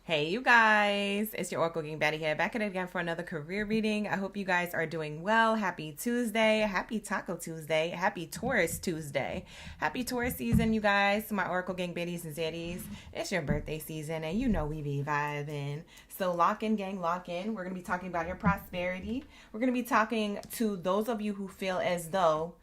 Hey, you guys, it's your Oracle King Baddie here, back at it again for another career reading. I hope you guys are doing well. Happy Tuesday, happy Taco Tuesday, happy Taurus Tuesday, happy Taurus season, you guys. My Oracle Gang Baddies and Zaddies, it's your birthday season, and you know we be vibing. So lock in, gang, lock in. We're going to be talking about your prosperity. We're going to be talking to those of you who feel as though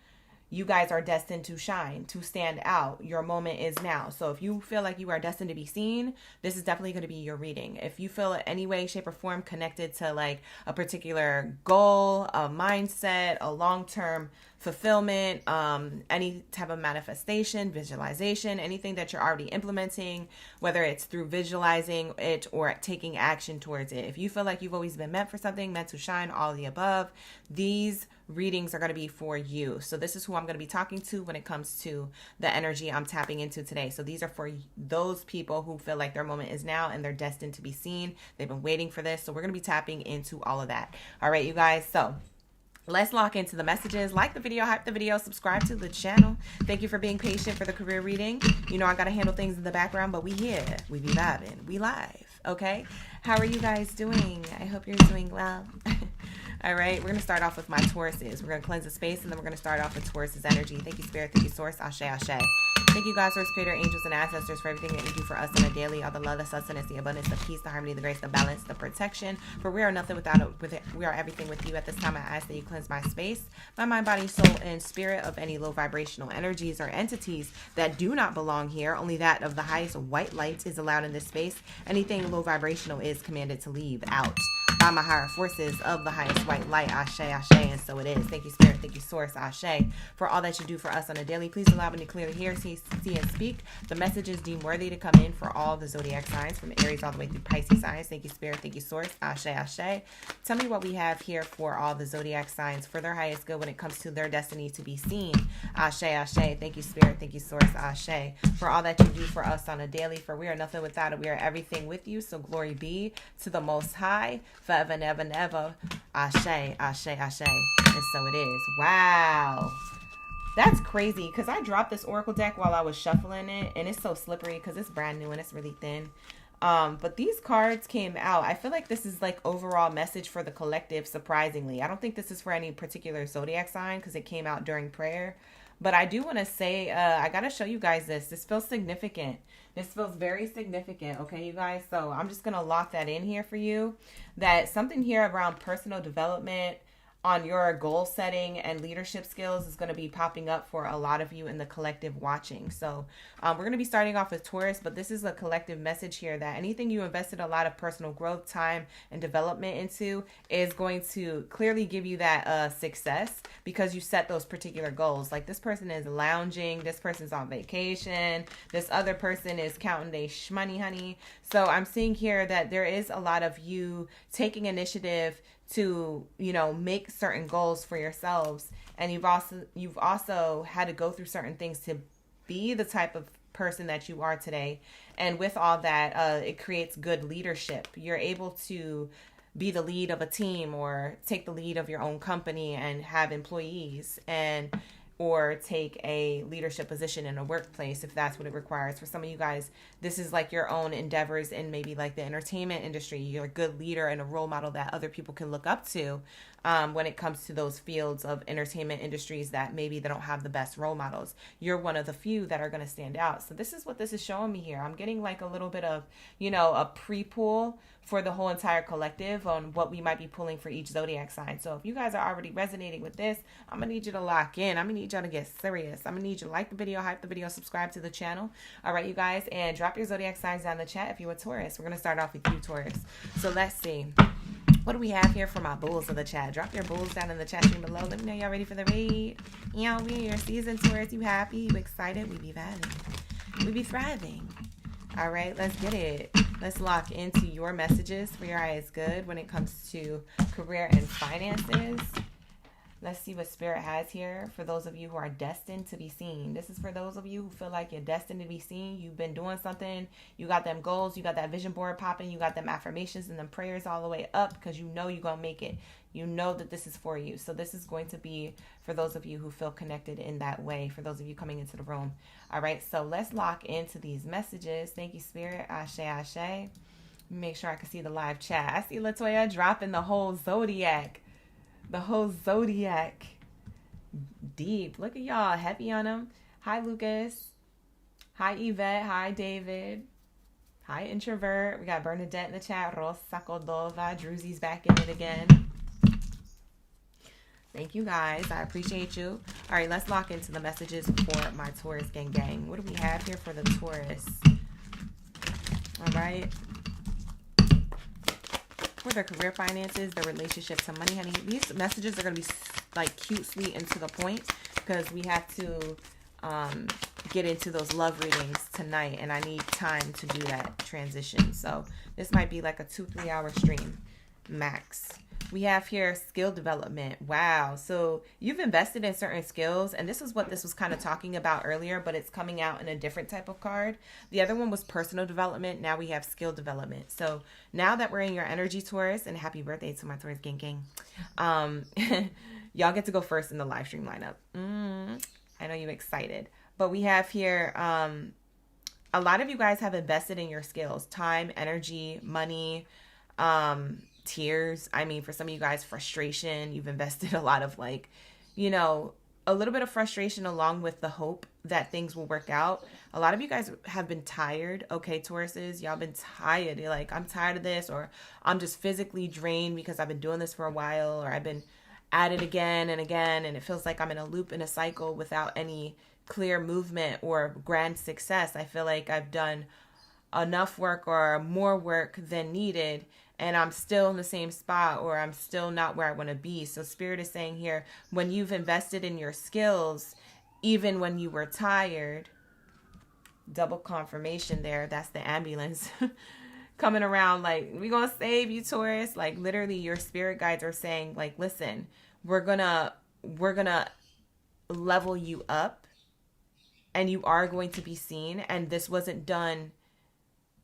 you guys are destined to shine, to stand out. Your moment is now. So if you feel like you are destined to be seen, this is definitely going to be your reading. If you feel in any way, shape, or form connected to like a particular goal, a mindset, a long-term fulfillment, any type of manifestation, visualization, anything that you're already implementing, whether it's through visualizing it or taking action towards it. If you feel like you've always been meant for something, meant to shine, all of the above, these readings are going to be for you. So this is who I'm going to be talking to when it comes to the energy I'm tapping into today. So these are for those people who feel like their moment is now and they're destined to be seen. They've been waiting for this. So we're going to be tapping into all of that. All right, you guys. So let's lock into the messages. Like the video, hype the video, subscribe to the channel. Thank you for being patient for the career reading. You know I got to handle things in the background, but we here. We be vibing. We live. Okay? How are you guys doing? I hope you're doing well. All right, we're going to start off with my Tauruses. We're going to cleanse the space, and then we're going to start off with Taurus's energy. Thank you, Spirit. Thank you, Source. Ashe, Ashe. Thank you, God, Source, Creator, angels, and ancestors for everything that you do for us on a daily. All the love, the sustenance, the abundance, the peace, the harmony, the grace, the balance, the protection. For we are nothing without it. We are everything with you. At this time, I ask that you cleanse my space, my mind, body, soul, and spirit of any low vibrational energies or entities that do not belong here. Only that of the highest white light is allowed in this space. Anything low vibrational is commanded to leave out by my higher forces of the highest white light. Ashe, Ashe, and so it is. Thank you, Spirit. Thank you, Source. Ashe, for all that you do for us on a daily. Please allow me to clearly hear, see, and speak the messages deemed worthy to come in for all the Zodiac signs, from Aries all the way through Pisces signs. Thank you, Spirit. Thank you, Source. Ashe, Ashe. Tell me what we have here for all the Zodiac signs for their highest good when it comes to their destiny to be seen. Ashe, Ashe. Thank you, Spirit. Thank you, Source. Ashe, for all that you do for us on a daily. For we are nothing without it. We are everything with you. So glory be to the Most High forever and ever and ever. Ashe, Ashe, Ashe. And so it is. Wow. That's crazy, because I dropped this Oracle deck while I was shuffling it, and it's so slippery because it's brand new and it's really thin. But these cards came out. I feel like this is like overall message for the collective, surprisingly. I don't think this is for any particular Zodiac sign because it came out during prayer. But I do want to say, I got to show you guys this. This feels significant. This feels very significant, okay, you guys? So I'm just going to lock that in here for you. That something here around personal development on your goal setting and leadership skills is going to be popping up for a lot of you in the collective watching. So we're going to be starting off with Taurus, but this is a collective message here that anything you invested a lot of personal growth, time, and development into is going to clearly give you that success because you set those particular goals. Like this person is lounging, this person's on vacation, this other person is counting their shmoney, honey. So I'm seeing here that there is a lot of you taking initiative to, you know, make certain goals for yourselves, and you've also had to go through certain things to be the type of person that you are today. And with all that, it creates good leadership. You're able to be the lead of a team or take the lead of your own company and have employees, and or take a leadership position in a workplace if that's what it requires. For some of you guys, this is like your own endeavors in maybe like the entertainment industry. You're a good leader and a role model that other people can look up to when it comes to those fields of entertainment industries that maybe they don't have the best role models. You're one of the few that are going to stand out. So this is what this is showing me here. I'm getting like a little bit of, you know, a pre-pull for the whole entire collective on what we might be pulling for each Zodiac sign. So if you guys are already resonating with this, I'm going to need you to lock in. I'm going to need y'all to get serious. I'm going to need you to like the video, hype the video, subscribe to the channel. All right, you guys, and drop your Zodiac signs down in the chat if you're a Taurus. We're going to start off with you, Taurus. So let's see. What do we have here for my bulls of the chat? Drop your bulls down in the chat stream below. Let me know y'all ready for the raid. You know, we your season, Taurus. You happy? You excited? We be vibing. We be thriving. All right, let's get it. Let's lock into your messages for your highest good when it comes to career and finances. Let's see what Spirit has here for those of you who are destined to be seen. This is for those of you who feel like you're destined to be seen. You've been doing something. You got them goals. You got that vision board popping. You got them affirmations and them prayers all the way up because you know you're going to make it. You know that this is for you. So this is going to be for those of you who feel connected in that way, for those of you coming into the room. All right, so let's lock into these messages. Thank you, Spirit. Ashe, Ashe. Make sure I can see the live chat. I see Latoya dropping the whole Zodiac. The whole Zodiac. Deep. Look at y'all. Heavy on them. Hi, Lucas. Hi, Yvette. Hi, David. Hi, Introvert. We got Bernadette in the chat. Rosa Cordova. Druzy's back in it again. Thank you, guys. I appreciate you. All right, let's lock into the messages for my Taurus gang. What do we have here for the Taurus? All right. For their career finances, their relationship to money, honey. These messages are going to be like cute, sweet, and to the point because we have to get into those love readings tonight, and I need time to do that transition. So this might be like a 2-3 hour stream max. We have here skill development. Wow. So you've invested in certain skills, and this is what this was kind of talking about earlier, but it's coming out in a different type of card. The other one was personal development. Now we have skill development. So now that we're in your energy, Taurus, and happy birthday to my Taurus gang. Y'all get to go first in the live stream lineup. I know you're excited, but we have here, a lot of you guys have invested in your skills, time, energy, money, tears. I mean, for some of you guys, frustration. You've invested a lot of like, you know, a little bit of frustration along with the hope that things will work out. A lot of you guys have been tired. Okay, Tauruses, y'all been tired. You're like, I'm tired of this, or I'm just physically drained because I've been doing this for a while, or I've been at it again and again, and it feels like I'm in a loop, in a cycle without any clear movement or grand success. I feel like I've done enough work or more work than needed, and I'm still in the same spot, or I'm still not where I want to be. So Spirit is saying here, when you've invested in your skills, even when you were tired, double confirmation there, that's the ambulance coming around like, we gonna save you, Taurus. Like literally your spirit guides are saying like, listen, we're gonna level you up, and you are going to be seen, and this wasn't done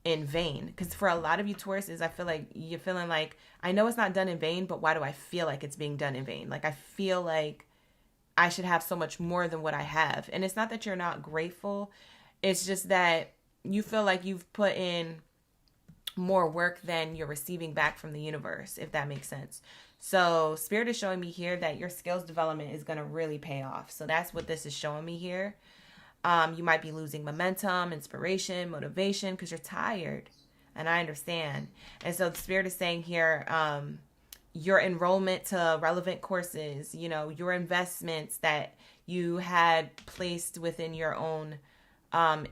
in vain. Because for a lot of you Tauruses, I feel like you're feeling like, I know it's not done in vain, but why do I feel like it's being done in vain? Like I feel like I should have so much more than what I have. And it's not that you're not grateful. It's just that you feel like you've put in more work than you're receiving back from the universe, if that makes sense. So Spirit is showing me here that your skills development is going to really pay off. So that's what this is showing me here. You might be losing momentum, inspiration, motivation because you're tired. And I understand. And so the Spirit is saying here, your enrollment to relevant courses, you know, your investments that you had placed within your own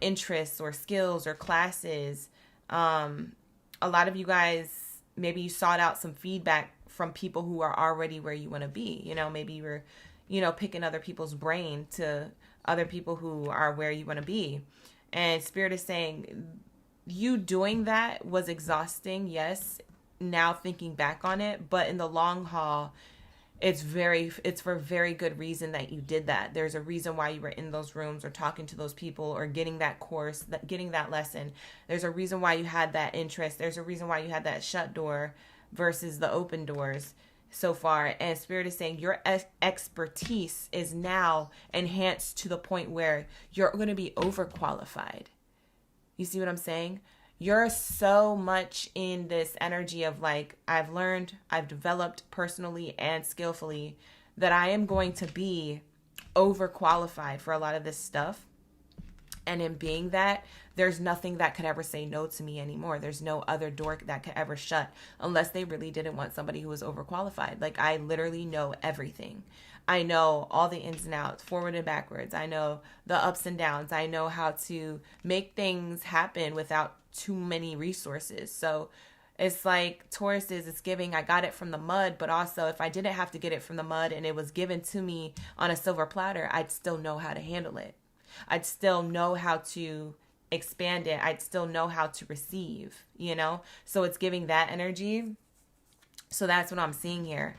interests or skills or classes. A lot of you guys, maybe you sought out some feedback from people who are already where you want to be. You know, maybe you were, you know, picking other people's brain to other people who are where you want to be. And Spirit is saying you doing that was exhausting. Yes. Now thinking back on it, but in the long haul, it's for a very good reason that you did that. There's a reason why you were in those rooms or talking to those people or getting that course, getting that lesson. There's a reason why you had that interest. There's a reason why you had that shut door versus the open doors so far. And Spirit is saying your expertise is now enhanced to the point where you're going to be overqualified. You see what I'm saying? You're so much in this energy of like, I've learned, I've developed personally and skillfully that I am going to be overqualified for a lot of this stuff. And in being that, there's nothing that could ever say no to me anymore. There's no other door that could ever shut unless they really didn't want somebody who was overqualified. Like I literally know everything. I know all the ins and outs, forward and backwards. I know the ups and downs. I know how to make things happen without too many resources. So it's like Taurus it's giving, I got it from the mud, but also if I didn't have to get it from the mud and it was given to me on a silver platter, I'd still know how to handle it. I'd still know how to expand it. I'd still know how to receive, you know? So it's giving that energy. So that's what I'm seeing here.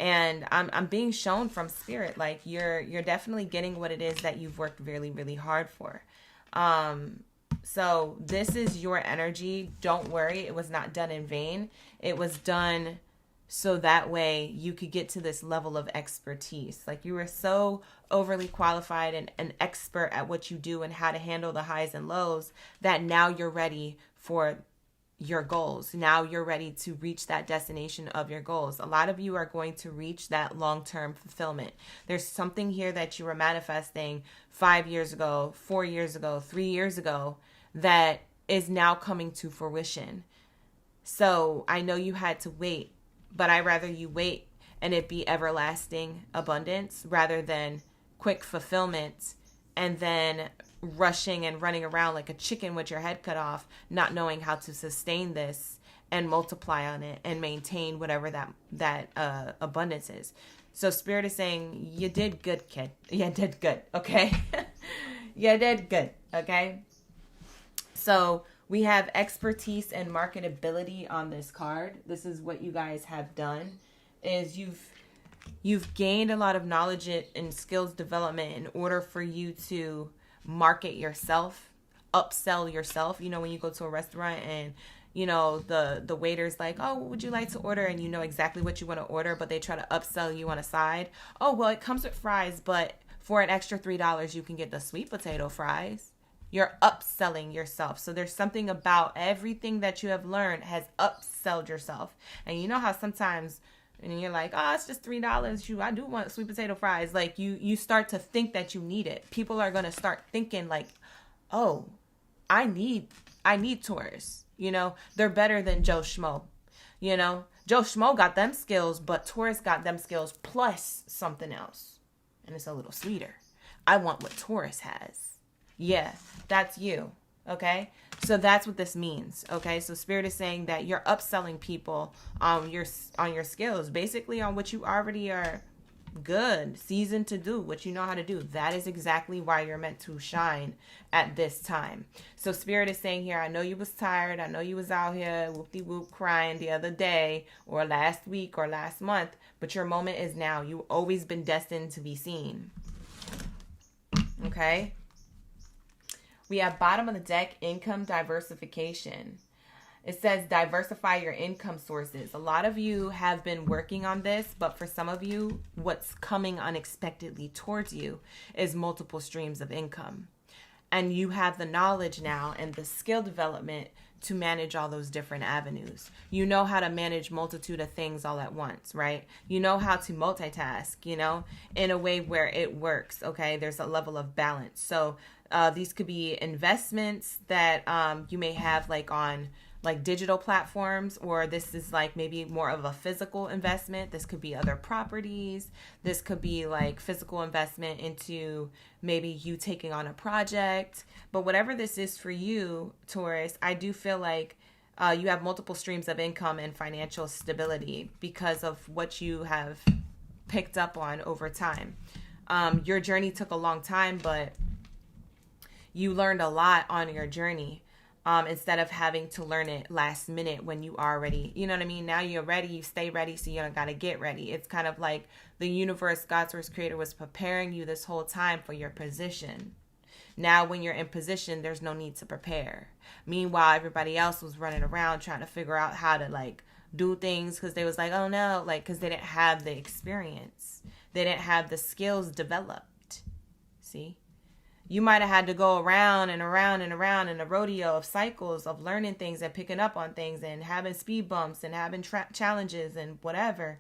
And I'm being shown from Spirit, like you're definitely getting what it is that you've worked really, really hard for. So this is your energy. Don't worry. It was not done in vain. It was done so that way you could get to this level of expertise. Like you were so overly qualified and an expert at what you do and how to handle the highs and lows that now you're ready for your goals. Now you're ready to reach that destination of your goals. A lot of you are going to reach that long-term fulfillment. There's something here that you were manifesting 5 years ago, 4 years ago, 3 years ago that is now coming to fruition. So I know you had to wait, but I'd rather you wait and it be everlasting abundance rather than quick fulfillment and then rushing and running around like a chicken with your head cut off, not knowing how to sustain this and multiply on it and maintain whatever that abundance is. So Spirit is saying, you did good, kid. You did good, okay? You did good, okay? So we have expertise and marketability on this card. This is what you guys have done, is you've gained a lot of knowledge and skills development in order for you to market yourself, upsell yourself. You know, when you go to a restaurant and, you know, the waiter's like, oh, what would you like to order? And you know exactly what you want to order, but they try to upsell you on a side. Oh, well, it comes with fries, but for an extra $3, you can get the sweet potato fries. You're upselling yourself. So there's something about everything that you have learned has upsold yourself. And you know how sometimes, and you're like, oh, it's just $3. I do want sweet potato fries. Like you start to think that you need it. People are going to start thinking like, oh, I need Taurus. You know, they're better than Joe Schmo. You know, Joe Schmo got them skills, but Taurus got them skills plus something else. And it's a little sweeter. I want what Taurus has. Yeah, that's you. Okay, so that's what this means. Okay, so Spirit is saying that you're upselling people on your skills, basically on what you already are good, seasoned to do, what you know how to do. That is exactly why you're meant to shine at this time. So Spirit is saying here, I know you was tired. I know you was out here whoop-de-whoop crying the other day or last week or last month, but your moment is now. You've always been destined to be seen. Okay. We have bottom of the deck, income diversification. It says diversify your income sources. A lot of you have been working on this, but for some of you, what's coming unexpectedly towards you is multiple streams of income. And you have the knowledge now and the skill development to manage all those different avenues. You know how to manage multitude of things all at once, right? You know how to multitask, you know, in a way where it works, okay? There's a level of balance. So these could be investments that you may have like on like digital platforms, or this is like maybe more of a physical investment. This could be other properties. This could be like physical investment into maybe you taking on a project. But whatever this is for you, Taurus, I do feel like you have multiple streams of income and financial stability because of what you have picked up on over time. Your journey took a long time, but you learned a lot on your journey. Instead of having to learn it last minute when you already, you know what I mean? Now you're ready, you stay ready, so you don't got to get ready. It's kind of like the universe, God's source creator, was preparing you this whole time for your position. Now when you're in position, there's no need to prepare. Meanwhile, everybody else was running around trying to figure out how to like do things because they was like, oh no, like because they didn't have the experience. They didn't have the skills developed. See? You might have had to go around and around and around in a rodeo of cycles of learning things and picking up on things and having speed bumps and having challenges and whatever.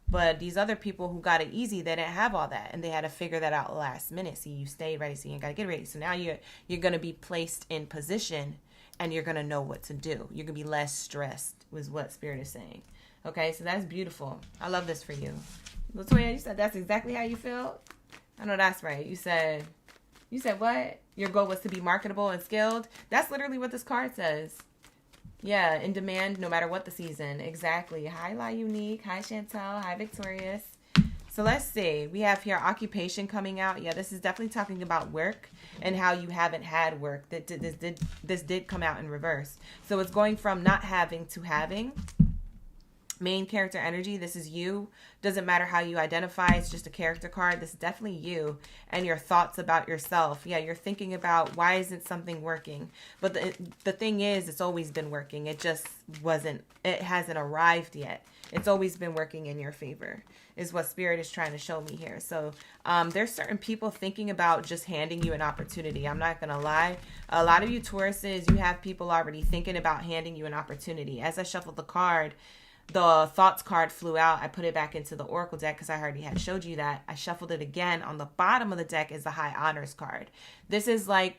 But these other people who got it easy, they didn't have all that. And they had to figure that out last minute. So you stayed ready, so you got to get ready. So now you're going to be placed in position and you're going to know what to do. You're going to be less stressed, was what Spirit is saying. Okay, so that's beautiful. I love this for you. Latoya, you said that's exactly how you feel? I know that's right. You said what? Your goal was to be marketable and skilled? That's literally what this card says. Yeah, in demand no matter what the season. Exactly. Hi, La Unique. Hi, Chantel. Hi, Victorious. So let's see. We have here occupation coming out. Yeah, this is definitely talking about work and how you haven't had work. This did come out in reverse. So it's going from not having to having. Main character energy, this is you. Doesn't matter how you identify, it's just a character card. This is definitely you and your thoughts about yourself. Yeah, you're thinking about why isn't something working? But the thing is, it's always been working. It just it hasn't arrived yet. It's always been working in your favor, is what Spirit is trying to show me here. So there's certain people thinking about just handing you an opportunity. I'm not going to lie. A lot of you Tauruses, you have people already thinking about handing you an opportunity. As I shuffled the card, the thoughts card flew out. I put it back into the Oracle deck because I already had showed you that. I shuffled it again. On the bottom of the deck is the High Honors card. This is like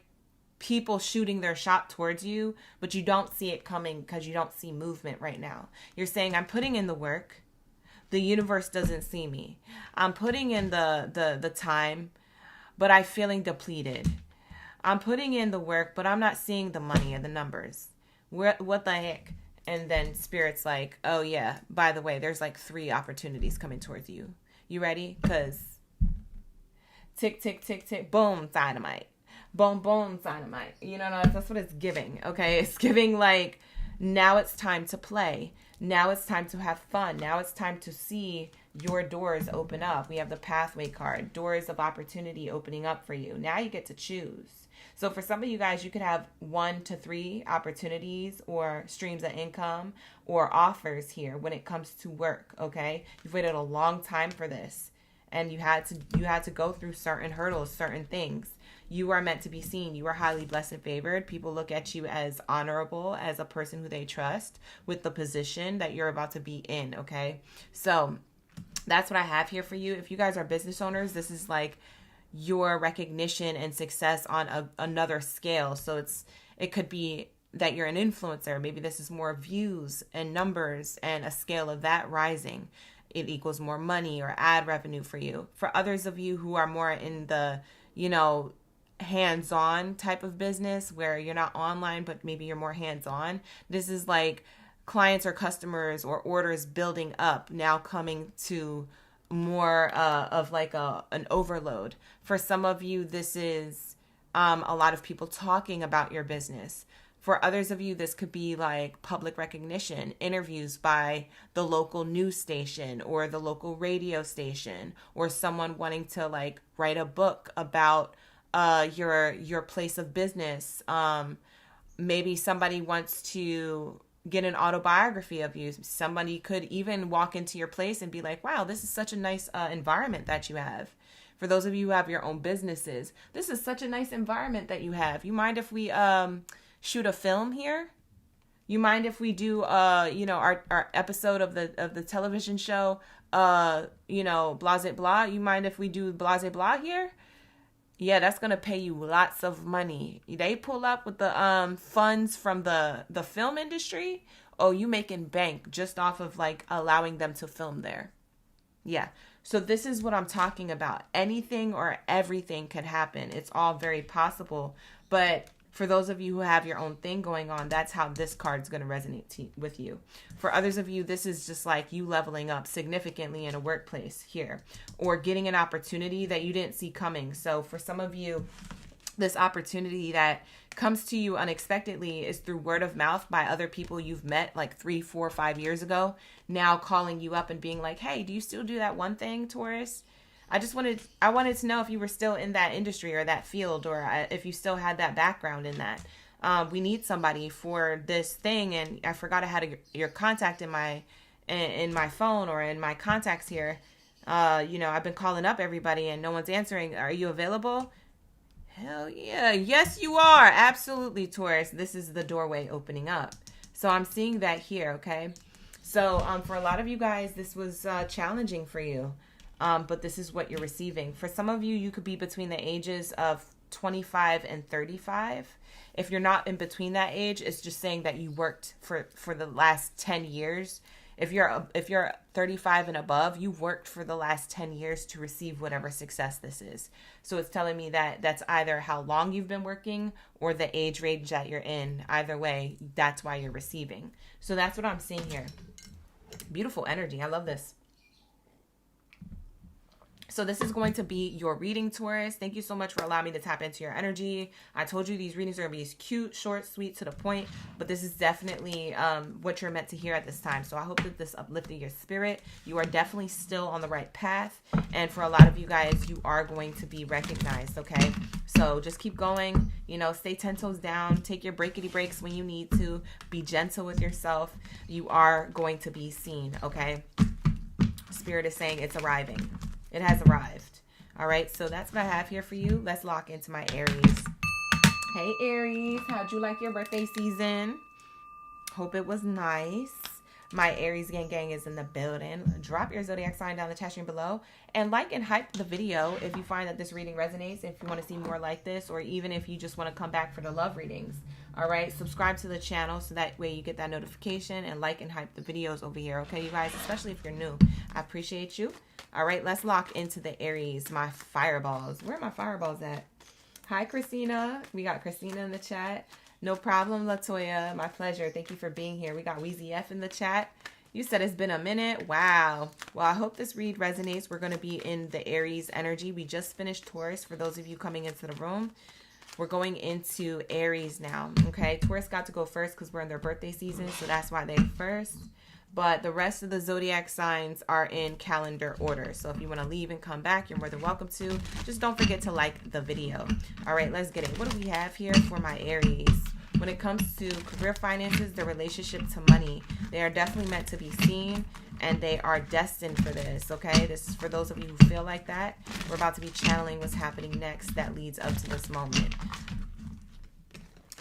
people shooting their shot towards you, but you don't see it coming because you don't see movement right now. You're saying, I'm putting in the work. The universe doesn't see me. I'm putting in the time, but I'm feeling depleted. I'm putting in the work, but I'm not seeing the money and the numbers. What the heck? And then Spirit's like, oh yeah, by the way, there's like 3 opportunities coming towards you. You ready? Because tick, tick, tick, tick, boom, dynamite. Boom, boom, dynamite. You know, that's what it's giving, okay? It's giving like, now it's time to play. Now it's time to have fun. Now it's time to see your doors open up. We have the Pathway card, doors of opportunity opening up for you. Now you get to choose. So for some of you guys, you could have 1 to 3 opportunities or streams of income or offers here when it comes to work, okay? You've waited a long time for this, and you had to go through certain hurdles, certain things. You are meant to be seen. You are highly blessed and favored. People look at you as honorable, as a person who they trust with the position that you're about to be in, okay? So that's what I have here for you. If you guys are business owners, this is like your recognition and success on another scale. So it could be that you're an influencer. Maybe this is more views and numbers and a scale of that rising. It equals more money or ad revenue for you. For others of you who are more in the, hands-on type of business where you're not online, but maybe you're more hands-on, this is like clients or customers or orders building up, now coming to more of like an overload. For some of you, this is a lot of people talking about your business. For others of you, this could be like public recognition, interviews by the local news station or the local radio station, or someone wanting to like write a book about your place of business. Maybe somebody wants to get an autobiography of you. Somebody could even walk into your place and be like, wow, this is such a nice environment that you have. For those of you who have your own businesses, this is such a nice environment that you have. You mind if we shoot a film here? You mind if we do our episode of the television show Blase Blah? You mind if we do Blase Blah here? Yeah, that's going to pay you lots of money. They pull up with the funds from the film industry. Oh, you making bank just off of like allowing them to film there. Yeah. So this is what I'm talking about. Anything or everything could happen. It's all very possible. But for those of you who have your own thing going on, that's how this card's going to resonate with you. For others of you, this is just like you leveling up significantly in a workplace here, or getting an opportunity that you didn't see coming. So for some of you, this opportunity that comes to you unexpectedly is through word of mouth by other people you've met like 3, 4, 5 years ago, now calling you up and being like, hey, do you still do that one thing, Taurus? I wanted to know if you were still in that industry or that field, or if you still had that background in that. We need somebody for this thing, and I forgot I had your contact in my phone or in my contacts here. I've been calling up everybody and no one's answering. Are you available? Hell yeah. Yes, you are. Absolutely, Taurus. This is the doorway opening up. So I'm seeing that here, okay? So for a lot of you guys, this was challenging for you. But this is what you're receiving. For some of you, you could be between the ages of 25 and 35. If you're not in between that age, it's just saying that you worked for the last 10 years. If you're 35 and above, you've worked for the last 10 years to receive whatever success this is. So it's telling me that that's either how long you've been working or the age range that you're in. Either way, that's why you're receiving. So that's what I'm seeing here. Beautiful energy. I love this. So this is going to be your reading, Taurus. Thank you so much for allowing me to tap into your energy. I told you these readings are going to be cute, short, sweet, to the point, but this is definitely what you're meant to hear at this time. So I hope that this uplifted your spirit. You are definitely still on the right path. And for a lot of you guys, you are going to be recognized, okay? So just keep going, you know, stay 10 toes down, take your breakity breaks when you need to, be gentle with yourself. You are going to be seen, okay? Spirit is saying it's arriving. It has arrived. All right, so that's what I have here for you. Let's lock into my Aries. Hey, Aries, how'd you like your birthday season? Hope it was nice. My Aries gang is in the building. Drop your zodiac sign down the chat stream below and like and hype the video if you find that this reading resonates, if you want to see more like this, or even if you just want to come back for the love readings. All right, subscribe to the channel so that way you get that notification, and like and hype the videos over here, okay, you guys, especially if you're new. I appreciate you. All right, let's lock into the Aries, my fireballs. Where are my fireballs at? Hi, Christina. We got Christina in the chat. No problem, Latoya. My pleasure. Thank you for being here. We got Weezy F in the chat. You said it's been a minute. Wow. Well, I hope this read resonates. We're going to be in the Aries energy. We just finished Taurus. For those of you coming into the room, we're going into Aries now. Okay, Taurus got to go first because we're in their birthday season, so that's why they're first. But the rest of the zodiac signs are in calendar order. So if you want to leave and come back, you're more than welcome to. Just don't forget to like the video. All right, let's get it. What do we have here for my Aries? When it comes to career finances, their relationship to money, they are definitely meant to be seen, and they are destined for this, okay? This is for those of you who feel like that. We're about to be channeling what's happening next that leads up to this moment.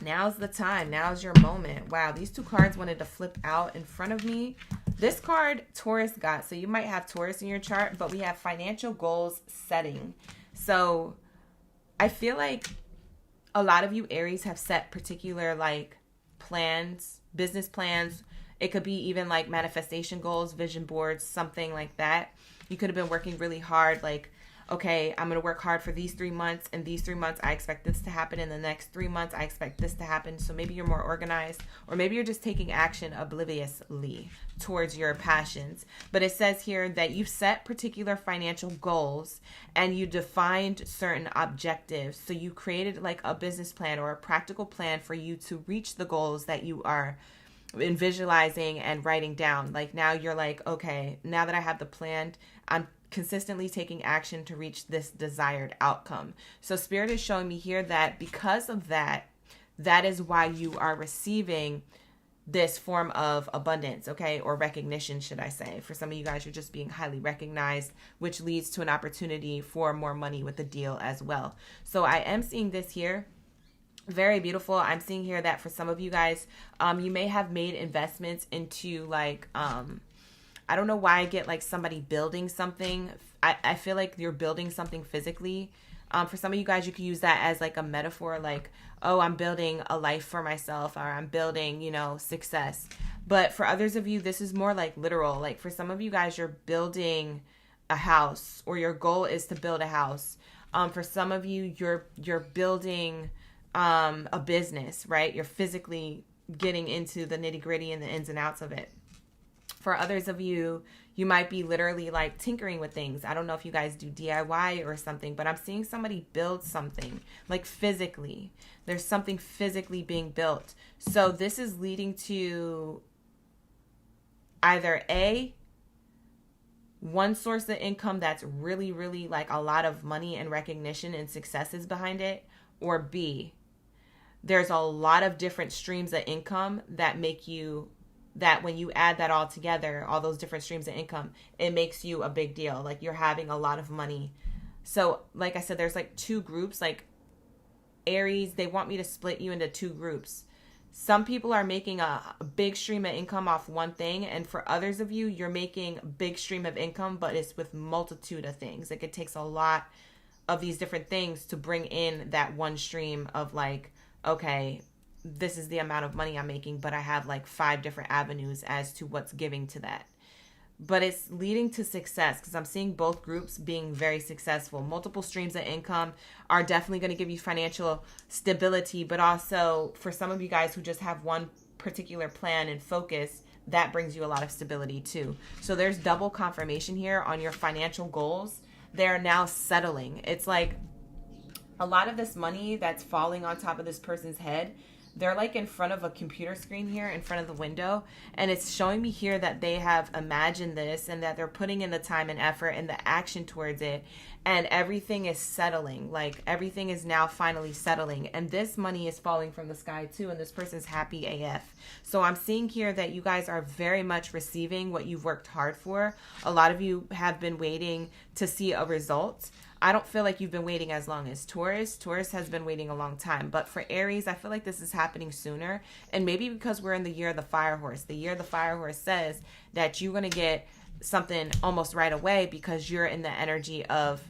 Now's the time. Now's your moment. Wow, these two cards wanted to flip out in front of me. This card, Taurus got. So you might have Taurus in your chart, but we have financial goals setting. So I feel like a lot of you Aries have set particular like plans, business plans. It could be even like manifestation goals, vision boards, something like that. You could have been working really hard, like, okay, I'm going to work hard for these 3 months. In these 3 months, I expect this to happen. In the next 3 months, I expect this to happen. So maybe you're more organized, or maybe you're just taking action obliviously towards your passions. But it says here that you've set particular financial goals and you defined certain objectives. So you created like a business plan or a practical plan for you to reach the goals that you are in visualizing and writing down. Like now you're like, okay, now that I have the plan, I'm consistently taking action to reach this desired outcome. So Spirit is showing me here that because of that, that is why you are receiving this form of abundance, okay, or recognition, should I say. For some of you guys, you're just being highly recognized, which leads to an opportunity for more money with the deal as well. So I am seeing this here. Very beautiful. I'm seeing here that for some of you guys, you may have made investments into like, I don't know why I get like somebody building something. I feel like you're building something physically. For some of you guys, you could use that as like a metaphor, like, oh, I'm building a life for myself, or I'm building, you know, success. But for others of you, this is more like literal. Like for some of you guys, you're building a house, or your goal is to build a house. For some of you, you're building a business, right? You're physically getting into the nitty gritty and the ins and outs of it. For others of you, you might be literally like tinkering with things. I don't know if you guys do DIY or something, but I'm seeing somebody build something like physically. There's something physically being built. So this is leading to either A, one source of income that's really, really like a lot of money and recognition and successes behind it, or B, there's a lot of different streams of income that make you, that when you add that all together, all those different streams of income, it makes you a big deal. Like you're having a lot of money. So like I said, there's like two groups, like Aries, they want me to split you into two groups. Some people are making a big stream of income off one thing. And for others of you, you're making a big stream of income, but it's with multitude of things. Like it takes a lot of these different things to bring in that one stream of like, okay, this is the amount of money I'm making, but I have like 5 different avenues as to what's giving to that. But it's leading to success because I'm seeing both groups being very successful. Multiple streams of income are definitely going to give you financial stability, but also for some of you guys who just have one particular plan and focus, that brings you a lot of stability too. So there's double confirmation here on your financial goals. they're now settling. It's like a lot of this money that's falling on top of this person's head, they're like in front of a computer screen here in front of the window, and it's showing me here that they have imagined this and that they're putting in the time and effort and the action towards it, and everything is settling. Like everything is now finally settling, and this money is falling from the sky too, and this person's happy AF. So I'm seeing here that you guys are very much receiving what you've worked hard for. A lot of you have been waiting to see a result. I don't feel like you've been waiting as long as Taurus. Taurus has been waiting a long time. But for Aries, I feel like this is happening sooner. And maybe because we're in the year of the fire horse. The year of the fire horse says that you're going to get something almost right away because you're in the energy of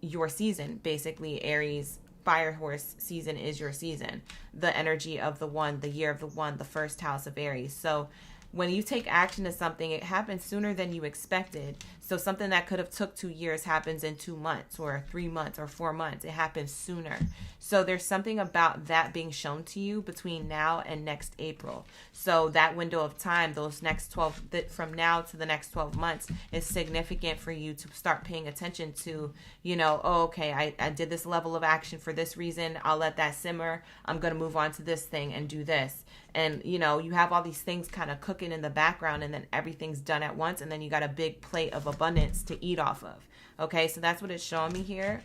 your season. Basically, Aries fire horse season is your season. The energy of the one, the year of the one, the first house of Aries. So when you take action to something, it happens sooner than you expected. So something that could have took 2 years happens in 2 months or 3 months or 4 months. It happens sooner. So there's something about that being shown to you between now and next April. So that window of time, those next 12, from now to the next 12 months is significant for you to start paying attention to, oh, okay, I did this level of action for this reason. I'll let that simmer. I'm going to move on to this thing and do this. And, you have all these things kind of cooking in the background, and then everything's done at once. And then you got a big plate of abundance to eat off of. Okay, so that's what it's showing me here.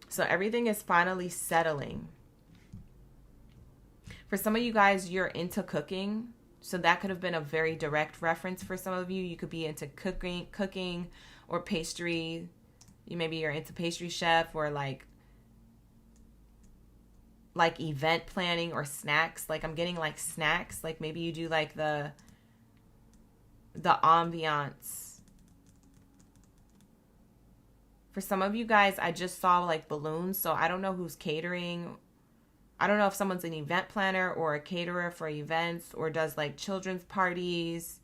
So everything is finally settling. For some of you guys, you're into cooking. So that could have been a very direct reference for some of you. You could be into cooking or pastry. Maybe you're into pastry chef or like event planning or snacks. Like I'm getting like snacks. Like maybe you do like the ambiance. For some of you guys, I just saw like balloons. So I don't know who's catering. I don't know if someone's an event planner or a caterer for events or does like children's parties,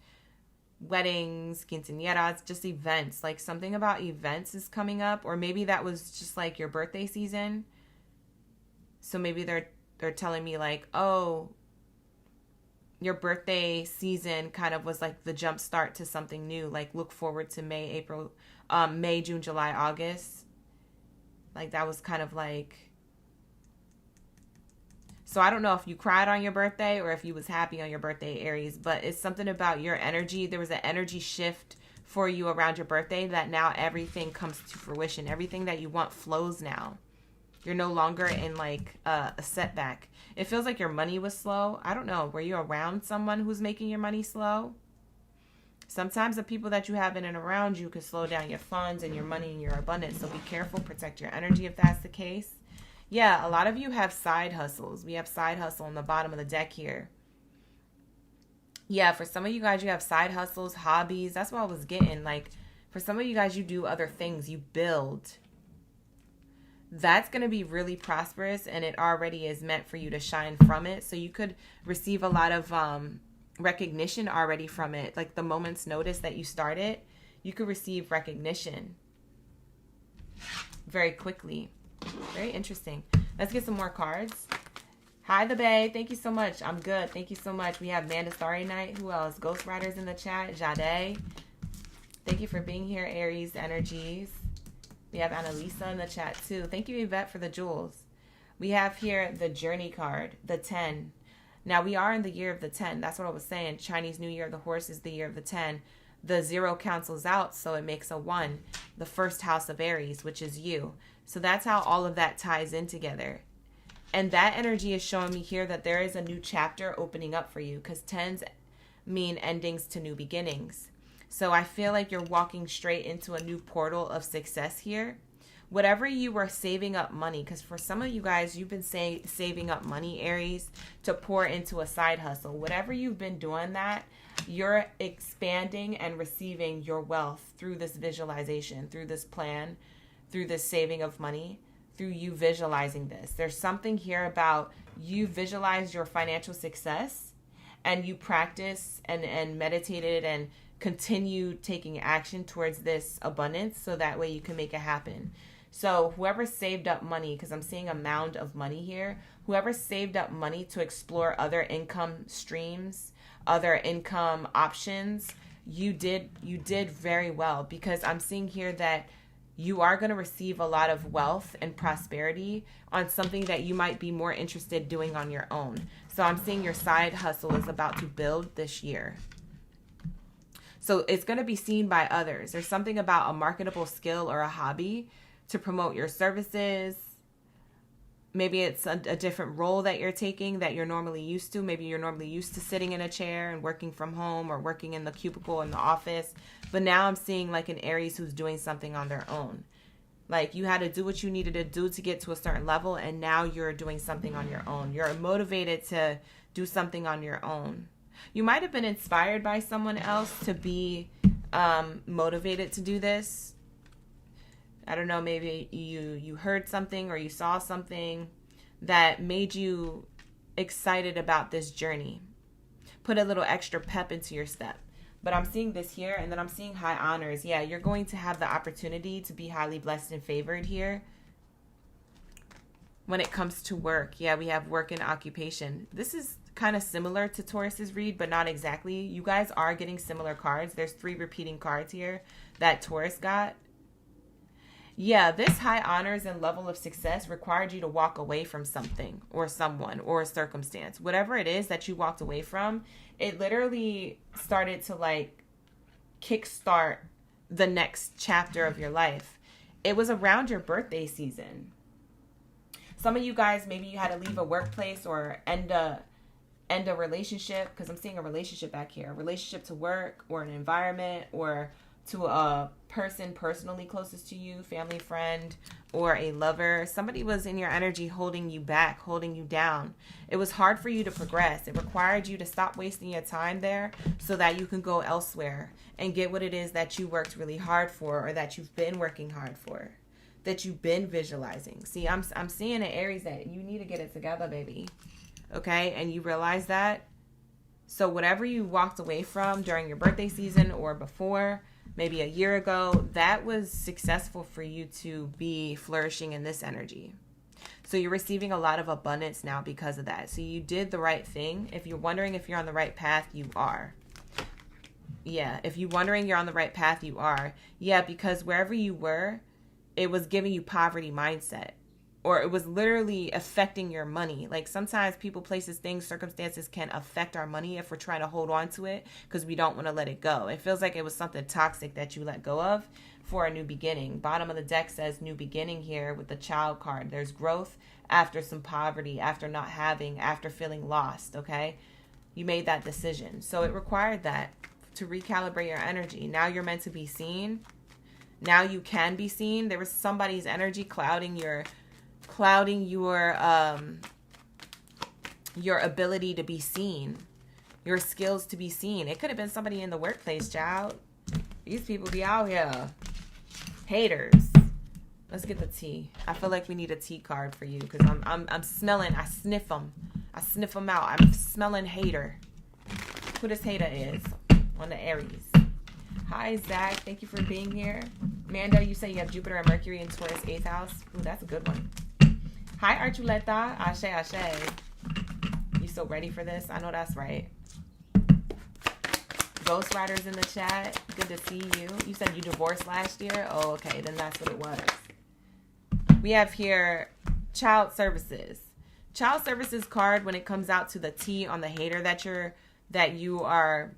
weddings, quinceañeras, just events. Like something about events is coming up, or maybe that was just like your birthday season. So maybe they're telling me like, oh, your birthday season kind of was like the jump start to something new. Like look forward to May, June, July, August. Like that was kind of like, so I don't know if you cried on your birthday or if you was happy on your birthday, Aries, but it's something about your energy. There was an energy shift for you around your birthday that now everything comes to fruition. Everything that you want flows now. You're no longer in like a setback. It feels like your money was slow. I don't know. Were you around someone who's making your money slow? Sometimes the people that you have in and around you could slow down your funds and your money and your abundance. So be careful. Protect your energy if that's the case. Yeah, a lot of you have side hustles. We have side hustle on the bottom of the deck here. Yeah, for some of you guys, you have side hustles, hobbies. That's what I was getting. Like for some of you guys, you do other things. You build. That's going to be really prosperous, and it already is meant for you to shine from it. So you could receive a lot of recognition already from it. Like the moment's notice that you started, you could receive recognition very quickly. Very interesting. Let's get some more cards. Hi, the Bay. Thank you so much. I'm good. Thank you so much. We have Manda Starry Night. Who else? Ghost Riders in the chat. Jade. Thank you for being here, Aries energies. We have Annalisa in the chat too. Thank you, Yvette, for the jewels. We have here the Journey card, the 10. Now, we are in the year of the 10. That's what I was saying. Chinese New Year of the Horse is the year of the 10. The 0 cancels out, so it makes a 1. The first house of Aries, which is you. So that's how all of that ties in together. And that energy is showing me here that there is a new chapter opening up for you, because 10s mean endings to new beginnings. So I feel like you're walking straight into a new portal of success here. Whatever you were saving up money, because for some of you guys, you've been saving up money, Aries, to pour into a side hustle. Whatever you've been doing that, you're expanding and receiving your wealth through this visualization, through this plan, through this saving of money, through you visualizing this. There's something here about you visualize your financial success and you practice and meditated and continue taking action towards this abundance so that way you can make it happen. So whoever saved up money, because I'm seeing a mound of money here, whoever saved up money to explore other income streams, other income options, you did very well, because I'm seeing here that you are going to receive a lot of wealth and prosperity on something that you might be more interested doing on your own. So I'm seeing your side hustle is about to build this year. So it's going to be seen by others. There's something about a marketable skill or a hobby to promote your services. Maybe it's a different role that you're taking that you're normally used to. Maybe you're normally used to sitting in a chair and working from home or working in the cubicle in the office. But now I'm seeing like an Aries who's doing something on their own. Like you had to do what you needed to do to get to a certain level, and now you're doing something on your own. You're motivated to do something on your own. You might have been inspired by someone else to be motivated to do this. I don't know, maybe you heard something or you saw something that made you excited about this journey. Put a little extra pep into your step. But I'm seeing this here, and then I'm seeing high honors. Yeah, you're going to have the opportunity to be highly blessed and favored here. When it comes to work, yeah, we have work and occupation. This is kind of similar to Taurus's read, but not exactly. You guys are getting similar cards. There's 3 repeating cards here that Taurus got. Yeah, this high honors and level of success required you to walk away from something or someone or a circumstance. Whatever it is that you walked away from, it literally started to like kickstart the next chapter of your life. It was around your birthday season. Some of you guys, maybe you had to leave a workplace or end a relationship, because I'm seeing a relationship back here. A relationship to work or an environment or to a person personally closest to you, family, friend, or a lover. Somebody was in your energy holding you back, holding you down. It was hard for you to progress. It required you to stop wasting your time there so that you can go elsewhere and get what it is that you worked really hard for, or that you've been working hard for, that you've been visualizing. See, I'm seeing an Aries that you need to get it together, baby. Okay? And you realize that. So whatever you walked away from during your birthday season or before, maybe a year ago, that was successful for you to be flourishing in this energy. So you're receiving a lot of abundance now because of that. So you did the right thing. If you're wondering if you're on the right path, you are. Yeah, if you're wondering you're on the right path, you are. Yeah, because wherever you were, it was giving you poverty mindset. Or it was literally affecting your money. Like sometimes people, places, things, circumstances can affect our money if we're trying to hold on to it because we don't want to let it go. It feels like it was something toxic that you let go of for a new beginning. Bottom of the deck says new beginning here with the Child card. There's growth after some poverty, after not having, after feeling lost, okay? You made that decision. So it required that to recalibrate your energy. Now you're meant to be seen. Now you can be seen. There was somebody's energy clouding your ability to be seen, your skills to be seen. It could have been somebody in the workplace, child. These people be out here. Haters. Let's get the tea. I feel like we need a tea card for you because I'm smelling. I sniff them. I sniff them out. I'm smelling hater. Who this hater is on the Aries. Hi, Zach. Thank you for being here. Manda, you say you have Jupiter and Mercury in Taurus 8th house. Ooh, that's a good one. Hi, Archuleta. Ashe, ashe. You so ready for this? I know that's right. Ghost Riders in the chat. Good to see you. You said you divorced last year? Oh, okay. Then that's what it was. We have here child services. Child services card, when it comes out to the T on the hater that you are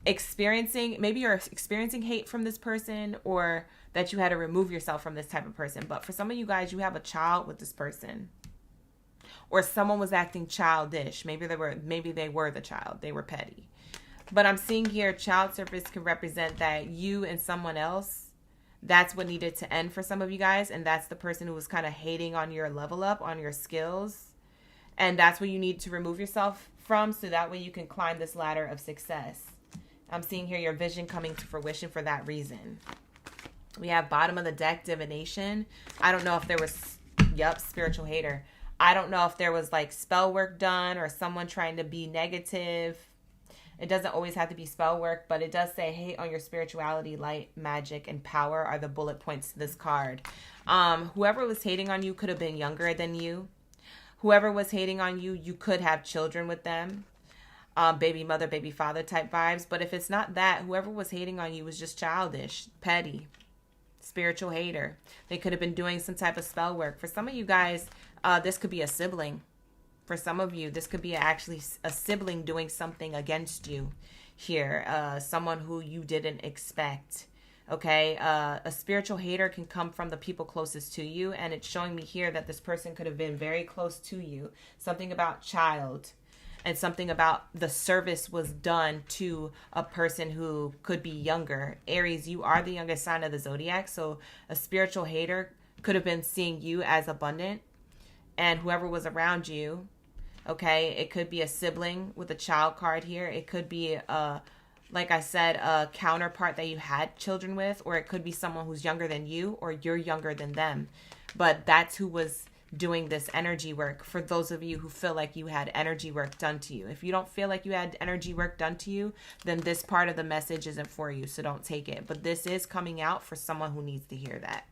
experiencing. Maybe you're experiencing hate from this person, or that you had to remove yourself from this type of person. But for some of you guys, you have a child with this person, or someone was acting childish. Maybe they were the child. They were petty. But I'm seeing here child service can represent that you and someone else, that's what needed to end for some of you guys. And that's the person who was kind of hating on your level up, on your skills. And that's what you need to remove yourself from, so that way you can climb this ladder of success. I'm seeing here your vision coming to fruition for that reason. We have bottom of the deck, divination. I don't know if there was, spiritual hater. I don't know if there was like spell work done or someone trying to be negative. It doesn't always have to be spell work, but it does say hate on your spirituality, light, magic, and power are the bullet points to this card. Whoever was hating on you could have been younger than you. Whoever was hating on you, you could have children with them. Baby mother, baby father type vibes. But if it's not that, whoever was hating on you was just childish, petty. spiritual hater. They could have been doing some type of spell work. For some of you guys, this could be a sibling. For some of you, this could be actually a sibling doing something against you here. Someone who you didn't expect. Okay, a spiritual hater can come from the people closest to you, and it's showing me here that this person could have been very close to you. Something about child, and something about the service was done to a person who could be younger. Aries, you are the youngest sign of the zodiac, so a spiritual hater could have been seeing you as abundant, and whoever was around you. Okay, it could be a sibling with a child card here. It could be like I said, a counterpart that you had children with, or it could be someone who's younger than you, or you're younger than them. But that's who was doing this energy work. For those of you who feel like you had energy work done to you. If you don't feel like you had energy work done to you, then this part of the message isn't for you, so don't take it. But this is coming out for someone who needs to hear that.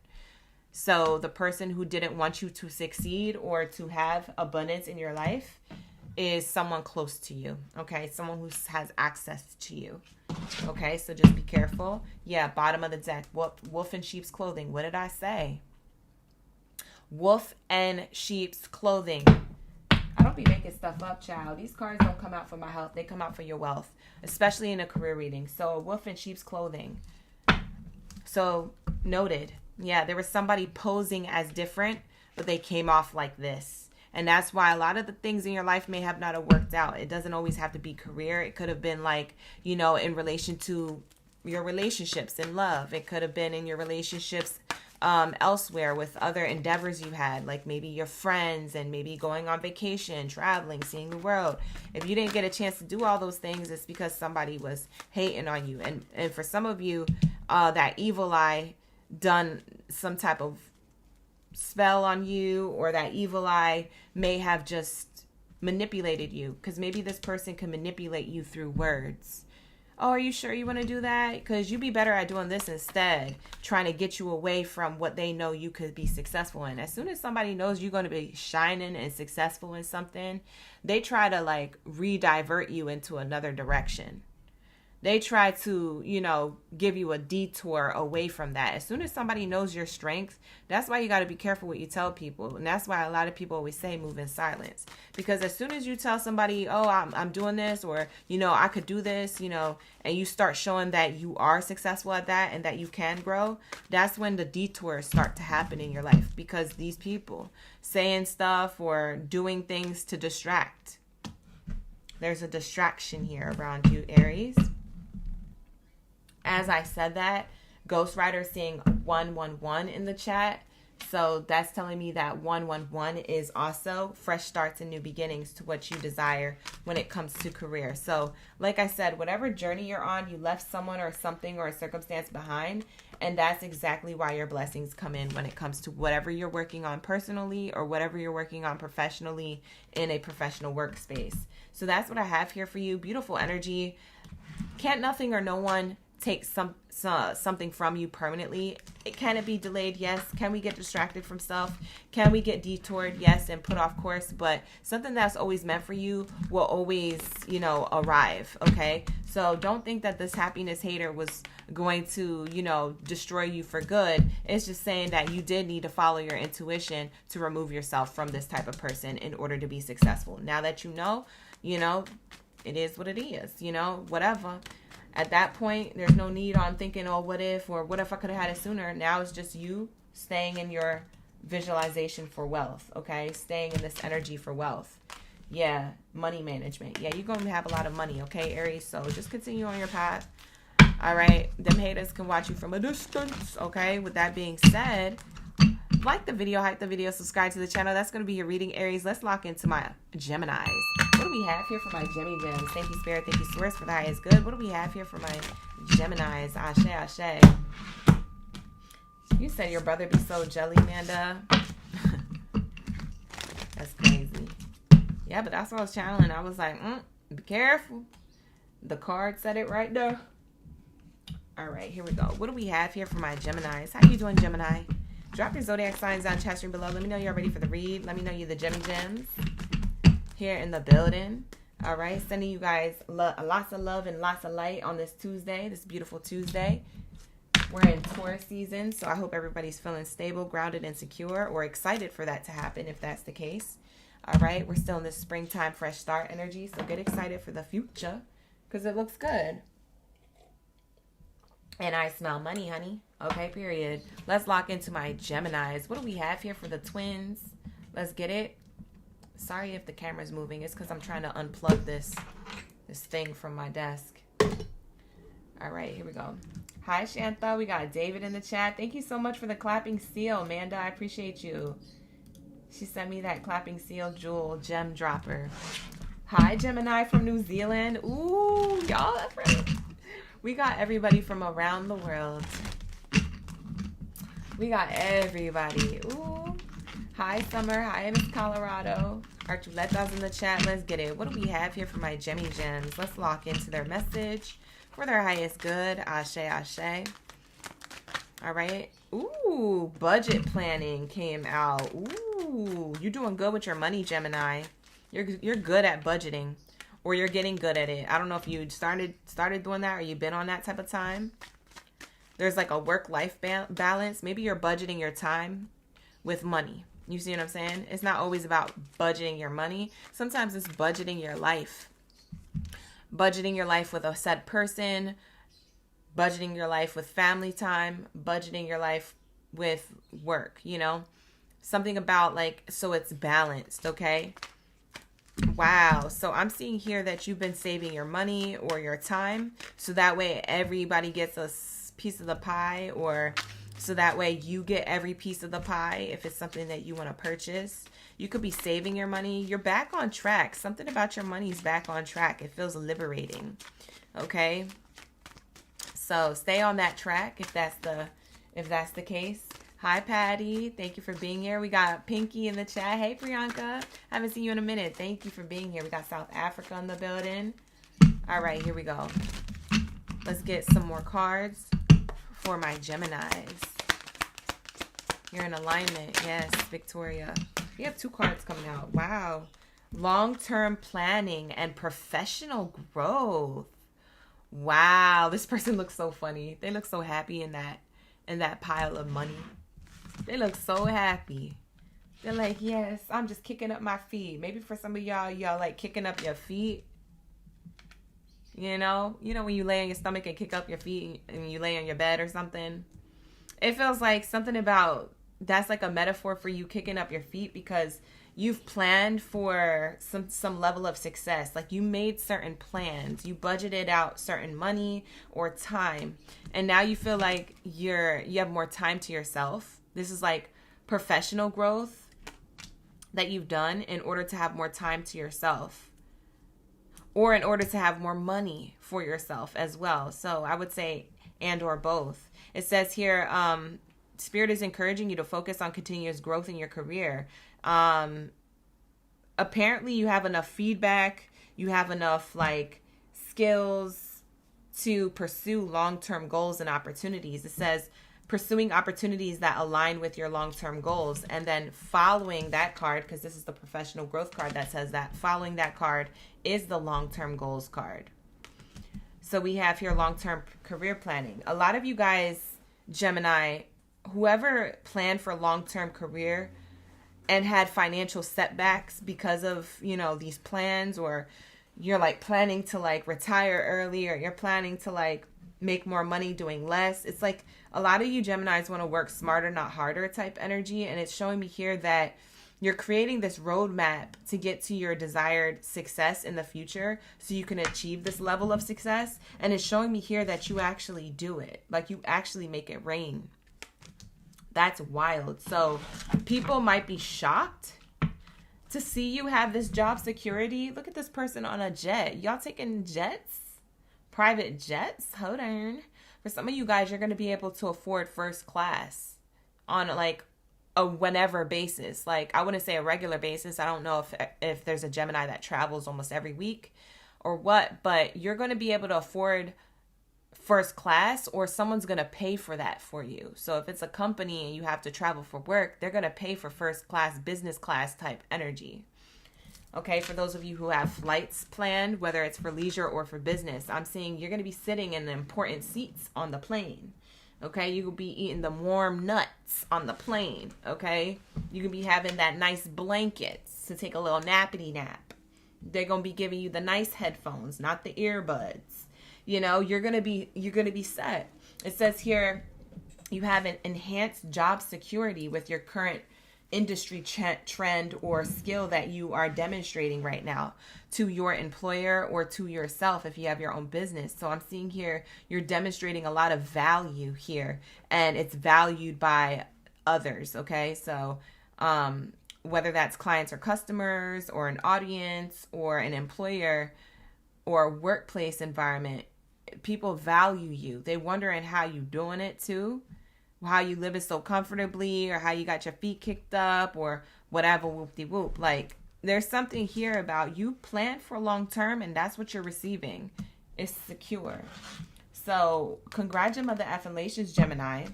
So the person who didn't want you to succeed or to have abundance in your life is someone close to you, okay? Someone who has access to you, okay? So just be careful. Yeah, bottom of the deck, wolf in sheep's clothing. What did I say? Wolf and sheep's clothing. I don't be making stuff up, child. These cards don't come out for my health. They come out for your wealth, especially in a career reading. So a wolf in sheep's clothing. So noted. Yeah, there was somebody posing as different, but they came off like this. And that's why a lot of the things in your life may have not have worked out. It doesn't always have to be career. It could have been like, you know, in relation to your relationships in love. It could have been in your relationships elsewhere with other endeavors you had, like maybe your friends and maybe going on vacation, traveling, seeing the world. If you didn't get a chance to do all those things, it's because somebody was hating on you. And for some of you, that evil eye done some type of spell on you, or that evil eye may have just manipulated you, because maybe this person can manipulate you through words. Oh, are you sure you want to do that? Because you'd be better at doing this instead, trying to get you away from what they know you could be successful in. As soon as somebody knows you're going to be shining and successful in something, they try to like re-divert you into another direction. They try to, you know, give you a detour away from that. As soon as somebody knows your strength, that's why you got to be careful what you tell people. And that's why a lot of people always say move in silence. Because as soon as you tell somebody, oh, I'm doing this, or, you know, I could do this, you know, and you start showing that you are successful at that and that you can grow, that's when the detours start to happen in your life. Because these people saying stuff or doing things to distract. There's a distraction here around you, Aries. As I said that, Ghost Rider seeing 111 in the chat. So that's telling me that 111 is also fresh starts and new beginnings to what you desire when it comes to career. So like I said, whatever journey you're on, you left someone or something or a circumstance behind. And that's exactly why your blessings come in when it comes to whatever you're working on personally or whatever you're working on professionally in a professional workspace. So that's what I have here for you. Beautiful energy. Can't nothing or no one take something from you permanently. Can it be delayed? Yes. Can we get distracted from stuff? Can we get detoured? Yes, and put off course. But something that's always meant for you will always, you know, arrive. Okay. So don't think that this happiness hater was going to, you know, destroy you for good. It's just saying that you did need to follow your intuition to remove yourself from this type of person in order to be successful. Now that you know, it is what it is, you know, whatever. At that point, there's no need on thinking, oh, what if, or what if I could have had it sooner? Now it's just you staying in your visualization for wealth, okay? Staying in this energy for wealth. Yeah, money management. Yeah, you're going to have a lot of money, okay, Aries? So just continue on your path. All right, them haters can watch you from a distance, okay? With that being said, like the video, hype the video, subscribe to the channel. That's going to be your reading, Aries. Let's lock into my Geminis. What do we have here for my Gemmy Gems? Thank you, Spirit. Thank you, Source, for the highest good. What do we have here for my Geminis? Ashe, ashe. You said your brother be so jelly, Amanda. That's crazy. Yeah, but that's what I was channeling. I was like, be careful. The card said it right there. All right, here we go. What do we have here for my Geminis? How you doing, Gemini? Drop your zodiac signs down chat stream below. Let me know you're ready for the read. Let me know you're the Gemmy Gems here in the building. All right, sending you guys lots of love and lots of light on this Tuesday, this beautiful Tuesday. We're in Taurus season, so I hope everybody's feeling stable, grounded, and secure, or excited for that to happen if that's the case. All right, we're still in this springtime fresh start energy, so get excited for the future because it looks good. And I smell money, honey. Okay, period. Let's lock into my Geminis. What do we have here for the twins? Let's get it. Sorry if the camera's moving. It's because I'm trying to unplug this thing from my desk. All right, here we go. Hi, Shantha. We got David in the chat. Thank you so much for the clapping seal, Amanda. I appreciate you. She sent me that clapping seal jewel gem dropper. Hi, Gemini from New Zealand. Ooh, y'all. We got everybody from around the world. We got everybody. Ooh. Hi, Summer. Hi, Miss Colorado. Archuletas in the chat. Let's get it. What do we have here for my Gemmy Gems? Let's lock into their message for their highest good. Ashe, ashe. All right. Ooh, budget planning came out. Ooh, you're doing good with your money, Gemini. You're good at budgeting. Or you're getting good at it. I don't know if you started doing that or you've been on that type of time. There's like a work-life balance. Maybe you're budgeting your time with money. You see what I'm saying? It's not always about budgeting your money. Sometimes it's budgeting your life. Budgeting your life with a set person. Budgeting your life with family time. Budgeting your life with work, you know? Something about like, so it's balanced, okay? Wow. So I'm seeing here that you've been saving your money or your time. So that way everybody gets a piece of the pie, or so that way you get every piece of the pie if it's something that you want to purchase. You could be saving your money. You're back on track. Something about your money's back on track. It feels liberating. Okay. So stay on that track if that's the case. Hi, Patty. Thank you for being here. We got Pinky in the chat. Hey, Priyanka. Haven't seen you in a minute. Thank you for being here. We got South Africa in the building. All right, here we go. Let's get some more cards for my Geminis. You're in alignment. Yes, Victoria. We have 2 cards coming out. Wow. Long-term planning and professional growth. Wow. This person looks so funny. They look so happy in that pile of money. They look so happy. They're like, yes, I'm just kicking up my feet. Maybe for some of y'all like kicking up your feet. You know when you lay on your stomach and kick up your feet and you lay on your bed or something. It feels like something about that's like a metaphor for you kicking up your feet because you've planned for some level of success. Like you made certain plans. You budgeted out certain money or time. And now you feel like you have more time to yourself. This is like professional growth that you've done in order to have more time to yourself. Or in order to have more money for yourself as well. So I would say and or both. It says here, Spirit is encouraging you to focus on continuous growth in your career. Apparently you have enough feedback. You have enough like skills to pursue long-term goals and opportunities. It says pursuing opportunities that align with your long-term goals. And then following that card, because this is the professional growth card that says that, following that card is the long-term goals card. So we have here long-term career planning. A lot of you guys, Gemini, whoever planned for long-term career and had financial setbacks because of, these plans, or you're like planning to like retire early, or you're planning to like make more money doing less. It's like a lot of you Geminis want to work smarter, not harder type energy. And it's showing me here that you're creating this roadmap to get to your desired success in the future so you can achieve this level of success. And it's showing me here that you actually do it. Like you actually make it rain. That's wild. So people might be shocked to see you have this job security. Look at this person on a jet. Y'all taking jets? Private jets? Hold on. For some of you guys, you're going to be able to afford first class on like a whenever basis. Like I wouldn't say a regular basis. I don't know if there's a Gemini that travels almost every week or what, but you're going to be able to afford first class, or someone's going to pay for that for you. So if it's a company and you have to travel for work, they're going to pay for first class, business class type energy. Okay, for those of you who have flights planned, whether it's for leisure or for business, I'm seeing you're going to be sitting in the important seats on the plane. Okay, you could be eating the warm nuts on the plane. Okay, you could be having that nice blankets to take a little nappity nap. They're gonna be giving you the nice headphones, not the earbuds. You know, you're gonna be set. It says here you have an enhanced job security with your current industry trend or skill that you are demonstrating right now to your employer or to yourself if you have your own business. So I'm seeing here you're demonstrating a lot of value here, and it's valued by others. Okay, so whether that's clients or customers or an audience or an employer or a workplace environment, people value you. They wondering how you doing it too, how you living so comfortably, or how you got your feet kicked up, or whatever, whoop-de-whoop. Like, there's something here about you planned for long term, and that's what you're receiving. It's secure. So congratulations, mother affirmations, Gemini.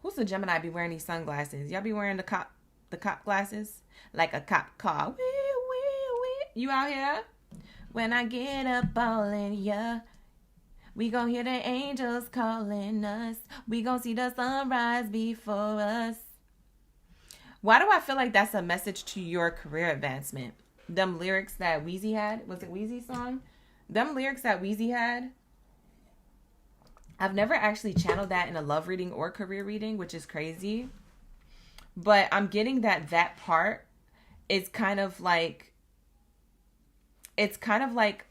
Who's the Gemini be wearing these sunglasses? Y'all be wearing the cop glasses? Like a cop car. Wee, wee, wee. You out here? When I get up all in ya, we gon' hear the angels calling us. We gon' see the sunrise before us. Why do I feel like that's a message to your career advancement? Them lyrics that Weezy had. Was it Weezy's song? Them lyrics that Weezy had. I've never actually channeled that in a love reading or career reading, which is crazy. But I'm getting that part is kind of like, it's kind of like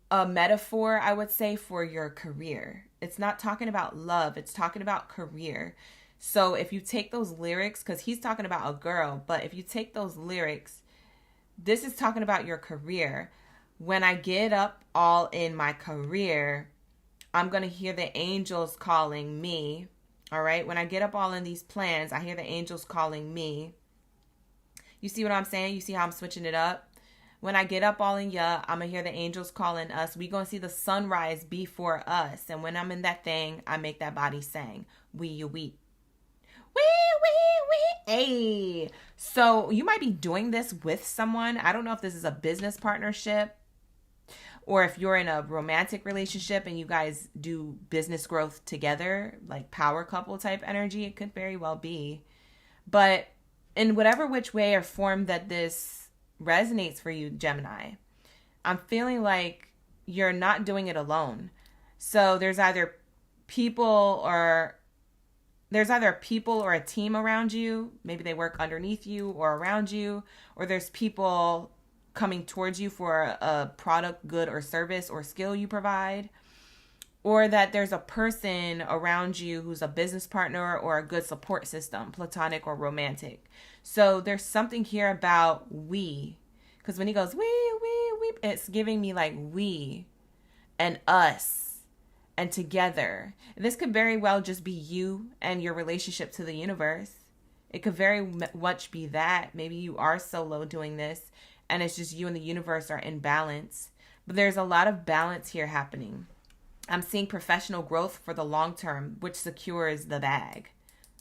a metaphor, I would say, for your career. It's not talking about love. It's talking about career. So if you take those lyrics, because he's talking about a girl, but if you take those lyrics, this is talking about your career. When I get up all in my career, I'm going to hear the angels calling me. All right. When I get up all in these plans, I hear the angels calling me. You see what I'm saying? You see how I'm switching it up? When I get up all in ya, I'm going to hear the angels calling us. We going to see the sunrise before us. And when I'm in that thing, I make that body sing. We, you, we. Wee. Hey. So you might be doing this with someone. I don't know if this is a business partnership or if you're in a romantic relationship and you guys do business growth together, like power couple type energy. It could very well be. But in whatever which way or form that this resonates for you, Gemini, I'm feeling like you're not doing it alone. So there's either people or a team around you. Maybe they work underneath you or around you, or there's people coming towards you for a product, good, or service or skill you provide, or that there's a person around you who's a business partner or a good support system, platonic or romantic. So there's something here about we, because when he goes, we, it's giving me like we and us and together. This could very well just be you and your relationship to the universe. It could very much be that. Maybe you are solo doing this and it's just you and the universe are in balance. But there's a lot of balance here happening. I'm seeing professional growth for the long term, which secures the bag.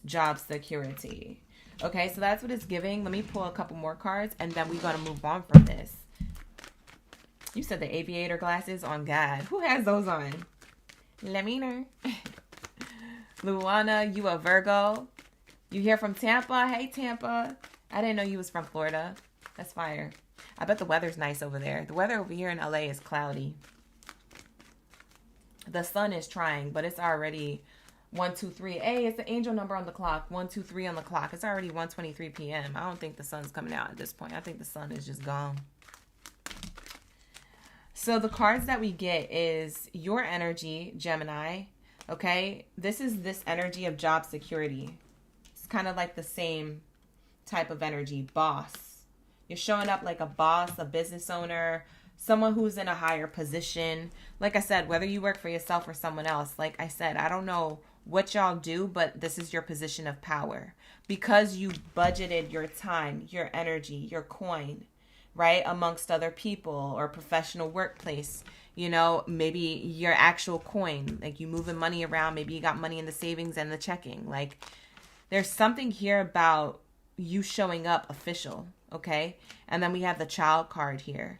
Job security. Okay, so that's what it's giving. Let me pull a couple more cards and then we're going to move on from this. You said the aviator glasses on God. Who has those on? Let me know. Luana, you a Virgo. You here from Tampa? Hey, Tampa. I didn't know you was from Florida. That's fire. I bet the weather's nice over there. The weather over here in LA is cloudy. The sun is trying, but it's already 1:23. Hey, it's the angel number on the clock. 1:23 on the clock. It's already 1:23 p.m. I don't think the sun's coming out at this point. I think the sun is just gone. So the cards that we get is your energy, Gemini. Okay, this is this energy of job security. It's kind of like the same type of energy, boss. You're showing up like a boss, a business owner, someone who's in a higher position. Like I said, whether you work for yourself or someone else, like I said, I don't know what y'all do, but this is your position of power. Because you budgeted your time, your energy, your coin, right, amongst other people or professional workplace. You know, maybe your actual coin, like you moving money around. Maybe you got money in the savings and the checking. Like there's something here about you showing up official. Okay. And then we have the child card here.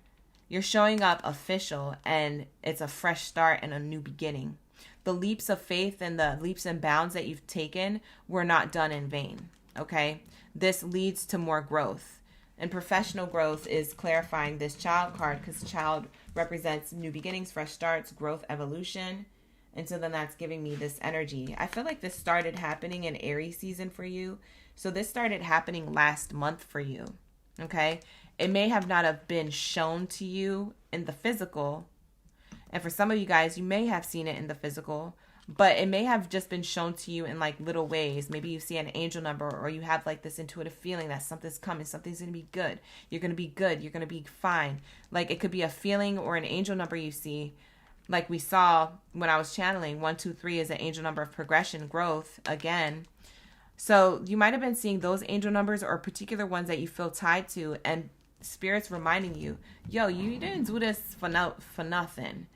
You're showing up official and it's a fresh start and a new beginning. the leaps of faith and the leaps and bounds that you've taken were not done in vain. Okay. This leads to more growth. And professional growth is clarifying this child card, because child represents new beginnings, fresh starts, growth, evolution. And so then that's giving me this energy. I feel like this started happening in Aries season for you. So this started happening last month for you. Okay. It may have not have been shown to you in the physical. And for some of you guys, you may have seen it in the physical, but it may have just been shown to you in like little ways. Maybe you see an angel number, or you have like this intuitive feeling that something's coming, something's going to be good. You're going to be good. You're going to be fine. Like it could be a feeling or an angel number you see. Like we saw when I was channeling, 1, 2, 3 is an angel number of progression, growth again. So you might have been seeing those angel numbers or particular ones that you feel tied to, and Spirit's reminding you, yo, you didn't do this for nothing.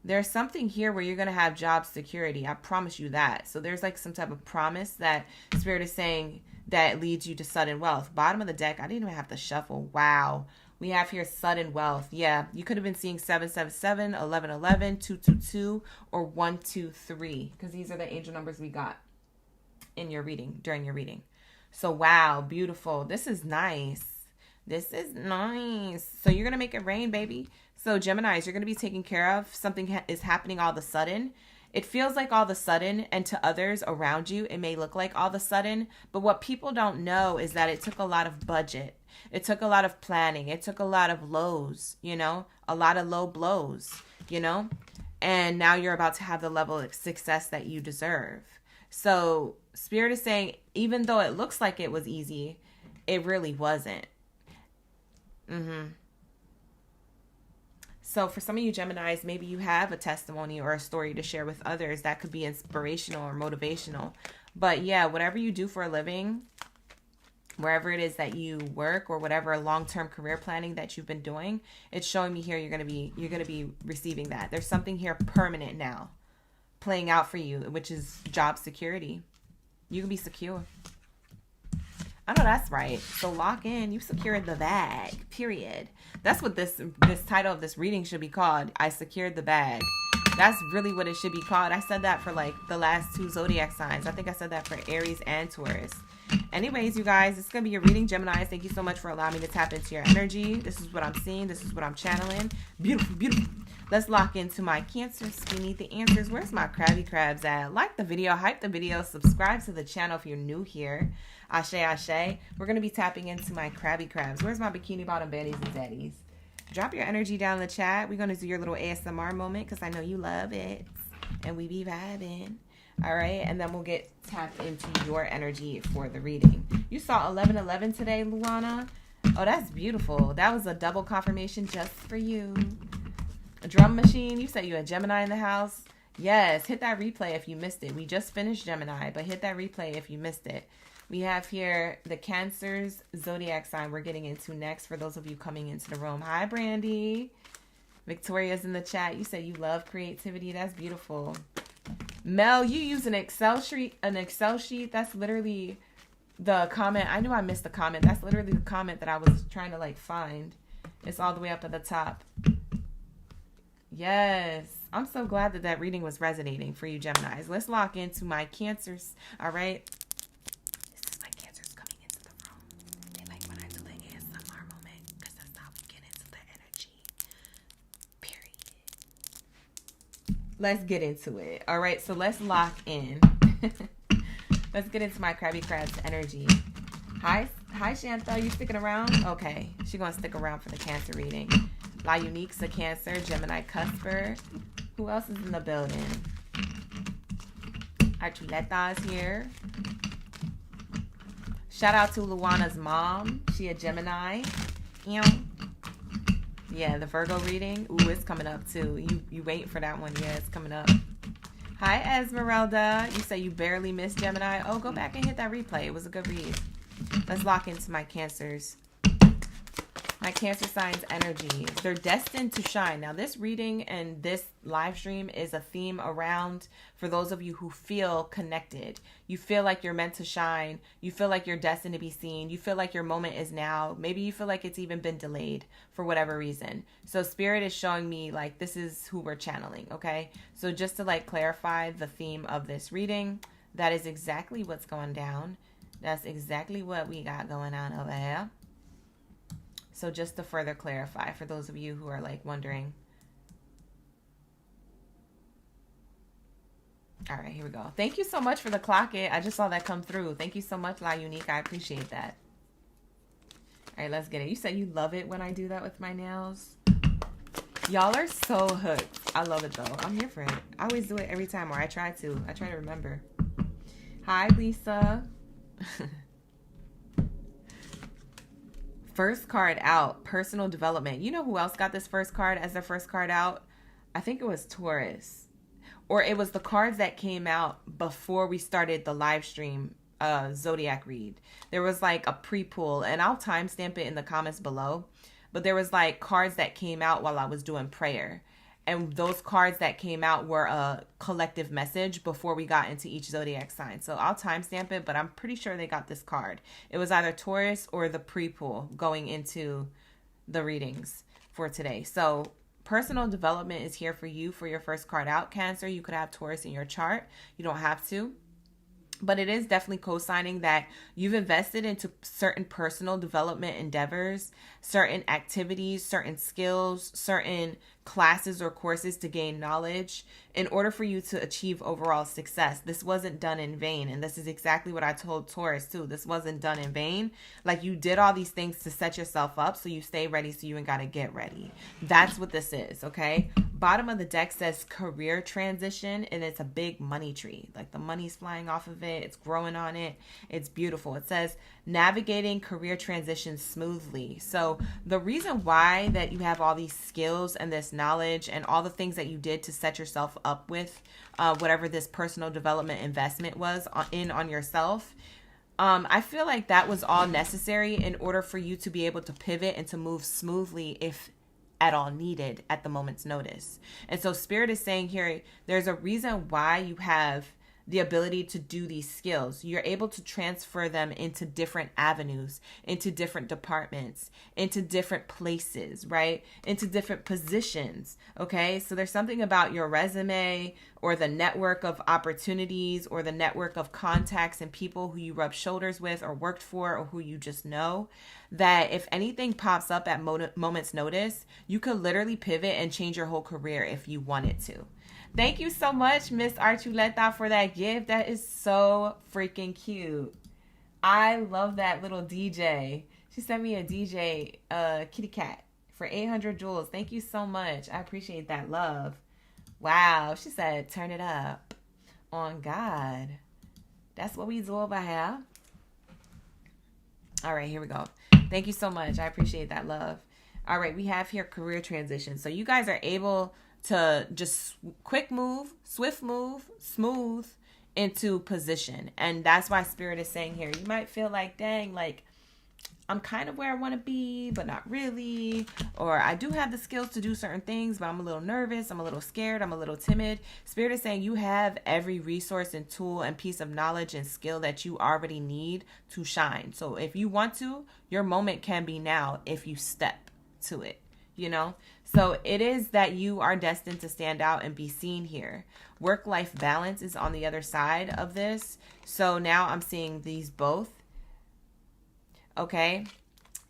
There's something here where you're going to have job security. I promise you that. So there's like some type of promise that Spirit is saying that leads you to sudden wealth. Bottom of the deck, I didn't even have to shuffle. Wow. We have here sudden wealth. Yeah, you could have been seeing 777, 1111, 222, or 123, because these are the angel numbers we got in your reading, during your reading. So wow, beautiful. This is nice. This is nice. So you're going to make it rain, baby. So Geminis, you're going to be taken care of. Something is happening all of a sudden. It feels like all of a sudden, and to others around you, it may look like all of a sudden. But what people don't know is that it took a lot of budget. It took a lot of planning. It took a lot of lows, you know, a lot of low blows, you know. And now you're about to have the level of success that you deserve. So Spirit is saying, even though it looks like it was easy, it really wasn't. So for some of you Geminis, maybe you have a testimony or a story to share with others that could be inspirational or motivational. But yeah, whatever you do for a living, wherever it is that you work, or whatever long-term career planning that you've been doing, it's showing me here you're going to be receiving that. There's something here permanent now playing out for you, which is job security. You can be secure. I know that's right. So lock in. You secured the bag. Period. That's what this title of this reading should be called. I secured the bag. That's really what it should be called. I said that for like the last 2 zodiac signs. I think I said that for Aries and Taurus. Anyways, you guys, it's going to be your reading, Gemini. Thank you so much for allowing me to tap into your energy. This is what I'm seeing. This is what I'm channeling. Beautiful, beautiful. Let's lock into my Cancers. We need the answers. Where's my Krabby Crabs at? Like the video, hype the video, subscribe to the channel if you're new here. Ashe, ashe. We're going to be tapping into my Krabby Crabs. Where's my Bikini Bottom Baddies and Daddies? Drop your energy down in the chat. We're going to do your little ASMR moment because I know you love it. And we be vibing. All right. And then we'll get tapped into your energy for the reading. You saw 1111 today, Luana. Oh, that's beautiful. That was a double confirmation just for you. A drum machine. You said you had Gemini in the house. Yes. Hit that replay if you missed it. We just finished Gemini, but hit that replay if you missed it. We have here the Cancers zodiac sign we're getting into next for those of you coming into the room. Hi, Brandy. Victoria's in the chat. You said you love creativity. That's beautiful. Mel, you use an Excel sheet. That's literally the comment. I knew I missed the comment. That's literally the comment that I was trying to like find. It's all the way up at the top. Yes. I'm so glad that that reading was resonating for you Geminis. Let's lock into my Cancers. All right. Let's get into it. All right, so let's lock in. Let's get into my Krabby Crabs energy. Hi, Shanta. You sticking around? Okay, she's going to stick around for the Cancer reading. La Unique's a Cancer. Gemini Cusper. Who else is in the building? Archuleta's here. Shout out to Luana's mom. She a Gemini. Yeah, the Virgo reading. Ooh, it's coming up too. You wait for that one. Yeah, it's coming up. Hi, Esmeralda. You say you barely missed Gemini. Oh, go back and hit that replay. It was a good read. Let's lock into my Cancers. My Cancer signs energy. They're destined to shine. Now, this reading and this live stream is a theme around for those of you who feel connected. You feel like you're meant to shine. You feel like you're destined to be seen. You feel like your moment is now. Maybe you feel like it's even been delayed for whatever reason. So Spirit is showing me like this is who we're channeling, okay? So just to like clarify the theme of this reading, that is exactly what's going down. That's exactly what we got going on over here. So just to further clarify for those of you who are like wondering. All right, here we go. Thank you so much for the clock it. I just saw that come through. Thank you so much, La Unique. I appreciate that. All right, let's get it. You said you love it when I do that with my nails. Y'all are so hooked. I love it though. I'm here for it. I always do it every time, or I try to. I try to remember. Hi, Lisa. First card out, personal development. You know who else got this first card as their first card out? I think it was Taurus. Or it was the cards that came out before we started the live stream Zodiac read. There was like a pre-pull, and I'll timestamp it in the comments below. But there was like cards that came out while I was doing prayer. And those cards that came out were a collective message before we got into each zodiac sign. So I'll timestamp it, but I'm pretty sure they got this card. It was either Taurus or the pre-pull going into the readings for today. So personal development is here for you for your first card out, Cancer. You could have Taurus in your chart. You don't have to. But it is definitely co-signing that you've invested into certain personal development endeavors, certain activities, certain skills, certain classes or courses to gain knowledge in order for you to achieve overall success. This wasn't done in vain. And this is exactly what I told Taurus too. This wasn't done in vain. Like you did all these things to set yourself up so you stay ready so you ain't got to get ready. That's what this is, okay? Bottom of the deck says career transition, and it's a big money tree. Like the money's flying off of it. It's growing on it. It's beautiful. It says navigating career transitions smoothly. So the reason why that you have all these skills and this knowledge and all the things that you did to set yourself up with whatever this personal development investment was on yourself, I feel like that was all necessary in order for you to be able to pivot and to move smoothly if at all needed at the moment's notice. And so Spirit is saying here, there's a reason why you have the ability to do these skills. You're able to transfer them into different avenues, into different departments, into different places, right? Into different positions, okay? So there's something about your resume or the network of opportunities or the network of contacts and people who you rub shoulders with or worked for or who you just know that if anything pops up at moment's notice, you could literally pivot and change your whole career if you wanted to. Thank you so much, Miss Archuleta, for that gift. That is so freaking cute. I love that little DJ. She sent me a DJ kitty cat for 800 jewels. Thank you so much. I appreciate that love. Wow. She said, turn it up. On God. That's what we do over here. All right, here we go. Thank you so much. I appreciate that love. All right, we have here career transition. So you guys are able to just quick move, swift move, smooth into position. And that's why Spirit is saying here, you might feel like, dang, like I'm kind of where I want to be, but not really. Or I do have the skills to do certain things, but I'm a little nervous. I'm a little scared. I'm a little timid. Spirit is saying you have every resource and tool and piece of knowledge and skill that you already need to shine. So if you want to, your moment can be now if you step to it, you know? So it is that you are destined to stand out and be seen here. Work-life balance is on the other side of this. So now I'm seeing these both. Okay.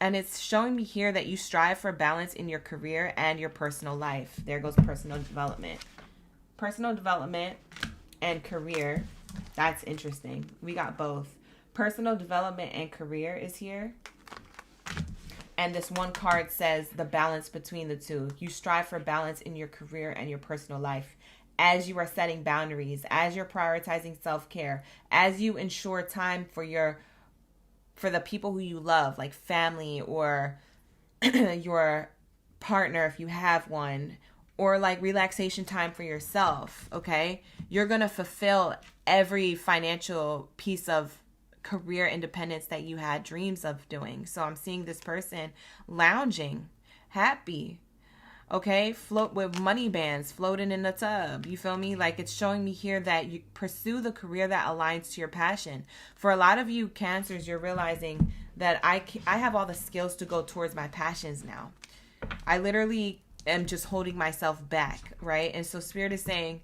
And it's showing me here that you strive for balance in your career and your personal life. There goes personal development. Personal development and career. That's interesting. We got both. Personal development and career is here. And this one card says the balance between the two. You strive for balance in your career and your personal life as you are setting boundaries, as you're prioritizing self-care, as you ensure time for the people who you love, like family or your partner if you have one, or like relaxation time for yourself, okay? You're going to fulfill every financial piece of career independence that you had dreams of doing. So I'm seeing this person lounging, happy, okay, float with money bands, floating in the tub. You feel me? Like, it's showing me here that you pursue the career that aligns to your passion. For a lot of you Cancers, you're realizing that I have all the skills to go towards my passions now. I literally am just holding myself back, right? And so Spirit is saying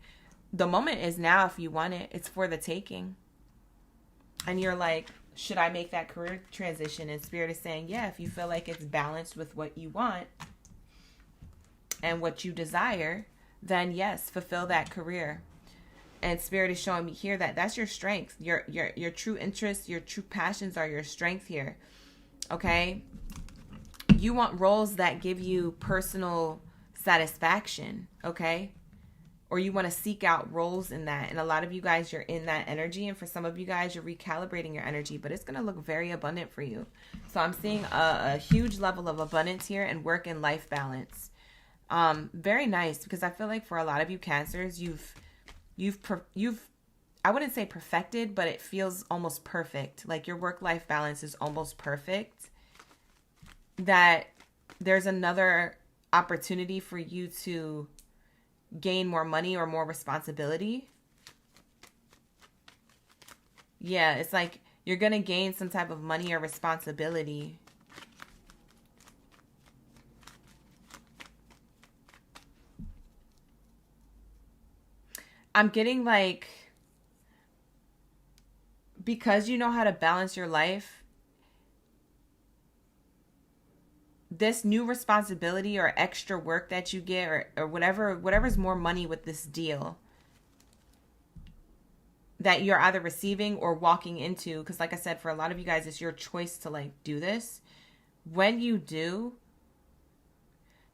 the moment is now. If you want it, it's for the taking. And you're like, should I make that career transition? And Spirit is saying, yeah, if you feel like it's balanced with what you want and what you desire, then yes, fulfill that career. And Spirit is showing me here that that's your strength. Your true interests, your true passions are your strength here. Okay? You want roles that give you personal satisfaction, okay? Or you want to seek out roles in that. And a lot of you guys, you're in that energy. And for some of you guys, you're recalibrating your energy. But it's going to look very abundant for you. So I'm seeing a huge level of abundance here and work and life balance. Very nice, because I feel like for a lot of you Cancers, you've I wouldn't say perfected, but it feels almost perfect. Like your work-life balance is almost perfect. That there's another opportunity for you to gain more money or more responsibility. Yeah, it's like you're going to gain some type of money or responsibility. I'm getting like, because you know how to balance your life, this new responsibility or extra work that you get or whatever's more money with this deal that you're either receiving or walking into, because like I said, for a lot of you guys, it's your choice to like do this. When you do,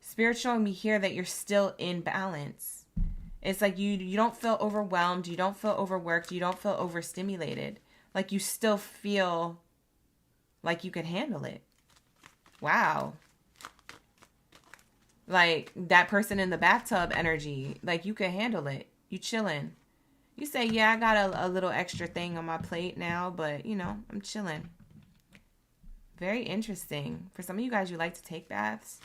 Spirit's showing me here that you're still in balance. It's like you don't feel overwhelmed, you don't feel overworked, you don't feel overstimulated. Like you still feel like you can handle it. Wow. Like that person in the bathtub energy, like you can handle it. You chilling. You say, yeah, I got a little extra thing on my plate now, but you know, I'm chilling. Very interesting. For some of you guys, you like to take baths.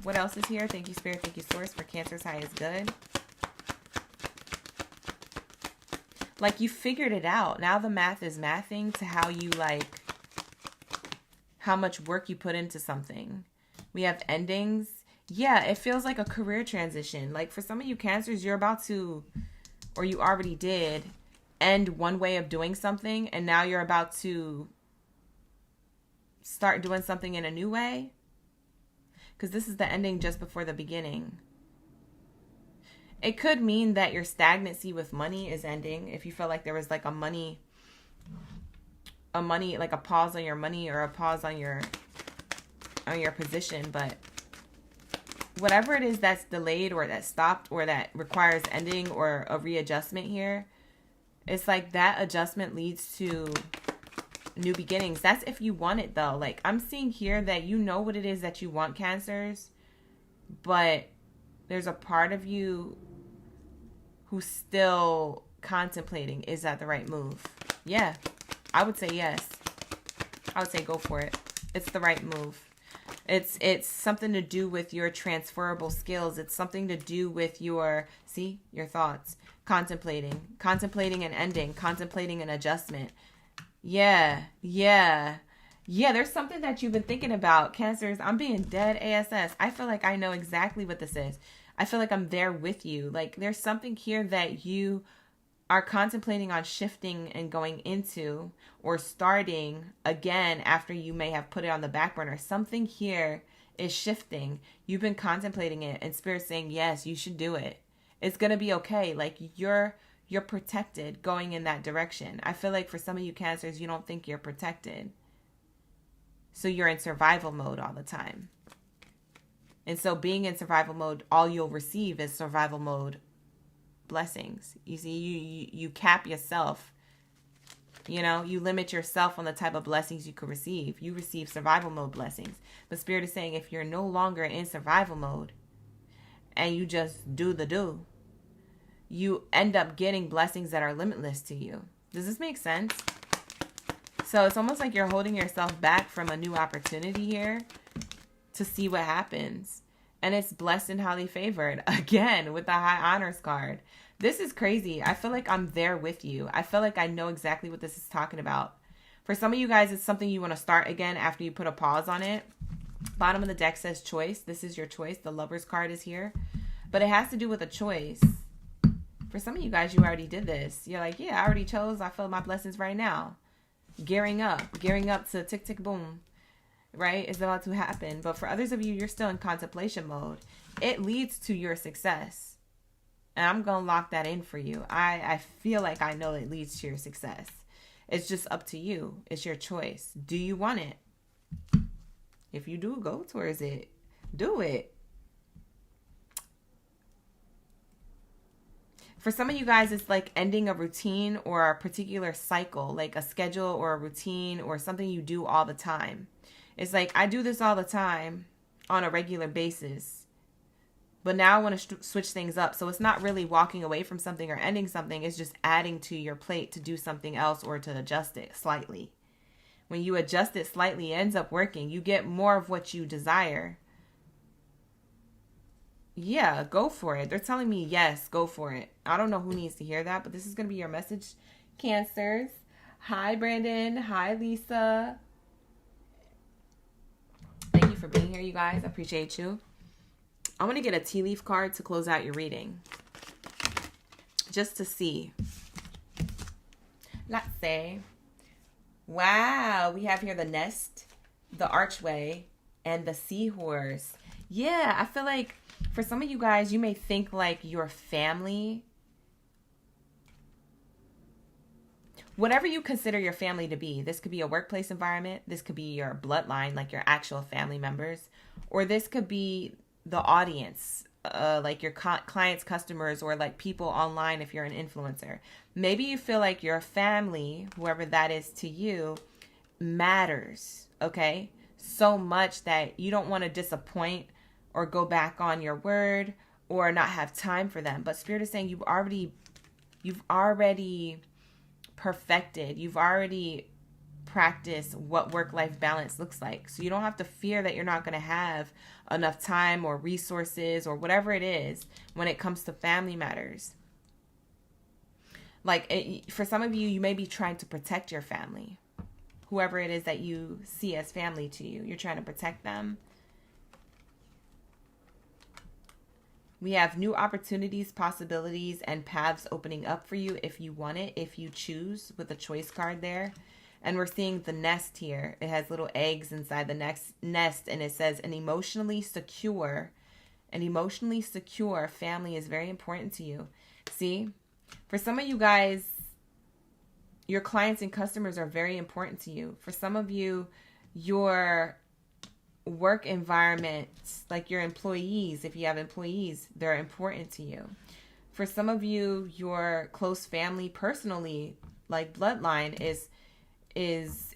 What else is here? Thank you, Spirit. Thank you, Source. For Cancers, high is good. Like you figured it out. Now the math is mathing to how you like, how much work you put into something. We have endings. Yeah, it feels like a career transition. Like for some of you Cancers, you're about to, or you already did, end one way of doing something. And now you're about to start doing something in a new way. Because this is the ending just before the beginning. It could mean that your stagnancy with money is ending. If you feel like there was like a money, like a pause on your money or a pause on your position. But whatever it is that's delayed or that stopped or that requires ending or a readjustment here, it's like that adjustment leads to new beginnings. That's if you want it though. Like I'm seeing here that you know what it is that you want, Cancers, but there's a part of you who's still contemplating, is that the right move? Yeah, I would say yes. I would say go for it. It's the right move. It's something to do with your transferable skills. It's something to do with your thoughts, contemplating an ending, contemplating an adjustment. Yeah. There's something that you've been thinking about, Cancers. I'm being dead ASS. I feel like I know exactly what this is. I feel like I'm there with you. Like there's something here that you are contemplating on shifting and going into or starting again after you may have put it on the back burner. Something here is shifting. You've been contemplating it and Spirit's saying, yes, you should do it. It's going to be okay. Like you're protected going in that direction. I feel like for some of you Cancers, you don't think you're protected. So you're in survival mode all the time. And so being in survival mode, all you'll receive is survival mode blessings. You see, you cap yourself. You know, you limit yourself on the type of blessings you could receive. You receive survival mode blessings. But Spirit is saying if you're no longer in survival mode and you just do the do, you end up getting blessings that are limitless to you. Does this make sense? So it's almost like you're holding yourself back from a new opportunity here to see what happens. And it's blessed and highly favored. Again, with the high honors card. This is crazy. I feel like I'm there with you. I feel like I know exactly what this is talking about. For some of you guys, it's something you want to start again after you put a pause on it. Bottom of the deck says choice. This is your choice. The Lover's card is here. But it has to do with a choice. For some of you guys, you already did this. You're like, yeah, I already chose. I feel my blessings right now. Gearing up to tick, tick, boom. Right? It's about to happen. But for others of you, you're still in contemplation mode. It leads to your success. And I'm going to lock that in for you. I feel like I know it leads to your success. It's just up to you. It's your choice. Do you want it? If you do, go towards it. Do it. For some of you guys, it's like ending a routine or a particular cycle, like a schedule or a routine or something you do all the time. It's like, I do this all the time on a regular basis, but now I want to switch things up. So it's not really walking away from something or ending something. It's just adding to your plate to do something else or to adjust it slightly. When you adjust it slightly, it ends up working. You get more of what you desire. Yeah, go for it. They're telling me, yes, go for it. I don't know who needs to hear that, but this is going to be your message, Cancers. Hi, Brandon. Hi, Lisa. Thank you for being here, you guys. I appreciate you. I want to get a tea leaf card to close out your reading. Just to see. Let's say. Wow, we have here the nest, the archway, and the seahorse. Yeah, I feel like for some of you guys, you may think like your family, whatever you consider your family to be. This could be a workplace environment. This could be your bloodline, like your actual family members. Or this could be the audience, like your clients, customers, or like people online if you're an influencer. Maybe you feel like your family, whoever that is to you, matters, okay? So much that you don't want to disappoint or go back on your word or not have time for them. But Spirit is saying you've already perfected, you've already practiced what work-life balance looks like. So you don't have to fear that you're not going to have enough time or resources or whatever it is when it comes to family matters. Like for some of you, you may be trying to protect your family. Whoever it is that you see as family to you, you're trying to protect them. We have new opportunities, possibilities, and paths opening up for you if you want it, if you choose, with the choice card there. And we're seeing the nest here. It has little eggs inside the nest, and it says an emotionally secure family is very important to you. See, for some of you guys, your clients and customers are very important to you. For some of you, your work environment, like your employees, if you have employees, they're important to you. For some of you, your close family personally, like bloodline, is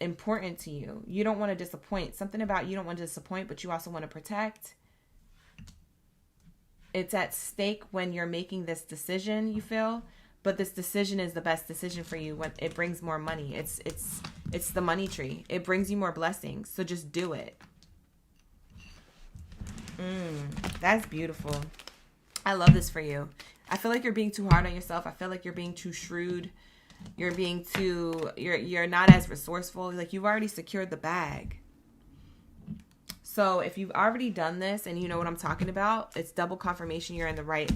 important to you. You don't want to disappoint. Something about you don't want to disappoint, but you also want to protect. It's at stake when you're making this decision, you feel, but this decision is the best decision for you when it brings more money. It's the money tree. It brings you more blessings. So just do it. That's beautiful. I love this for you. I feel like you're being too hard on yourself. I feel like you're being too shrewd. You're being too, you're not as resourceful. Like you've already secured the bag. So if you've already done this and you know what I'm talking about, it's double confirmation you're in the right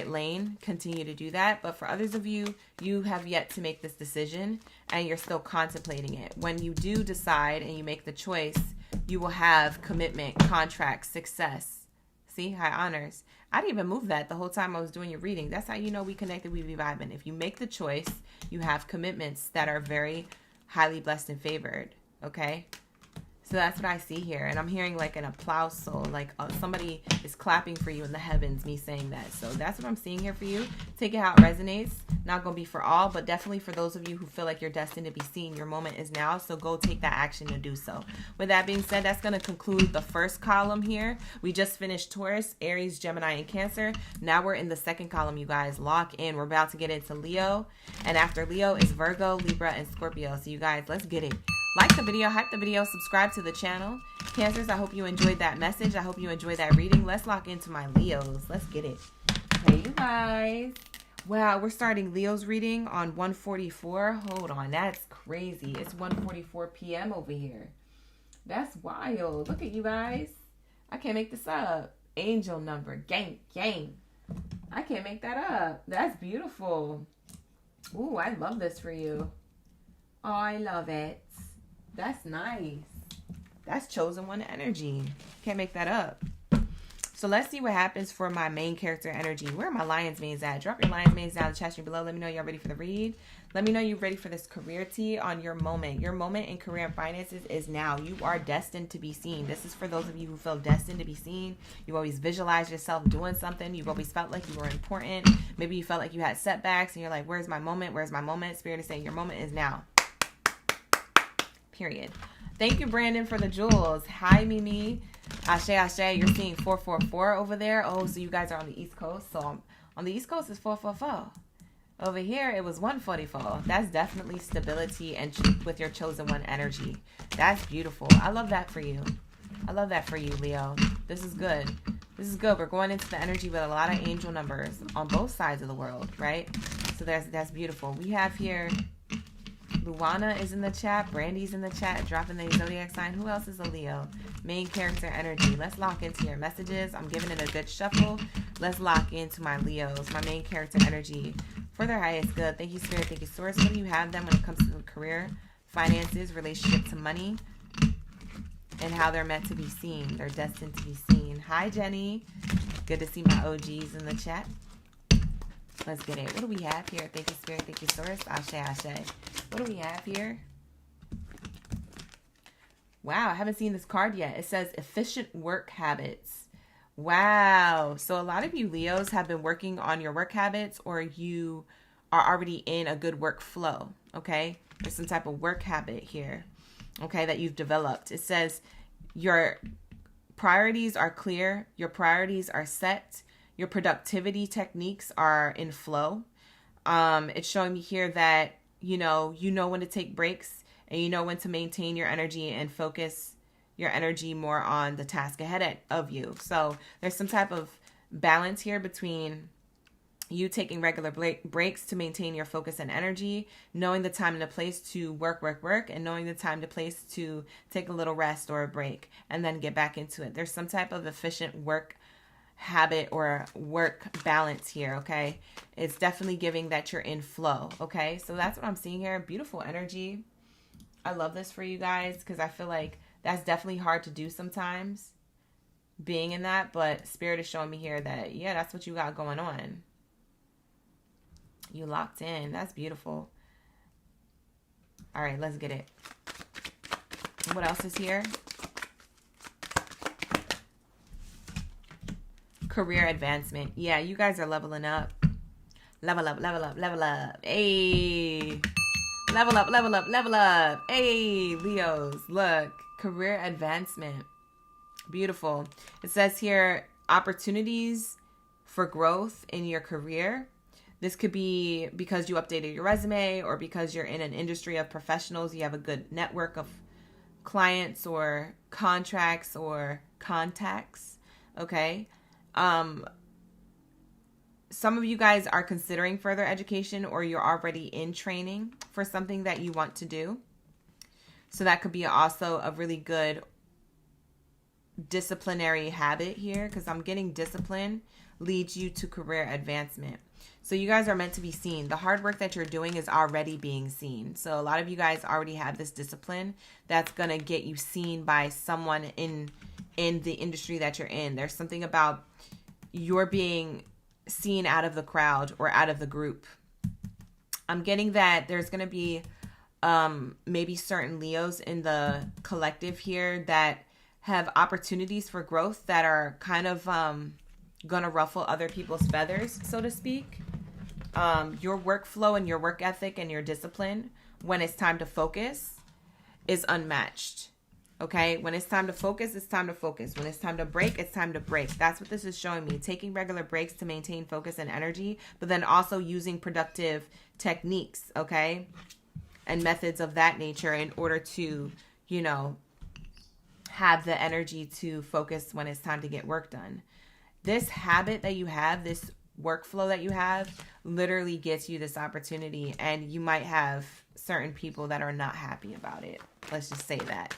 lane. Continue to do that. But for others of you, you have yet to make this decision and you're still contemplating it. When you do decide and you make the choice, you will have commitment, contract, success. See, high honors. I didn't even move that the whole time I was doing your reading. That's how you know we connected, we be vibing. If you make the choice, you have commitments that are very highly blessed and favored. Okay? So that's what I see here. And I'm hearing like an applause. So like somebody is clapping for you in the heavens, me saying that. So that's what I'm seeing here for you. Take it how it resonates. Not going to be for all, but definitely for those of you who feel like you're destined to be seen. Your moment is now. So go take that action to do so. With that being said, that's going to conclude the first column here. We just finished Taurus, Aries, Gemini, and Cancer. Now we're in the second column, you guys. Lock in. We're about to get into Leo. And after Leo is Virgo, Libra, and Scorpio. So you guys, let's get it. Like the video, hype the video, subscribe to the channel. Cancers, I hope you enjoyed that message. I hope you enjoyed that reading. Let's lock into my Leos. Let's get it. Hey, you guys. Wow, we're starting Leo's reading on 1:44. Hold on, that's crazy. It's 1:44 p.m. over here. That's wild. Look at you guys. I can't make this up. Angel number. Gang, gang. I can't make that up. That's beautiful. Ooh, I love this for you. Oh, I love it. That's nice. That's chosen one energy. Can't make that up. So let's see what happens for my main character energy. Where are my lion's manes at? Drop your lion's manes down in the chat stream below. Let me know y'all ready for the read. Let me know you're ready for this career tea on your moment. Your moment in career and finances is now. You are destined to be seen. This is for those of you who feel destined to be seen. You always visualize yourself doing something. You've always felt like you were important. Maybe you felt like you had setbacks and you're like, where's my moment? Where's my moment? Spirit is saying your moment is now. Period. Thank you, Brandon, for the jewels. Hi, Mimi. Ashe, Ashe. You're seeing 444 over there. Oh, so you guys are on the East Coast. So on the East Coast, it's 444. Over here, it was 144. That's definitely stability and with your chosen one energy. That's beautiful. I love that for you. I love that for you, Leo. This is good. This is good. We're going into the energy with a lot of angel numbers on both sides of the world, right? So that's beautiful. We have here... Luana is in the chat. Brandy's in the chat. Dropping the Zodiac sign. Who else is a Leo? Main character energy. Let's lock into your messages. I'm giving it a good shuffle. Let's lock into my Leos. My main character energy. For their highest good. Thank you, Spirit. Thank you, Source. What do you have them when it comes to career, finances, relationship to money, and how they're meant to be seen? They're destined to be seen. Hi, Jenny. Good to see my OGs in the chat. Let's get it. What do we have here? Thank you, Spirit. Thank you, Source. Ashe, Ashe. What do we have here? Wow, I haven't seen this card yet. It says efficient work habits. Wow. So a lot of you Leos have been working on your work habits, or you are already in a good workflow. Okay. There's some type of work habit here. Okay. That you've developed. It says your priorities are clear. Your priorities are set. Your productivity techniques are in flow. It's showing me here that, you know when to take breaks, and you know when to maintain your energy and focus your energy more on the task ahead of you. So there's some type of balance here between you taking regular breaks to maintain your focus and energy, knowing the time and the place to work, and knowing the time and place to take a little rest or a break and then get back into it. There's some type of efficient work habit or work balance here. Okay, it's definitely giving that you're in flow. Okay, so that's what I'm seeing here. Beautiful energy. I love this for you guys because I feel like that's definitely hard to do sometimes, being in that, but Spirit is showing me here that, yeah, that's what you got going on. You locked in. That's beautiful. All right, let's get it. What else is here? Career advancement. Yeah, you guys are leveling up. Level up, level up, level up. Hey. Level up, level up, level up. Hey, Leos. Look. Career advancement. Beautiful. It says here, opportunities for growth in your career. This could be because you updated your resume, or because you're in an industry of professionals. You have a good network of clients or contracts or contacts. Okay. Some of you guys are considering further education, or you're already in training for something that you want to do. So that could be also a really good disciplinary habit here, because I'm getting discipline leads you to career advancement. So you guys are meant to be seen. The hard work that you're doing is already being seen. So a lot of you guys already have this discipline that's going to get you seen by someone in the industry that you're in. There's something about you're being seen out of the crowd or out of the group. I'm getting that there's going to be maybe certain Leos in the collective here that have opportunities for growth that are kind of gonna ruffle other people's feathers, so to speak. Your workflow and your work ethic and your discipline when it's time to focus is unmatched. Okay, when it's time to focus, it's time to focus. When it's time to break, it's time to break. That's what this is showing me. Taking regular breaks to maintain focus and energy, but then also using productive techniques, okay, and methods of that nature in order to, you know, have the energy to focus when it's time to get work done. This habit that you have, this workflow that you have, literally gets you this opportunity, and you might have certain people that are not happy about it. Let's just say that.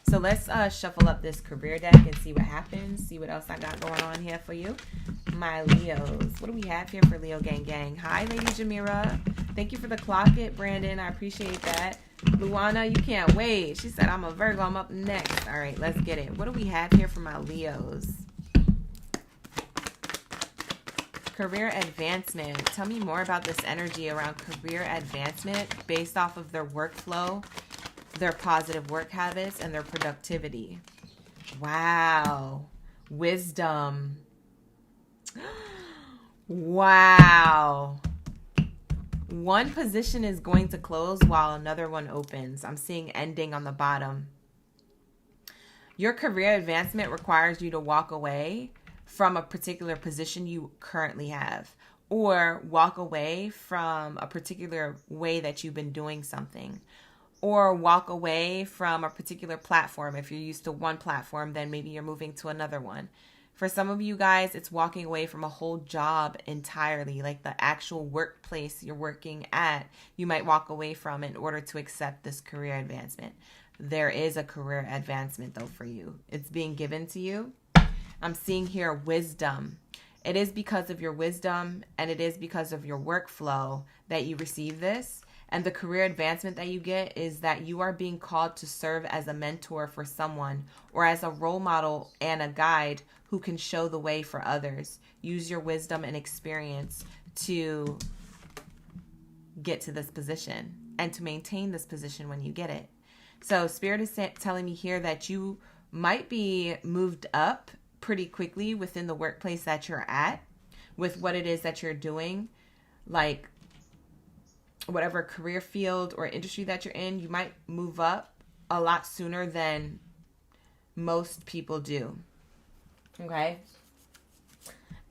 So let's shuffle up this career deck and see what happens. See what else I got going on here for you, my Leos. What do we have here for Leo Gang Gang? Hi, Lady Jamira. Thank you for the clock it, Brandon. I appreciate that. Luana, you can't wait. She said, I'm a Virgo. I'm up next. All right, let's get it. What do we have here for my Leos? Career advancement. Tell me more about this energy around career advancement based off of their workflow, their positive work habits, and their productivity. Wow. Wisdom. Wow. One position is going to close while another one opens. I'm seeing ending on the bottom. Your career advancement requires you to walk away from a particular position you currently have, or walk away from a particular way that you've been doing something, or walk away from a particular platform. If you're used to one platform, then maybe you're moving to another one. For some of you guys, it's walking away from a whole job entirely, like the actual workplace you're working at. You might walk away from in order to accept this career advancement. There is a career advancement though for you. It's being given to you. I'm seeing here wisdom. It is because of your wisdom and it is because of your workflow that you receive this. And the career advancement that you get is that you are being called to serve as a mentor for someone, or as a role model and a guide who can show the way for others. Use your wisdom and experience to get to this position and to maintain this position when you get it. So Spirit is telling me here that you might be moved up pretty quickly within the workplace that you're at with what it is that you're doing, like whatever career field or industry that you're in. You might move up a lot sooner than most people do. Okay.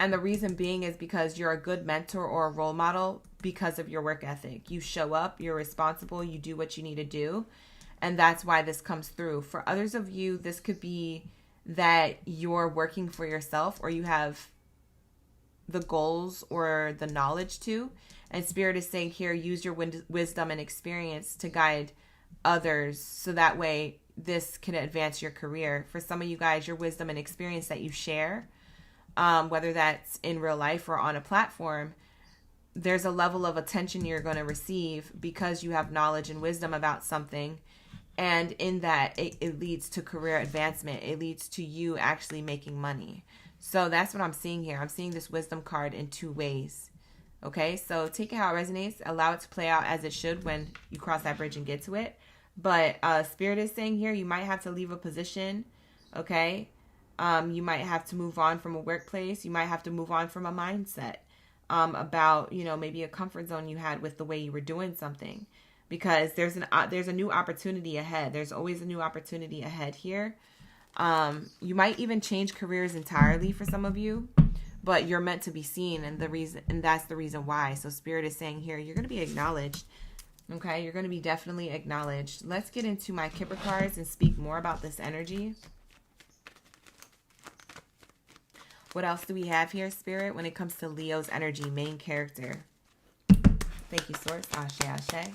And the reason being is because you're a good mentor or a role model because of your work ethic. You show up, you're responsible, you do what you need to do. And that's why this comes through. For others of you, this could be that you're working for yourself, or you have the goals or the knowledge to. And Spirit is saying here, use your wisdom and experience to guide others, so that way this can advance your career. For some of you guys, your wisdom and experience that you share, whether that's in real life or on a platform, there's a level of attention you're going to receive because you have knowledge and wisdom about something. And in that, it leads to career advancement. It leads to you actually making money. So that's what I'm seeing here. I'm seeing this wisdom card in two ways. Okay, so take it how it resonates. Allow it to play out as it should when you cross that bridge and get to it. But Spirit is saying here, you might have to leave a position. Okay, you might have to move on from a workplace. You might have to move on from a mindset about, you know, maybe a comfort zone you had with the way you were doing something. Because there's a new opportunity ahead. There's always a new opportunity ahead here. You might even change careers entirely for some of you, but you're meant to be seen, and that's the reason why. So Spirit is saying here, you're going to be acknowledged. Okay, you're going to be definitely acknowledged. Let's get into my Kipper cards and speak more about this energy. What else do we have here, Spirit, when it comes to Leo's energy, main character? Thank you, Source. Ashe, ashe.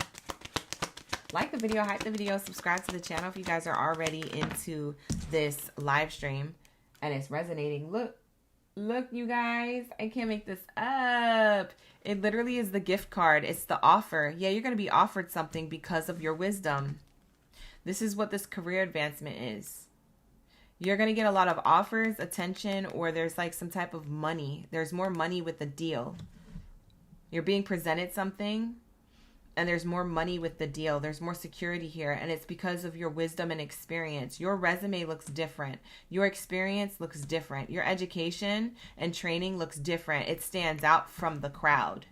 Like the video, hype the video, subscribe to the channel if you guys are already into this live stream and it's resonating. Look, you guys, I can't make this up. It literally is the gift card. It's the offer. Yeah, you're going to be offered something because of your wisdom. This is what this career advancement is. You're going to get a lot of offers, attention, or there's like some type of money. There's more money with the deal. You're being presented something. and there's more money with the deal. There's more security here, and it's because of your wisdom and experience. Your resume looks different. Your experience looks different. Your education and training looks different. It stands out from the crowd.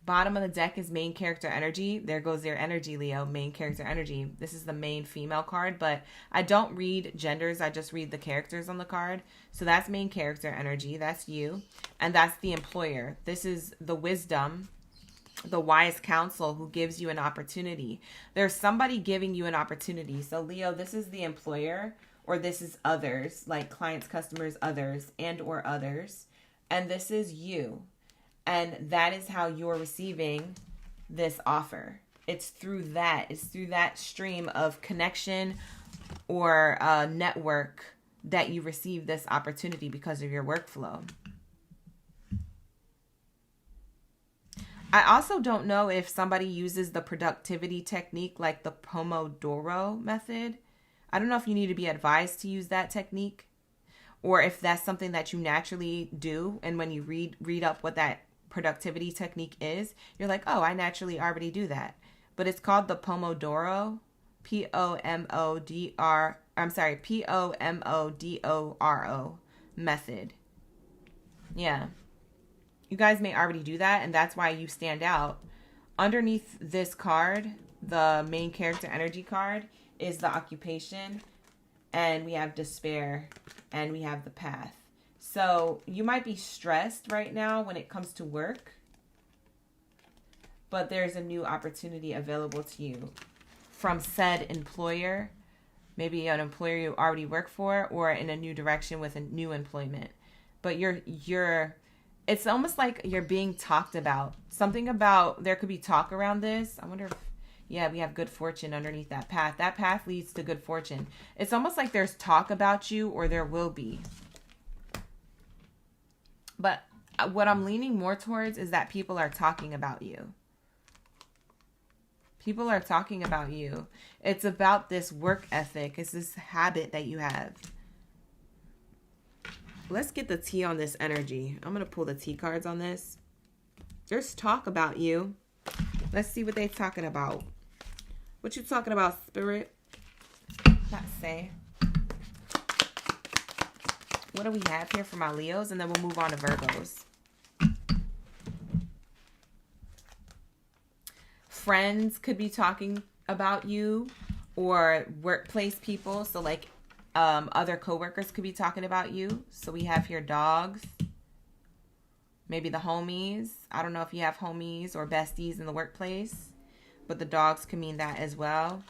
Bottom of the deck is main character energy. There goes your energy, Leo. Main character energy. This is the main female card, but I don't read genders. I just read the characters on the card. So that's main character energy. That's you. And that's the employer. This is the wisdom, the wise counsel who gives you an opportunity. There's somebody giving you an opportunity. So Leo, this is the employer, or this is others, like clients, customers, others, and or others. And this is you. And that is how you're receiving this offer. It's through that. It's through that stream of connection or network that you receive this opportunity because of your workflow. I also don't know if somebody uses the productivity technique like the Pomodoro method. I don't know if you need to be advised to use that technique, or if that's something that you naturally do. And when you read up what that productivity technique is, you're like, oh, I naturally already do that. But it's called the Pomodoro, Pomodoro method. Yeah. You guys may already do that, and that's why you stand out. Underneath this card, the main character energy card, is the occupation, and we have despair, and we have the path. So you might be stressed right now when it comes to work, but there's a new opportunity available to you from said employer, maybe an employer you already work for, or in a new direction with a new employment. But it's almost like you're being talked about. Something about, there could be talk around this. I wonder if, yeah, we have good fortune underneath that path. That path leads to good fortune. It's almost like there's talk about you, or there will be. But what I'm leaning more towards is that people are talking about you. People are talking about you. It's about this work ethic. It's this habit that you have. Let's get the tea on this energy. I'm going to pull the tea cards on this. There's talk about you. Let's see what they're talking about. What you talking about, Spirit? Not say. What do we have here for my Leos? And then we'll move on to Virgos. Friends could be talking about you, or workplace people. So like other coworkers could be talking about you. So we have here dogs. Maybe the homies. I don't know if you have homies or besties in the workplace, but the dogs can mean that as well.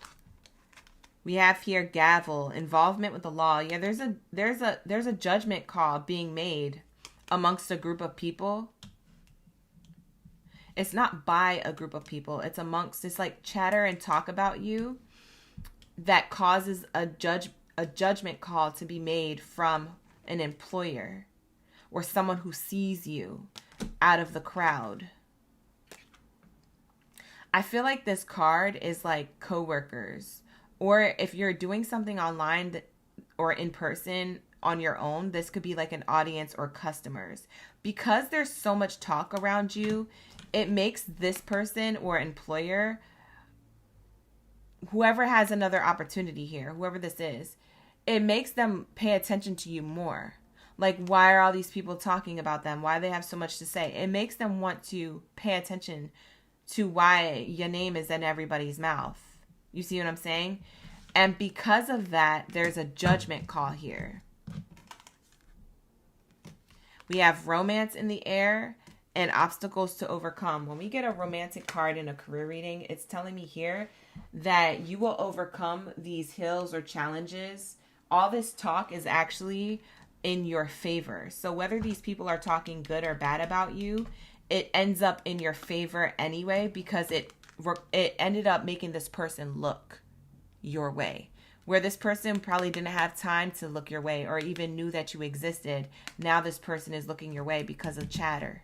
We have here gavel, involvement with the law. Yeah, there's a judgment call being made amongst a group of people. It's not by a group of people. It's amongst this like chatter and talk about you that causes a judgment call to be made from an employer or someone who sees you out of the crowd. I feel like this card is like coworkers. Or if you're doing something online or in person on your own, this could be like an audience or customers. Because there's so much talk around you, it makes this person or employer, whoever has another opportunity here, whoever this is, it makes them pay attention to you more. Like, why are all these people talking about them? Why do they have so much to say? It makes them want to pay attention to why your name is in everybody's mouth. You see what I'm saying? And because of that, there's a judgment call here. We have romance in the air and obstacles to overcome. When we get a romantic card in a career reading, it's telling me here that you will overcome these hills or challenges. All this talk is actually in your favor. So whether these people are talking good or bad about you, it ends up in your favor anyway, because it ended up making this person look your way. Where this person probably didn't have time to look your way or even knew that you existed. Now this person is looking your way because of chatter.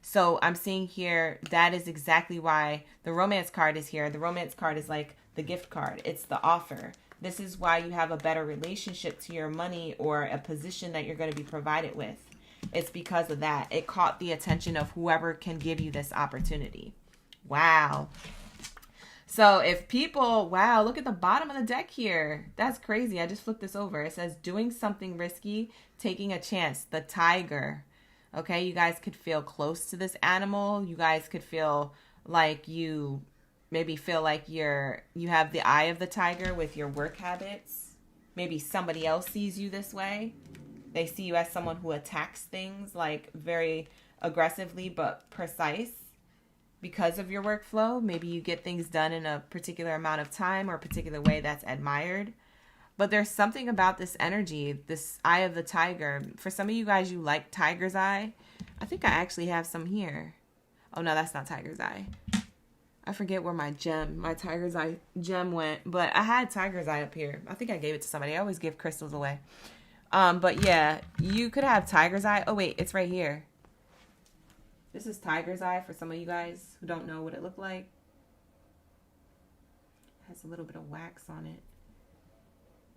So I'm seeing here that is exactly why the romance card is here. The romance card is like the gift card. It's the offer. This is why you have a better relationship to your money or a position that you're going to be provided with. it's because of that. It caught the attention of whoever can give you this opportunity. Wow. So if people, wow, look at the bottom of the deck here. That's crazy. I just flipped this over. It says doing something risky, taking a chance. The tiger. Okay, you guys could feel close to this animal. You guys could feel like you maybe feel like you have the eye of the tiger with your work habits. Maybe somebody else sees you this way. They see you as someone who attacks things like very aggressively but precise. Because of your workflow, maybe you get things done in a particular amount of time or a particular way that's admired. But there's something about this energy, this eye of the tiger. For some of you guys, you like tiger's eye. I think I actually have some here. Oh, no, that's not tiger's eye. I forget where my tiger's eye gem went. But I had tiger's eye up here. I think I gave it to somebody. I always give crystals away. But yeah, you could have tiger's eye. Oh, wait, it's right here. This is tiger's eye for some of you guys who don't know what it looked like. It has a little bit of wax on it.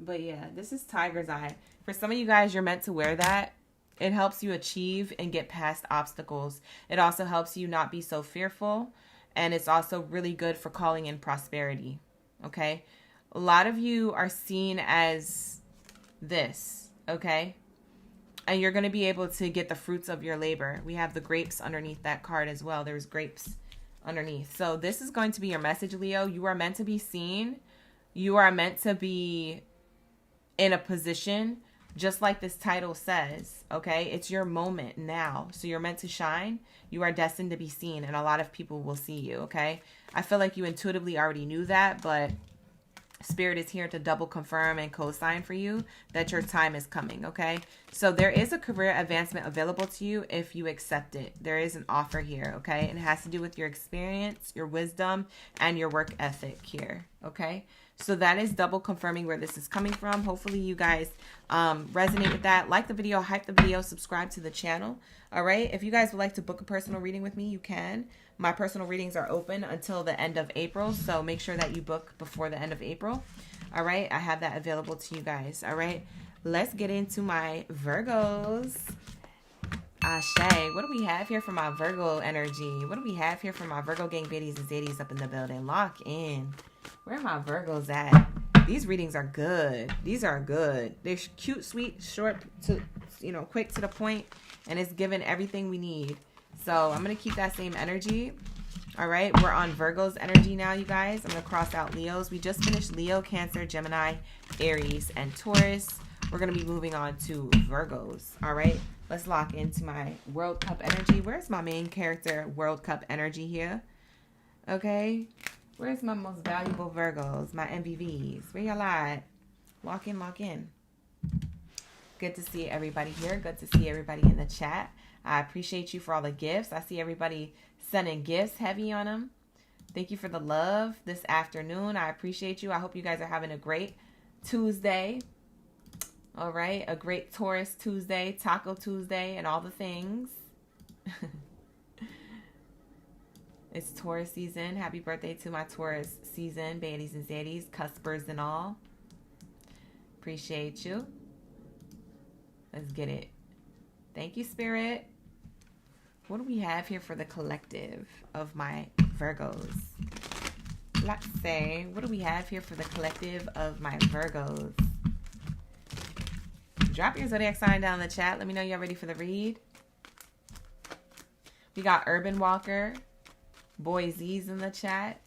But yeah, this is tiger's eye. For some of you guys, you're meant to wear that. It helps you achieve and get past obstacles. It also helps you not be so fearful. And it's also really good for calling in prosperity. Okay? A lot of you are seen as this. Okay? And you're going to be able to get the fruits of your labor. We have the grapes underneath that card as well. There's grapes underneath. So this is going to be your message, Leo. You are meant to be seen. You are meant to be in a position just like this title says. Okay? It's your moment now. So you're meant to shine. You are destined to be seen. And a lot of people will see you. Okay? I feel like you intuitively already knew that. But Spirit is here to double confirm and co-sign for you that your time is coming, okay? So there is a career advancement available to you if you accept it. There is an offer here, okay? And it has to do with your experience, your wisdom, and your work ethic here, okay? So that is double confirming where this is coming from. Hopefully you guys resonate with that. Like the video, hype the video, subscribe to the channel, all right? If you guys would like to book a personal reading with me, you can. My personal readings are open until the end of April, so make sure that you book before the end of April. All right, I have that available to you guys. All right, let's get into my Virgos. Ashe, what do we have here for my Virgo energy? What do we have here for my Virgo gang Baddies and Zadies up in the building? Lock in. Where are my Virgos at? These readings are good. These are good. They're cute, sweet, short, to quick to the point, and it's giving everything we need. So I'm going to keep that same energy. All right. We're on Virgo's energy now, you guys. I'm going to cross out Leos. We just finished Leo, Cancer, Gemini, Aries, and Taurus. We're going to be moving on to Virgos. All right. Let's lock into my World Cup energy. Where's my main character World Cup energy here? Okay. Where's my most valuable Virgos? My MVVs. Where y'all at? Lock in, lock in. Good to see everybody here. Good to see everybody in the chat. I appreciate you for all the gifts. I see everybody sending gifts heavy on them. Thank you for the love this afternoon. I appreciate you. I hope you guys are having a great Tuesday. All right. A great Taurus Tuesday, Taco Tuesday, and all the things. It's Taurus season. Happy birthday to my Taurus season, Baddies and Zadies, cuspers and all. Appreciate you. Let's get it. Thank you, Spirit. What do we have here for the collective of my Virgos? Let's say, what do we have here for the collective of my Virgos? Drop your zodiac sign down in the chat. Let me know y'all ready for the read. We got Urban Walker. Boy Z's in the chat.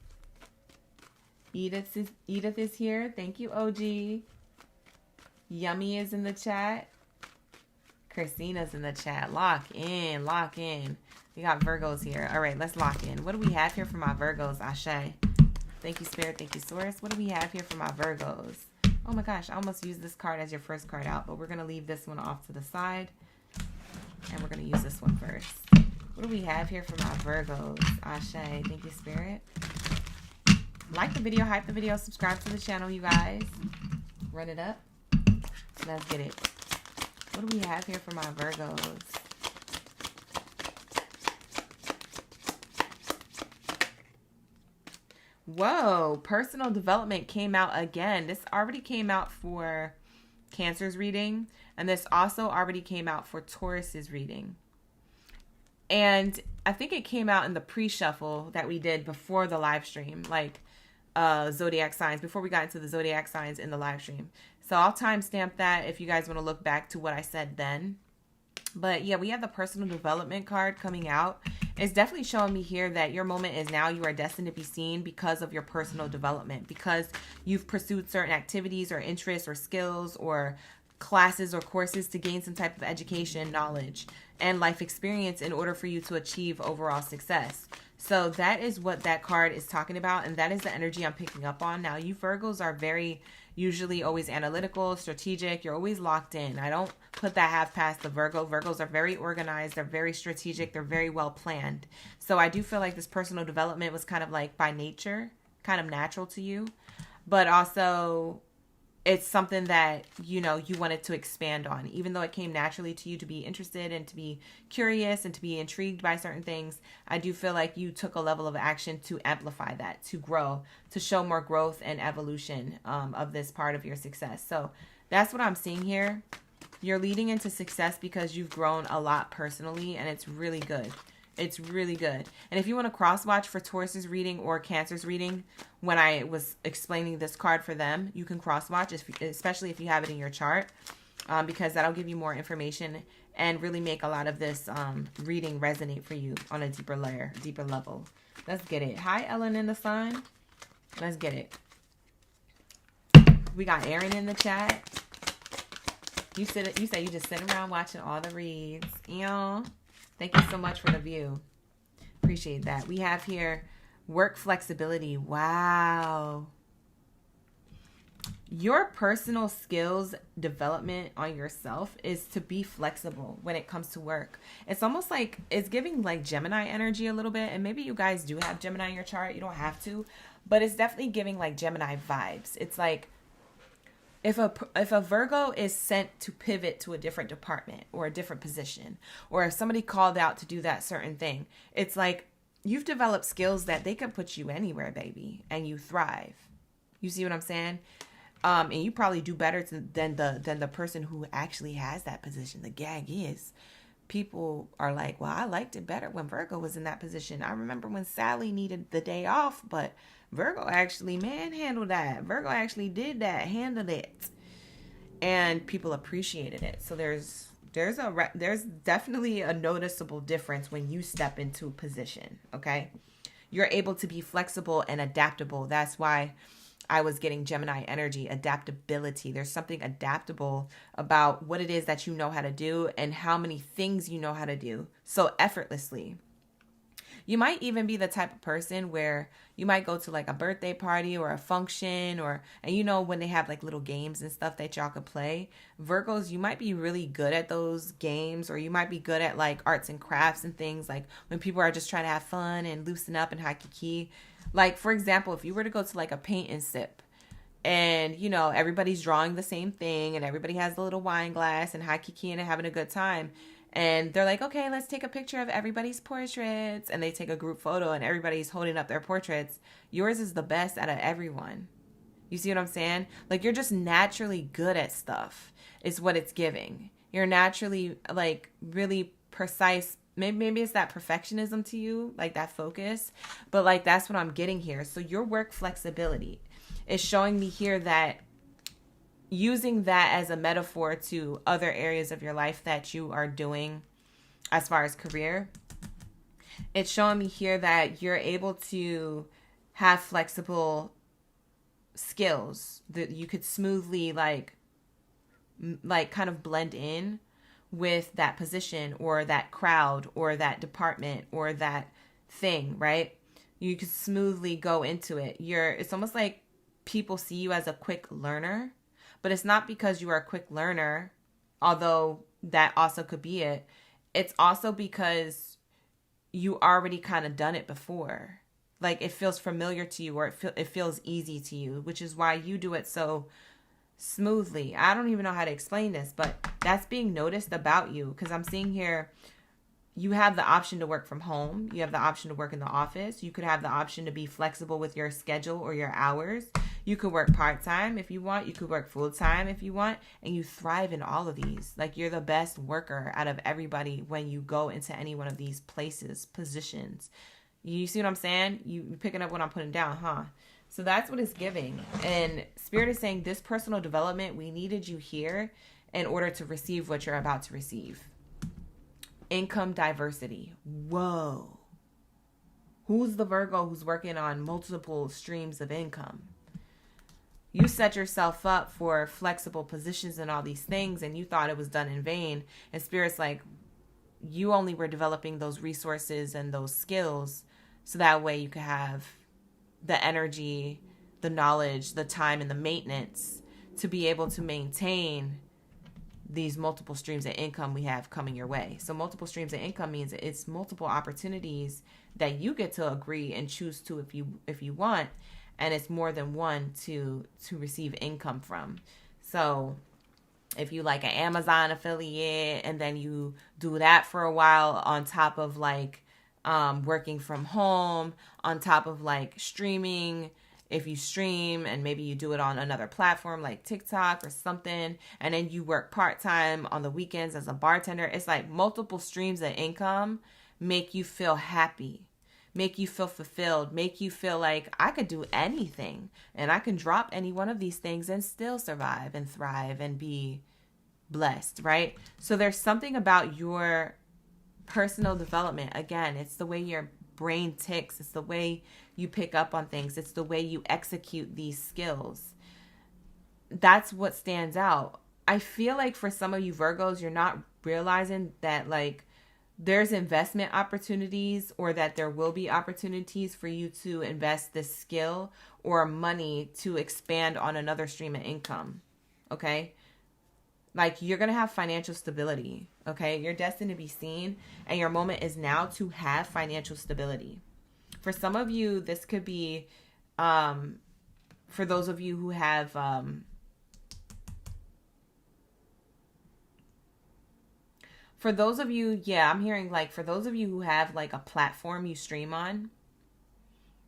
Edith is here. Thank you, OG. Yummy is in the chat. Christina's in the chat. Lock in, lock in. We got Virgos here. All right, let's lock in. What do we have here for my Virgos? Ashe. Thank you, Spirit. Thank you, Source. What do we have here for my Virgos? Oh my gosh, I almost used this card as your first card out, but we're going to leave this one off to the side. And we're going to use this one first. What do we have here for my Virgos? Ashe. Thank you, Spirit. Like the video, hype the video, subscribe to the channel, you guys. Run it up. Let's get it. What do we have here for my Virgos? Whoa, personal development came out again. This already came out for Cancer's reading. And this also already came out for Taurus's reading. And I think it came out in the pre-shuffle that we did before the live stream, like zodiac signs, before we got into the zodiac signs in the live stream. So I'll timestamp that if you guys want to look back to what I said then. But yeah, we have the personal development card coming out. It's definitely showing me here that your moment is now. You are destined to be seen because of your personal development, because you've pursued certain activities or interests or skills or classes or courses to gain some type of education, knowledge, and life experience in order for you to achieve overall success. So that is what that card is talking about, and that is the energy I'm picking up on. Now, you Virgos are very usually always analytical, strategic. You're always locked in. I don't put that half past the Virgo. Virgos are very organized. They're very strategic. They're very well planned. So I do feel like this personal development was kind of like by nature, kind of natural to you, but also it's something that, you know, you wanted to expand on. Even though it came naturally to you to be interested and to be curious and to be intrigued by certain things, I do feel like you took a level of action to amplify that, to grow, to show more growth and evolution of this part of your success. So that's what I'm seeing here. You're leading into success because you've grown a lot personally, and it's really good. It's really good. And if you want to cross watch for Taurus's reading or Cancer's reading, when I was explaining this card for them, you can cross watch, especially if you have it in your chart, because that'll give you more information and really make a lot of this reading resonate for you on a deeper layer, deeper level. Let's get it. Hi, Ellen in the sun. Let's get it. We got Aaron in the chat. You say you just sit around watching all the reads. Yeah. Thank you so much for the view. Appreciate that. We have here work flexibility. Wow. Your personal skills development on yourself is to be flexible when it comes to work. It's almost like it's giving like Gemini energy a little bit. And maybe you guys do have Gemini in your chart. You don't have to. But it's definitely giving like Gemini vibes. It's like if a Virgo is sent to pivot to a different department or a different position, or if somebody called out to do that certain thing, it's like you've developed skills that they can put you anywhere, baby, and you thrive. You see what I'm saying? And you probably do better than the person who actually has that position. The gag is, people are like, well, I liked it better when Virgo was in that position. I remember when Sally needed the day off, but Virgo actually manhandled that. Virgo actually did that, handled it, and people appreciated it. So there's definitely a noticeable difference when you step into a position. Okay, you're able to be flexible and adaptable. That's why I was getting Gemini energy, adaptability. There's something adaptable about what it is that you know how to do and how many things you know how to do so effortlessly. You might even be the type of person where you might go to like a birthday party or a function, and you know, when they have like little games and stuff that y'all could play. Virgos, you might be really good at those games, or you might be good at like arts and crafts and things, like when people are just trying to have fun and loosen up and high key. Like, for example, if you were to go to like a paint and sip, and you know, everybody's drawing the same thing and everybody has a little wine glass and high key and having a good time. And they're like, okay, let's take a picture of everybody's portraits. And they take a group photo and everybody's holding up their portraits. Yours is the best out of everyone. You see what I'm saying? Like, you're just naturally good at stuff is what it's giving. You're naturally like really precise. Maybe it's that perfectionism to you, like that focus. But like, that's what I'm getting here. So your work flexibility is showing me here that using that as a metaphor to other areas of your life that you are doing as far as career, it's showing me here that you're able to have flexible skills that you could smoothly like kind of blend in with that position or that crowd or that department or that thing, right? You could smoothly go into it. It's almost like people see you as a quick learner. But it's not because you are a quick learner, although that also could be it. It's also because you already kind of done it before. Like, it feels familiar to you, or it feels easy to you, which is why you do it so smoothly. I don't even know how to explain this, but that's being noticed about you, because I'm seeing here you have the option to work from home. You have the option to work in the office. You could have the option to be flexible with your schedule or your hours. You could work part-time if you want. You could work full-time if you want. And you thrive in all of these. Like, you're the best worker out of everybody when you go into any one of these places, positions. You see what I'm saying? You picking up what I'm putting down, huh? So that's what it's giving. And Spirit is saying this personal development, we needed you here in order to receive what you're about to receive. Income diversity. Whoa. Who's the Virgo who's working on multiple streams of income? You set yourself up for flexible positions and all these things, and you thought it was done in vain. And Spirit's like, you only were developing those resources and those skills so that way you could have the energy, the knowledge, the time, and the maintenance to be able to maintain these multiple streams of income we have coming your way. So multiple streams of income means it's multiple opportunities that you get to agree and choose to if you want, and it's more than one to receive income from. So if you like an Amazon affiliate and then you do that for a while on top of like working from home, on top of like streaming, if you stream and maybe you do it on another platform like TikTok or something, and then you work part-time on the weekends as a bartender, it's like multiple streams of income make you feel happy, make you feel fulfilled, make you feel like I could do anything and I can drop any one of these things and still survive and thrive and be blessed, right? So there's something about your personal development. Again, it's the way your brain ticks. It's the way you pick up on things. It's the way you execute these skills. That's what stands out. I feel like for some of you Virgos, you're not realizing that like there's investment opportunities, or that there will be opportunities for you to invest this skill or money to expand on another stream of income. Okay? Like, you're going to have financial stability. Okay? You're destined to be seen, and your moment is now to have financial stability. For some of you, this could be, for those of you who have, for those of you, yeah, I'm hearing like, for those of you who have like a platform you stream on,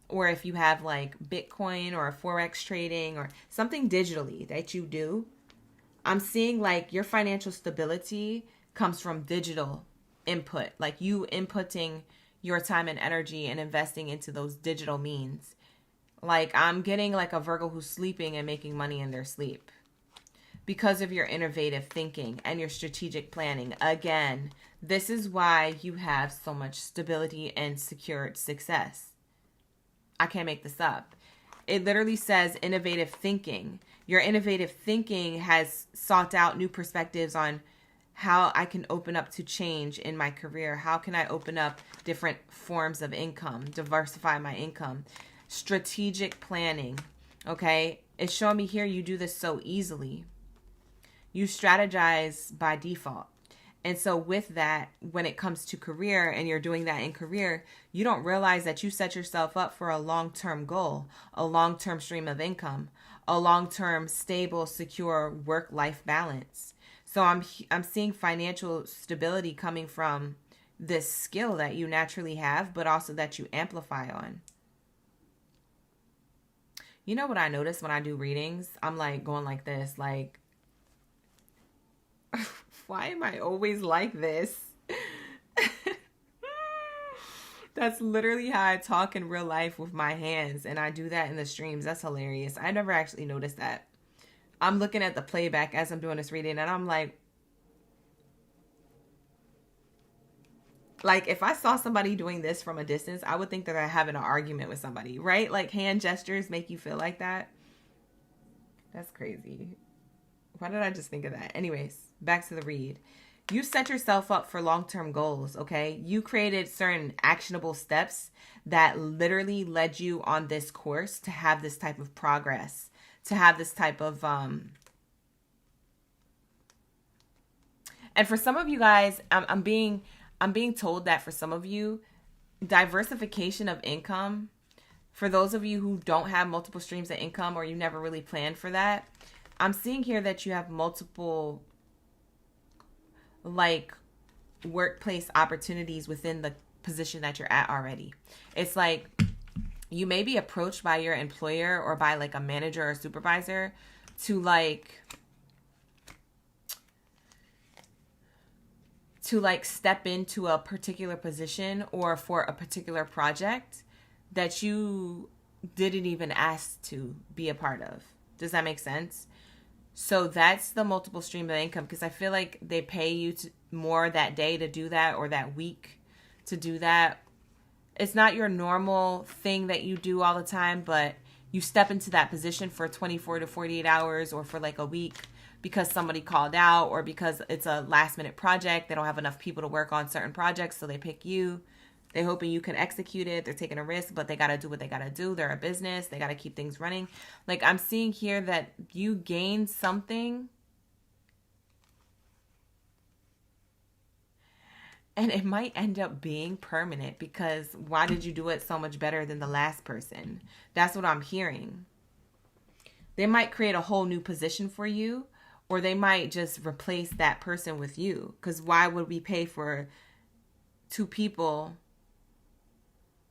or if you have like Bitcoin or Forex trading or something digitally that you do, I'm seeing like your financial stability comes from digital input, like you inputting your time and energy and investing into those digital means. Like, I'm getting like a Virgo who's sleeping and making money in their sleep because of your innovative thinking and your strategic planning. Again, this is why you have so much stability and secured success. I can't make this up. It literally says innovative thinking. Your innovative thinking has sought out new perspectives on how I can open up to change in my career. How can I open up different forms of income, diversify my income? Strategic planning, okay? It's showing me here you do this so easily. You strategize by default. And so with that, when it comes to career and you're doing that in career, you don't realize that you set yourself up for a long-term goal, a long-term stream of income, a long-term stable, secure work-life balance. So I'm seeing financial stability coming from this skill that you naturally have, but also that you amplify on. You know what I notice when I do readings? I'm like going like this, like, why am I always like this? That's literally how I talk in real life with my hands, and I do that in the streams. That's hilarious. I never actually noticed that. I'm looking at the playback as I'm doing this reading, and I'm like, if I saw somebody doing this from a distance, I would think that they're having an argument with somebody, right? Like, hand gestures make you feel like that. That's crazy. Why did I just think of that? Anyways, back to the read. You set yourself up for long-term goals, okay? You created certain actionable steps that literally led you on this course to have this type of progress, to have this type of, and for some of you guys, I'm being told that for some of you, diversification of income, for those of you who don't have multiple streams of income or you never really planned for that, I'm seeing here that you have multiple like workplace opportunities within the position that you're at already. It's like you may be approached by your employer or by like a manager or supervisor to like step into a particular position or for a particular project that you didn't even ask to be a part of. Does that make sense? So that's the multiple stream of income, because I feel like they pay you more that day to do that, or that week to do that. It's not your normal thing that you do all the time, but you step into that position for 24 to 48 hours or for like a week because somebody called out, or because it's a last minute project. They don't have enough people to work on certain projects, so they pick you. They're hoping you can execute it. They're taking a risk, but they got to do what they got to do. They're a business. They got to keep things running. Like, I'm seeing here that you gain something, and it might end up being permanent, because why did you do it so much better than the last person? That's what I'm hearing. They might create a whole new position for you, or they might just replace that person with you. Because why would we pay for two people?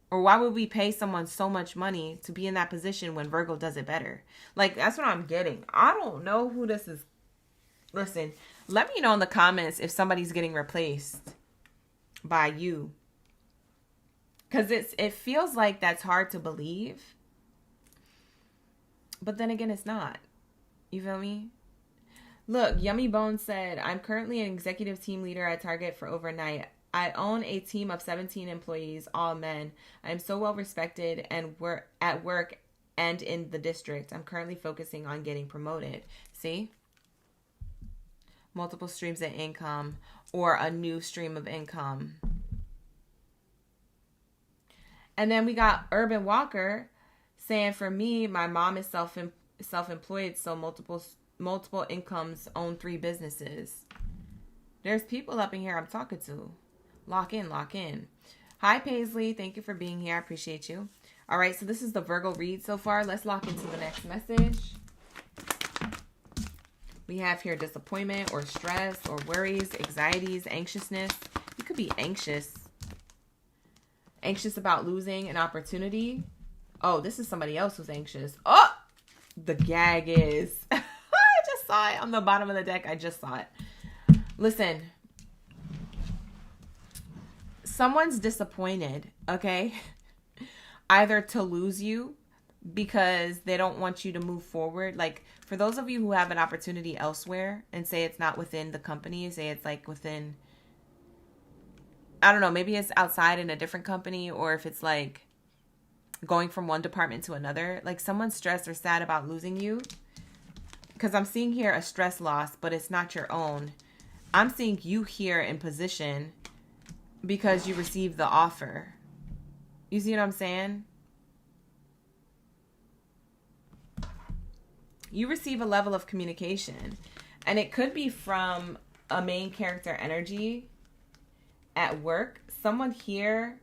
Or why would we pay someone so much money to be in that position when Virgo does it better? Like, that's what I'm getting. I don't know who this is. Listen, let me know in the comments if somebody's getting replaced by you. Because it feels like that's hard to believe. But then again, it's not. You feel me? Look, Yummy Bones said, I'm currently an executive team leader at Target for overnight. I own a team of 17 employees, all men. I am so well respected and at work and in the district. I'm currently focusing on getting promoted. See? Multiple streams of income, or a new stream of income. And then we got Urban Walker saying, for me, my mom is self-employed, so multiple incomes, own 3 businesses. There's people up in here I'm talking to. Lock in, lock in. Hi, Paisley. Thank you for being here. I appreciate you. All right, so this is the Virgo read so far. Let's lock into the next message. We have here disappointment or stress or worries, anxieties, anxiousness. You could be anxious. Anxious about losing an opportunity. Oh, this is somebody else who's anxious. Oh, the gag is. I just saw it on the bottom of the deck. I just saw it. Listen. Someone's disappointed, okay? Either to lose you because they don't want you to move forward. Like, for those of you who have an opportunity elsewhere and say it's not within the company, say it's like within, I don't know, maybe it's outside in a different company, or if it's like going from one department to another, like someone's stressed or sad about losing you. Because I'm seeing here a stress loss, but it's not your own. I'm seeing you here in position because you received the offer. You see what I'm saying? You receive a level of communication, and it could be from a main character energy at work. Someone here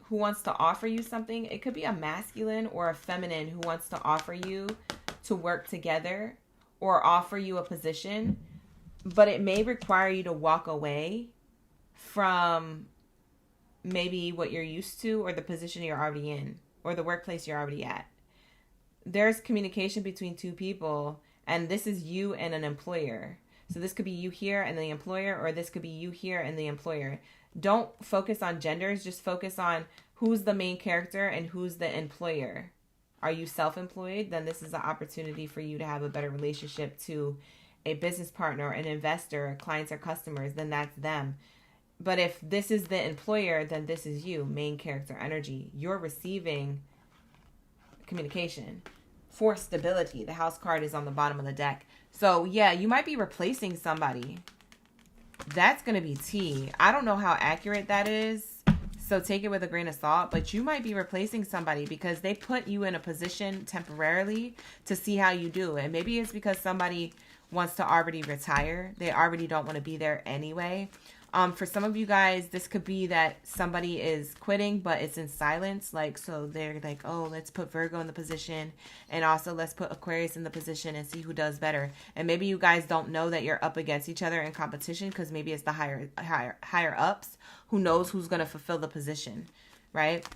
who wants to offer you something. It could be a masculine or a feminine who wants to offer you to work together or offer you a position. But it may require you to walk away from maybe what you're used to, or the position you're already in, or the workplace you're already at. There's communication between two people, and this is you and an employer. So this could be you here and the employer, or this could be you here and the employer. Don't focus on genders. Just focus on who's the main character and who's the employer. Are you self-employed? Then this is an opportunity for you to have a better relationship to a business partner, an investor, clients or customers. Then that's them. But if this is the employer, then this is you, main character energy. You're receiving communication for stability. The house card is on the bottom of the deck. So yeah, you might be replacing somebody. That's going to be tea. I don't know how accurate that is, so take it with a grain of salt, but you might be replacing somebody because they put you in a position temporarily to see how you do. And maybe it's because somebody wants to already retire. They already don't want to be there anyway. For some of you guys, this could be that somebody is quitting, but it's in silence. Like, so they're like, oh, let's put Virgo in the position, and also let's put Aquarius in the position and see who does better. And maybe you guys don't know that you're up against each other in competition, because maybe it's the higher ups who knows who's going to fulfill the position. right?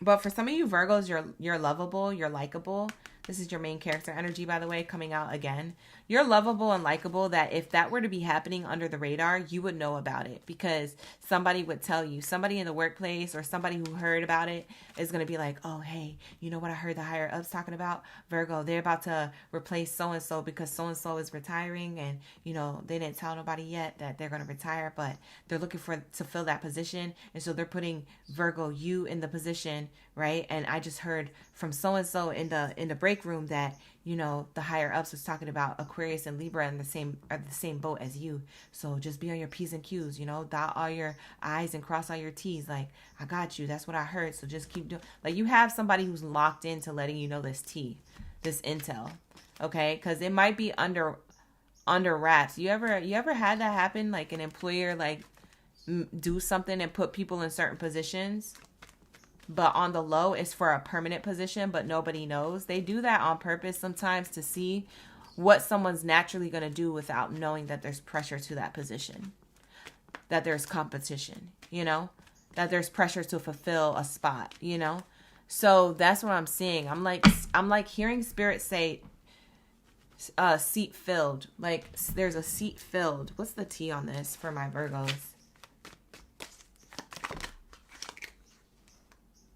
But for some of you Virgos, you're lovable, you're likable. This is your main character energy, by the way, coming out again. You're lovable and likable, that if that were to be happening under the radar, you would know about it because somebody would tell you. Somebody in the workplace or somebody who heard about it is going to be like, oh, hey, you know what I heard the higher ups talking about? Virgo, they're about to replace so-and-so because so-and-so is retiring, and, you know, they didn't tell nobody yet that they're going to retire, but they're looking to fill that position. And so they're putting Virgo, you in the position, right? And I just heard from so-and-so in the break room that, you know, the higher ups was talking about Aquarius and Libra in the same boat as you. So just be on your P's and Q's, you know, dot all your I's and cross all your T's. Like, I got you. That's what I heard. So just keep doing. Like, you have somebody who's locked into letting you know this this intel, okay? Because it might be under wraps. You ever had that happen? Like an employer like do something and put people in certain positions, but on the low, it's for a permanent position, but nobody knows. They do that on purpose sometimes to see what someone's naturally going to do without knowing that there's pressure to that position, that there's competition, you know, that there's pressure to fulfill a spot, you know. So that's what I'm seeing. I'm like hearing spirit say seat filled. Like, there's a seat filled. What's the T on this for my Virgos?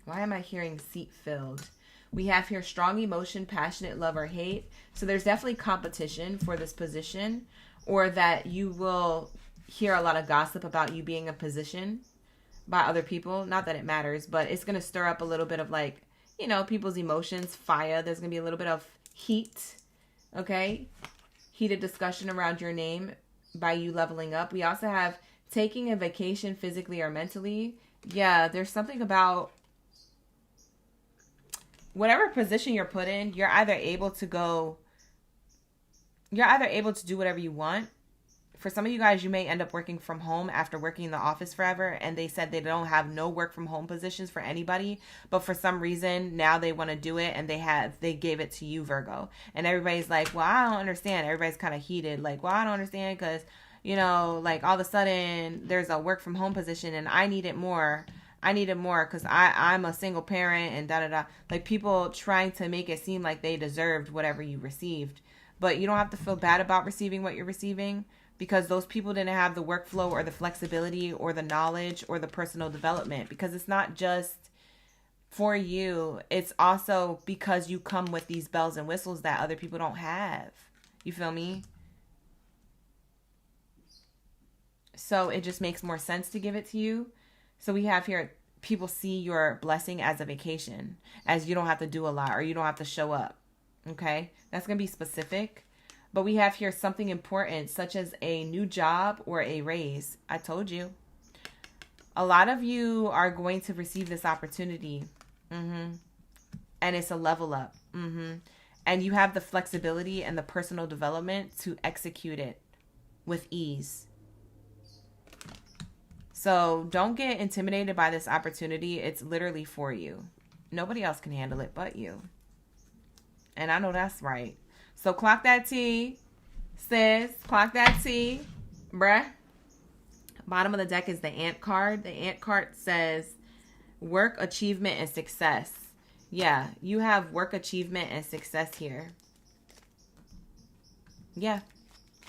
Why am I hearing seat filled? We have here strong emotion, passionate love or hate. So there's definitely competition for this position, or that you will hear a lot of gossip about you being in position by other people. Not that it matters, but it's going to stir up a little bit of, like, you know, people's emotions, fire. There's going to be a little bit of heat, okay? Heated discussion around your name by you leveling up. We also have taking a vacation physically or mentally. Yeah, there's something about whatever position you're put in, you're either able to do whatever you want. For some of you guys, you may end up working from home after working in the office forever, and they said they don't have no work from home positions for anybody, but for some reason now they want to do it, and they gave it to you, Virgo. And everybody's like, well, I don't understand. Everybody's kind of heated, like, well, I don't understand because, you know, like, all of a sudden there's a work from home position and I need it more because I'm a single parent and da-da-da. Like, people trying to make it seem like they deserved whatever you received. But you don't have to feel bad about receiving what you're receiving, because those people didn't have the workflow or the flexibility or the knowledge or the personal development. Because it's not just for you. It's also because you come with these bells and whistles that other people don't have. You feel me? So it just makes more sense to give it to you. So we have here, people see your blessing as a vacation, as you don't have to do a lot or you don't have to show up. Okay, that's going to be specific. But we have here something important, such as a new job or a raise. I told you. A lot of you are going to receive this opportunity. And it's a level up. And you have the flexibility and the personal development to execute it with ease. So don't get intimidated by this opportunity. It's literally for you. Nobody else can handle it but you. And I know that's right. So clock that T, sis. Clock that T, bruh. Bottom of the deck is the Ant card. The Ant card says work, achievement, and success. Yeah, you have work, achievement, and success here. Yeah.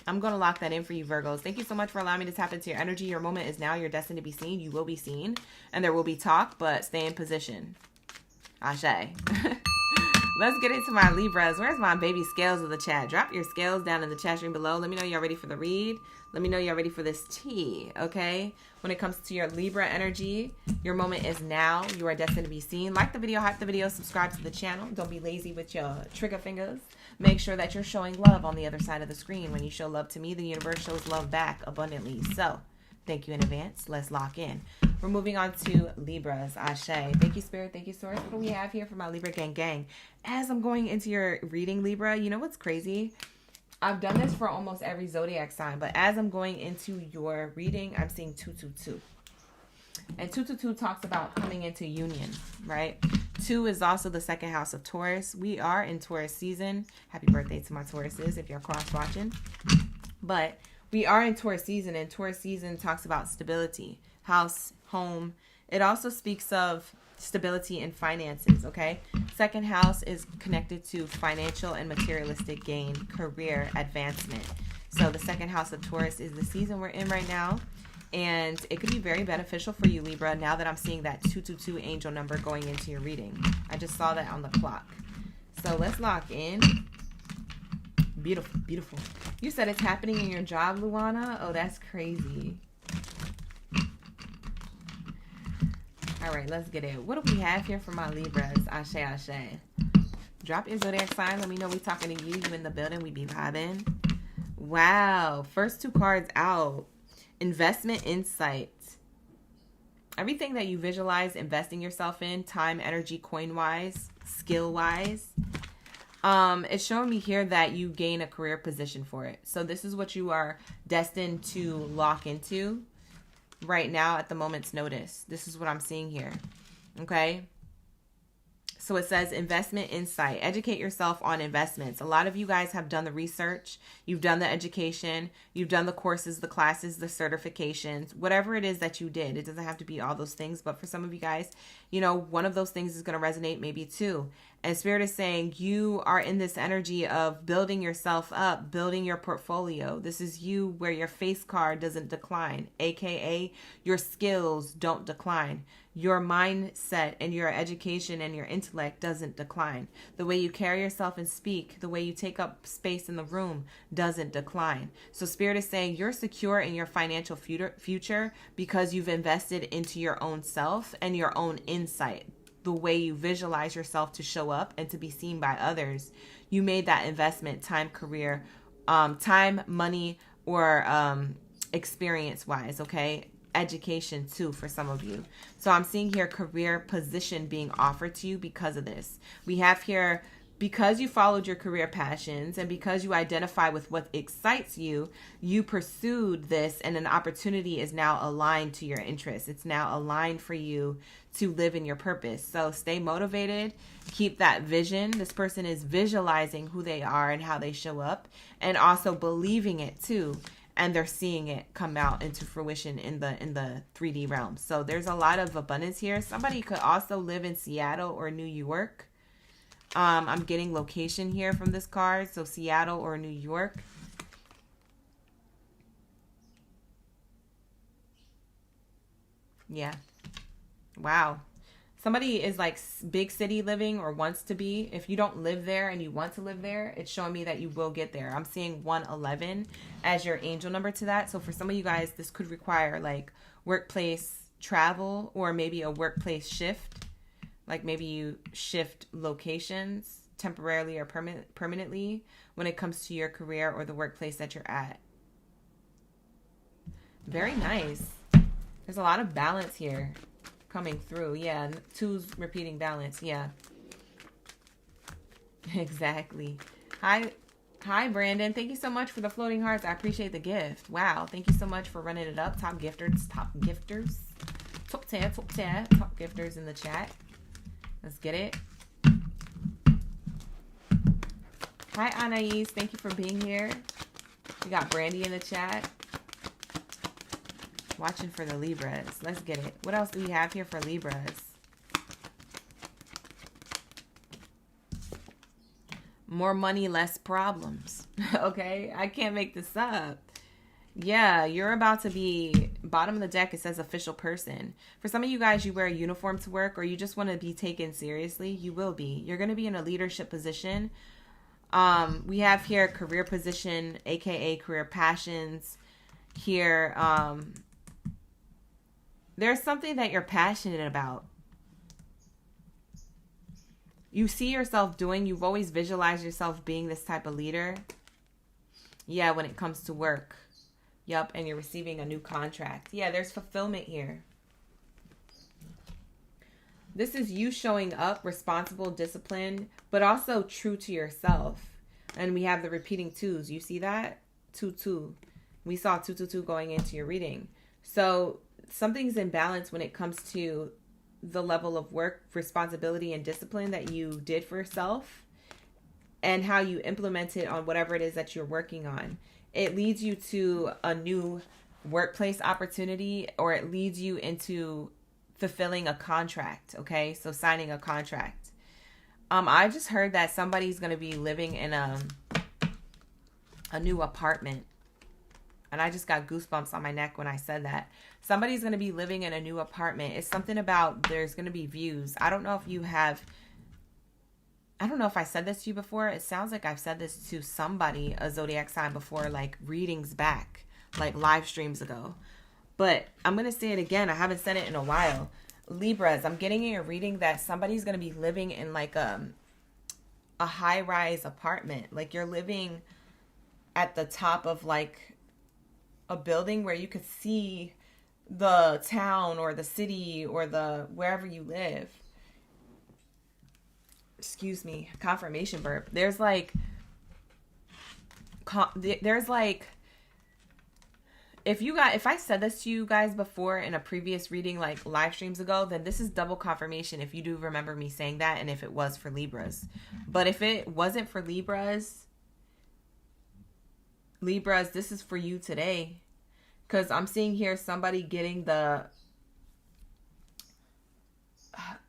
I'm going to lock that in for you, Virgos. Thank you so much for allowing me to tap into your energy. Your moment is now. You're destined to be seen. You will be seen. And there will be talk, but stay in position. Ashe. Let's get into my Libras. Where's my baby scales of the chat? Drop your scales down in the chat stream below. Let me know you're ready for the read. Let me know you're ready for this tea, okay? When it comes to your Libra energy, your moment is now. You are destined to be seen. Like the video, hype the video, subscribe to the channel. Don't be lazy with your trigger fingers. Make sure that you're showing love on the other side of the screen. When you show love to me, the universe shows love back abundantly. So, thank you in advance. Let's lock in. We're moving on to Libras. Ashe. Thank you, Spirit. Thank you, Source. What do we have here for my Libra gang? As I'm going into your reading, Libra, you know what's crazy? I've done this for almost every zodiac sign, but as I'm going into your reading, I'm seeing 222. And 222 talks about coming into union, right? 2 is also the second house of Taurus. We are in Taurus season. Happy birthday to my Tauruses if you're cross-watching. But we are in Taurus season, and Taurus season talks about stability, house, home. It also speaks of stability in finances, okay? Second house is connected to financial and materialistic gain, career advancement. So the second house of Taurus is the season we're in right now. And it could be very beneficial for you, Libra, now that I'm seeing that 222 angel number going into your reading. I just saw that on the clock. So let's lock in. Beautiful, beautiful. You said it's happening in your job, Luana? Oh, that's crazy. All right, let's get it. What do we have here for my Libras? Ashe, ashe. Drop your zodiac sign. Let me know we talking to you. You in the building. We be vibing. Wow. First two cards out. Investment insight. Everything that you visualize investing yourself in, time, energy, coin-wise, skill-wise, it's showing me here that you gain a career position for it. So this is what you are destined to lock into right now at the moment's notice. This is what I'm seeing here. Okay. So it says investment insight. Educate yourself on investments. A lot of you guys have done the research. You've done the education. You've done the courses, the classes, the certifications, whatever it is that you did. It doesn't have to be all those things. But for some of you guys, you know, one of those things is going to resonate, maybe two. And Spirit is saying you are in this energy of building yourself up, building your portfolio. This is you where your face card doesn't decline, aka your skills don't decline. Your mindset and your education and your intellect doesn't decline. The way you carry yourself and speak, the way you take up space in the room doesn't decline. So Spirit is saying you're secure in your financial future because you've invested into your own self and your own insight. The way you visualize yourself to show up and to be seen by others. You made that investment, time, career, time, money, or experience-wise, okay? Education too for some of you. So I'm seeing here career position being offered to you because of this. We have here, because you followed your career passions and because you identify with what excites you, you pursued this and an opportunity is now aligned to your interests. It's now aligned for you to live in your purpose. So stay motivated, keep that vision. This person is visualizing who they are and how they show up and also believing it too. And they're seeing it come out into fruition in the 3D realm. So there's a lot of abundance here. Somebody could also live in Seattle or New York. I'm getting location here from this card. So Seattle or New York. Yeah. Wow. Somebody is like big city living or wants to be. If you don't live there and you want to live there, it's showing me that you will get there. I'm seeing 111 as your angel number to that. So for some of you guys, this could require like workplace travel or maybe a workplace shift. Like maybe you shift locations temporarily or permanently when it comes to your career or the workplace that you're at. Very nice. There's a lot of balance here coming through. Yeah, twos repeating balance. Yeah, exactly. Hi Brandon, thank you so much for the floating hearts. I appreciate the gift. Wow, thank you so much for running it up. Top gifters top gifters in the chat. Let's get it. Hi Anais, thank you for being here. We got Brandy in the chat. Watching for the Libras. Let's get it. What else do we have here for Libras? More money, less problems. Okay? I can't make this up. Yeah, you're about to be, bottom of the deck, it says official person. For some of you guys, you wear a uniform to work or you just want to be taken seriously. You will be. You're going to be in a leadership position. We have here career position, aka career passions. Here, there's something that you're passionate about. You see yourself doing, you've always visualized yourself being this type of leader. Yeah, when it comes to work. Yup, and you're receiving a new contract. Yeah, there's fulfillment here. This is you showing up, responsible, disciplined, but also true to yourself. And we have the repeating twos. You see that? 2-2. We saw 2-2-2 going into your reading. So something's in balance when it comes to the level of work, responsibility, and discipline that you did for yourself and how you implement it on whatever it is that you're working on. It leads you to a new workplace opportunity, or it leads you into fulfilling a contract. Okay, so signing a contract. I just heard that somebody's going to be living in a new apartment. And I just got goosebumps on my neck when I said that. Somebody's going to be living in a new apartment. It's something about there's going to be views. I don't know if I said this to you before. It sounds like I've said this to somebody, a zodiac sign, before, like readings back, like live streams ago. But I'm going to say it again. I haven't said it in a while. Libras, I'm getting in a reading that somebody's going to be living in like a high-rise apartment. Like you're living at the top of like a building where you could see the town or the city or the wherever you live. Excuse me, confirmation burp. There's like if I said this to you guys before in a previous reading, like live streams ago, then this is double confirmation if you do remember me saying that, and if it was for Libras. But if it wasn't for Libras, this is for you today. Because I'm seeing here somebody getting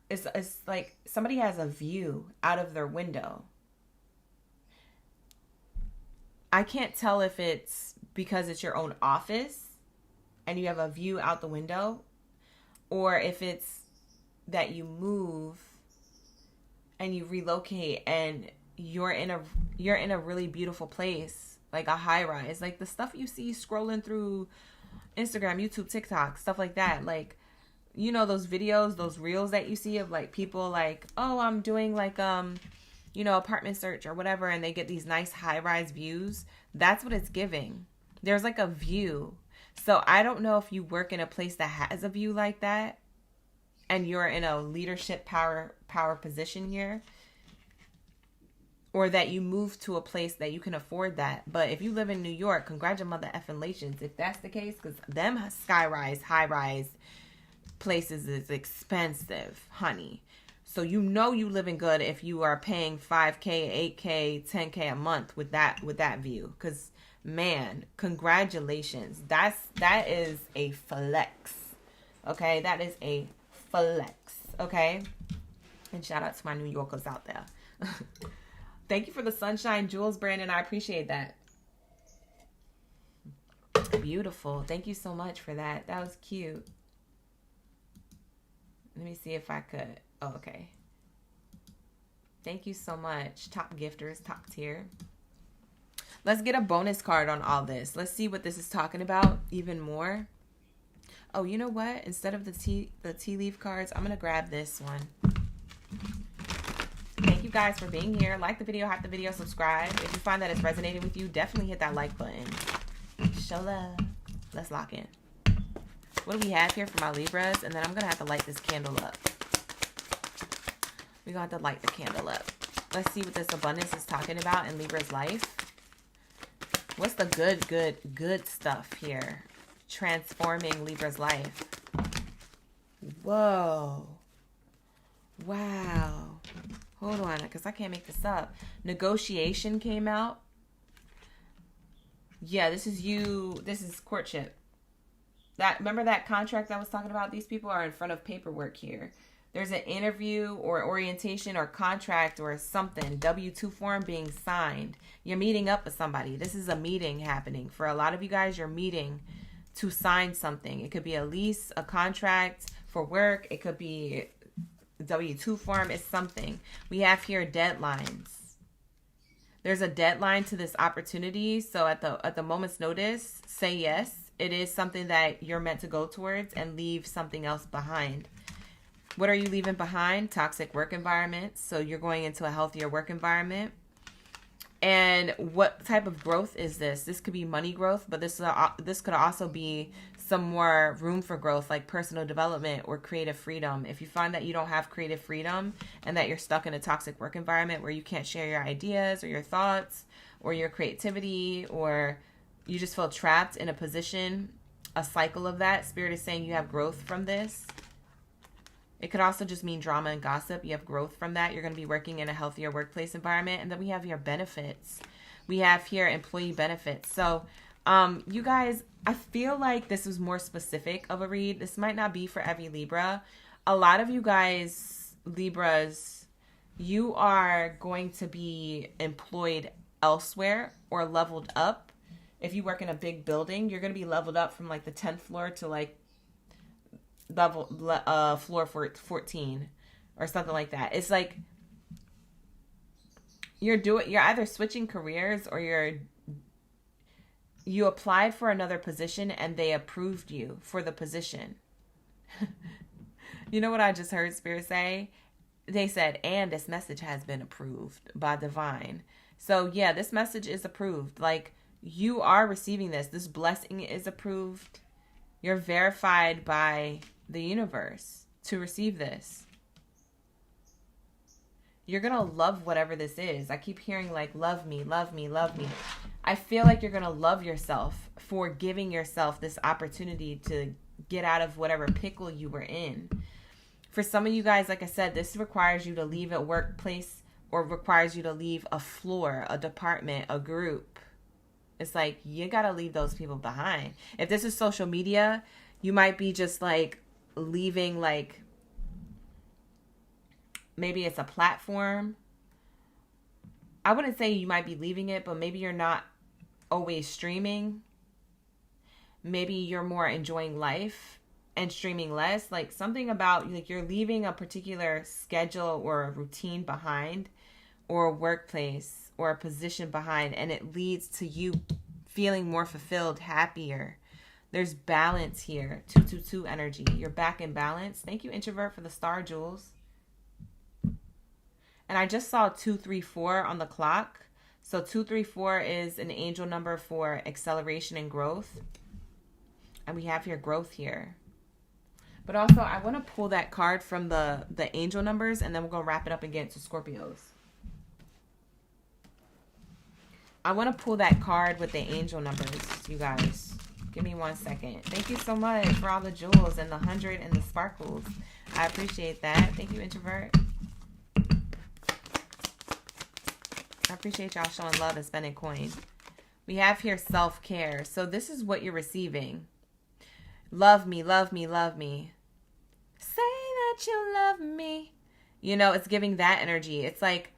it's like somebody has a view out of their window. I can't tell if it's because it's your own office and you have a view out the window, or if it's that you move and you relocate and you're in a really beautiful place, like a high rise, like the stuff you see scrolling through Instagram, YouTube, TikTok, stuff like that. Like, you know, those videos, those reels that you see of like people like, oh, I'm doing like, apartment search or whatever. And they get these nice high rise views. That's what it's giving. There's like a view. So I don't know if you work in a place that has a view like that and you're in a leadership power position here, or that you move to a place that you can afford that. But if you live in New York, congratulations if that's the case, because them high-rise places is expensive, honey. So you know you living good if you are paying $5K, $8K, $10K a month with that view. Because, man, congratulations. That is a flex. Okay? That is a flex. Okay? And shout out to my New Yorkers out there. Thank you for the sunshine, Jules, Brandon. I appreciate that. Beautiful. Thank you so much for that. That was cute. Let me see if I could. Oh, okay. Thank you so much. Top gifters, top tier. Let's get a bonus card on all this. Let's see what this is talking about even more. Oh, you know what? Instead of the tea leaf cards, I'm going to grab this one. Thank you guys for being here. Like the video, hype the video, subscribe. If you find that it's resonating with you, definitely hit that like button. Show love. Let's lock in. What do we have here for my Libras? And then I'm going to have to light this candle up. We're going to have to light the candle up. Let's see what this abundance is talking about in Libra's life. What's the good stuff here? Transforming Libra's life. Whoa. Wow. Hold on, because I can't make this up. Negotiation came out. Yeah, this is you. This is courtship. Remember that contract I was talking about? These people are in front of paperwork here. There's an interview or orientation or contract or something. W-2 form being signed. You're meeting up with somebody. This is a meeting happening. For a lot of you guys, you're meeting to sign something. It could be a lease, a contract for work. It could be W-2 form. Is something. We have here deadlines. There's a deadline to this opportunity. So at the moment's notice, say yes. It is something that you're meant to go towards and leave something else behind. What are you leaving behind? Toxic work environments. So you're going into a healthier work environment. And what type of growth is this? This could be money growth, but this could also be some more room for growth, like personal development or creative freedom. If you find that you don't have creative freedom and that you're stuck in a toxic work environment where you can't share your ideas or your thoughts or your creativity, or you just feel trapped in a position, a cycle of that, Spirit is saying you have growth from this. It could also just mean drama and gossip. You have growth from that. You're going to be working in a healthier workplace environment. And then we have your benefits. We have here employee benefits. So You guys, I feel like this is more specific of a read. This might not be for every Libra. A lot of you guys, Libras, you are going to be employed elsewhere or leveled up. If you work in a big building, you're going to be leveled up from like the 10th floor to like floor 14 or something like that. It's like you're either switching careers or you applied for another position and they approved you for the position. You know what I just heard Spirit say? They said, and this message has been approved by divine. So yeah, this message is approved. Like, you are receiving this. This blessing is approved. You're verified by the universe to receive this. You're going to love whatever this is. I keep hearing like, love me, love me, love me. I feel like you're going to love yourself for giving yourself this opportunity to get out of whatever pickle you were in. For some of you guys, like I said, this requires you to leave a workplace or requires you to leave a floor, a department, a group. It's like, you got to leave those people behind. If this is social media, you might be just like leaving, like, maybe it's a platform. I wouldn't say you might be leaving it, but maybe you're not always streaming. Maybe you're more enjoying life and streaming less. Like, something about, like, you're leaving a particular schedule or a routine behind, or a workplace or a position behind, and it leads to you feeling more fulfilled, happier. There's balance here. 222 energy. You're back in balance. Thank you, Introvert, for the star jewels. And I just saw 234 on the clock. So 234 is an angel number for acceleration and growth. And we have here growth here. But also, I want to pull that card from the angel numbers, and then we're going to wrap it up and get into Scorpios. I want to pull that card with the angel numbers, you guys. Give me 1 second. Thank you so much for all the jewels and the 100 and the sparkles. I appreciate that. Thank you, Introvert. I appreciate y'all showing love and spending coin. We have here self-care. So this is what you're receiving. Love me, love me, love me. Say that you love me. You know, it's giving that energy. It's like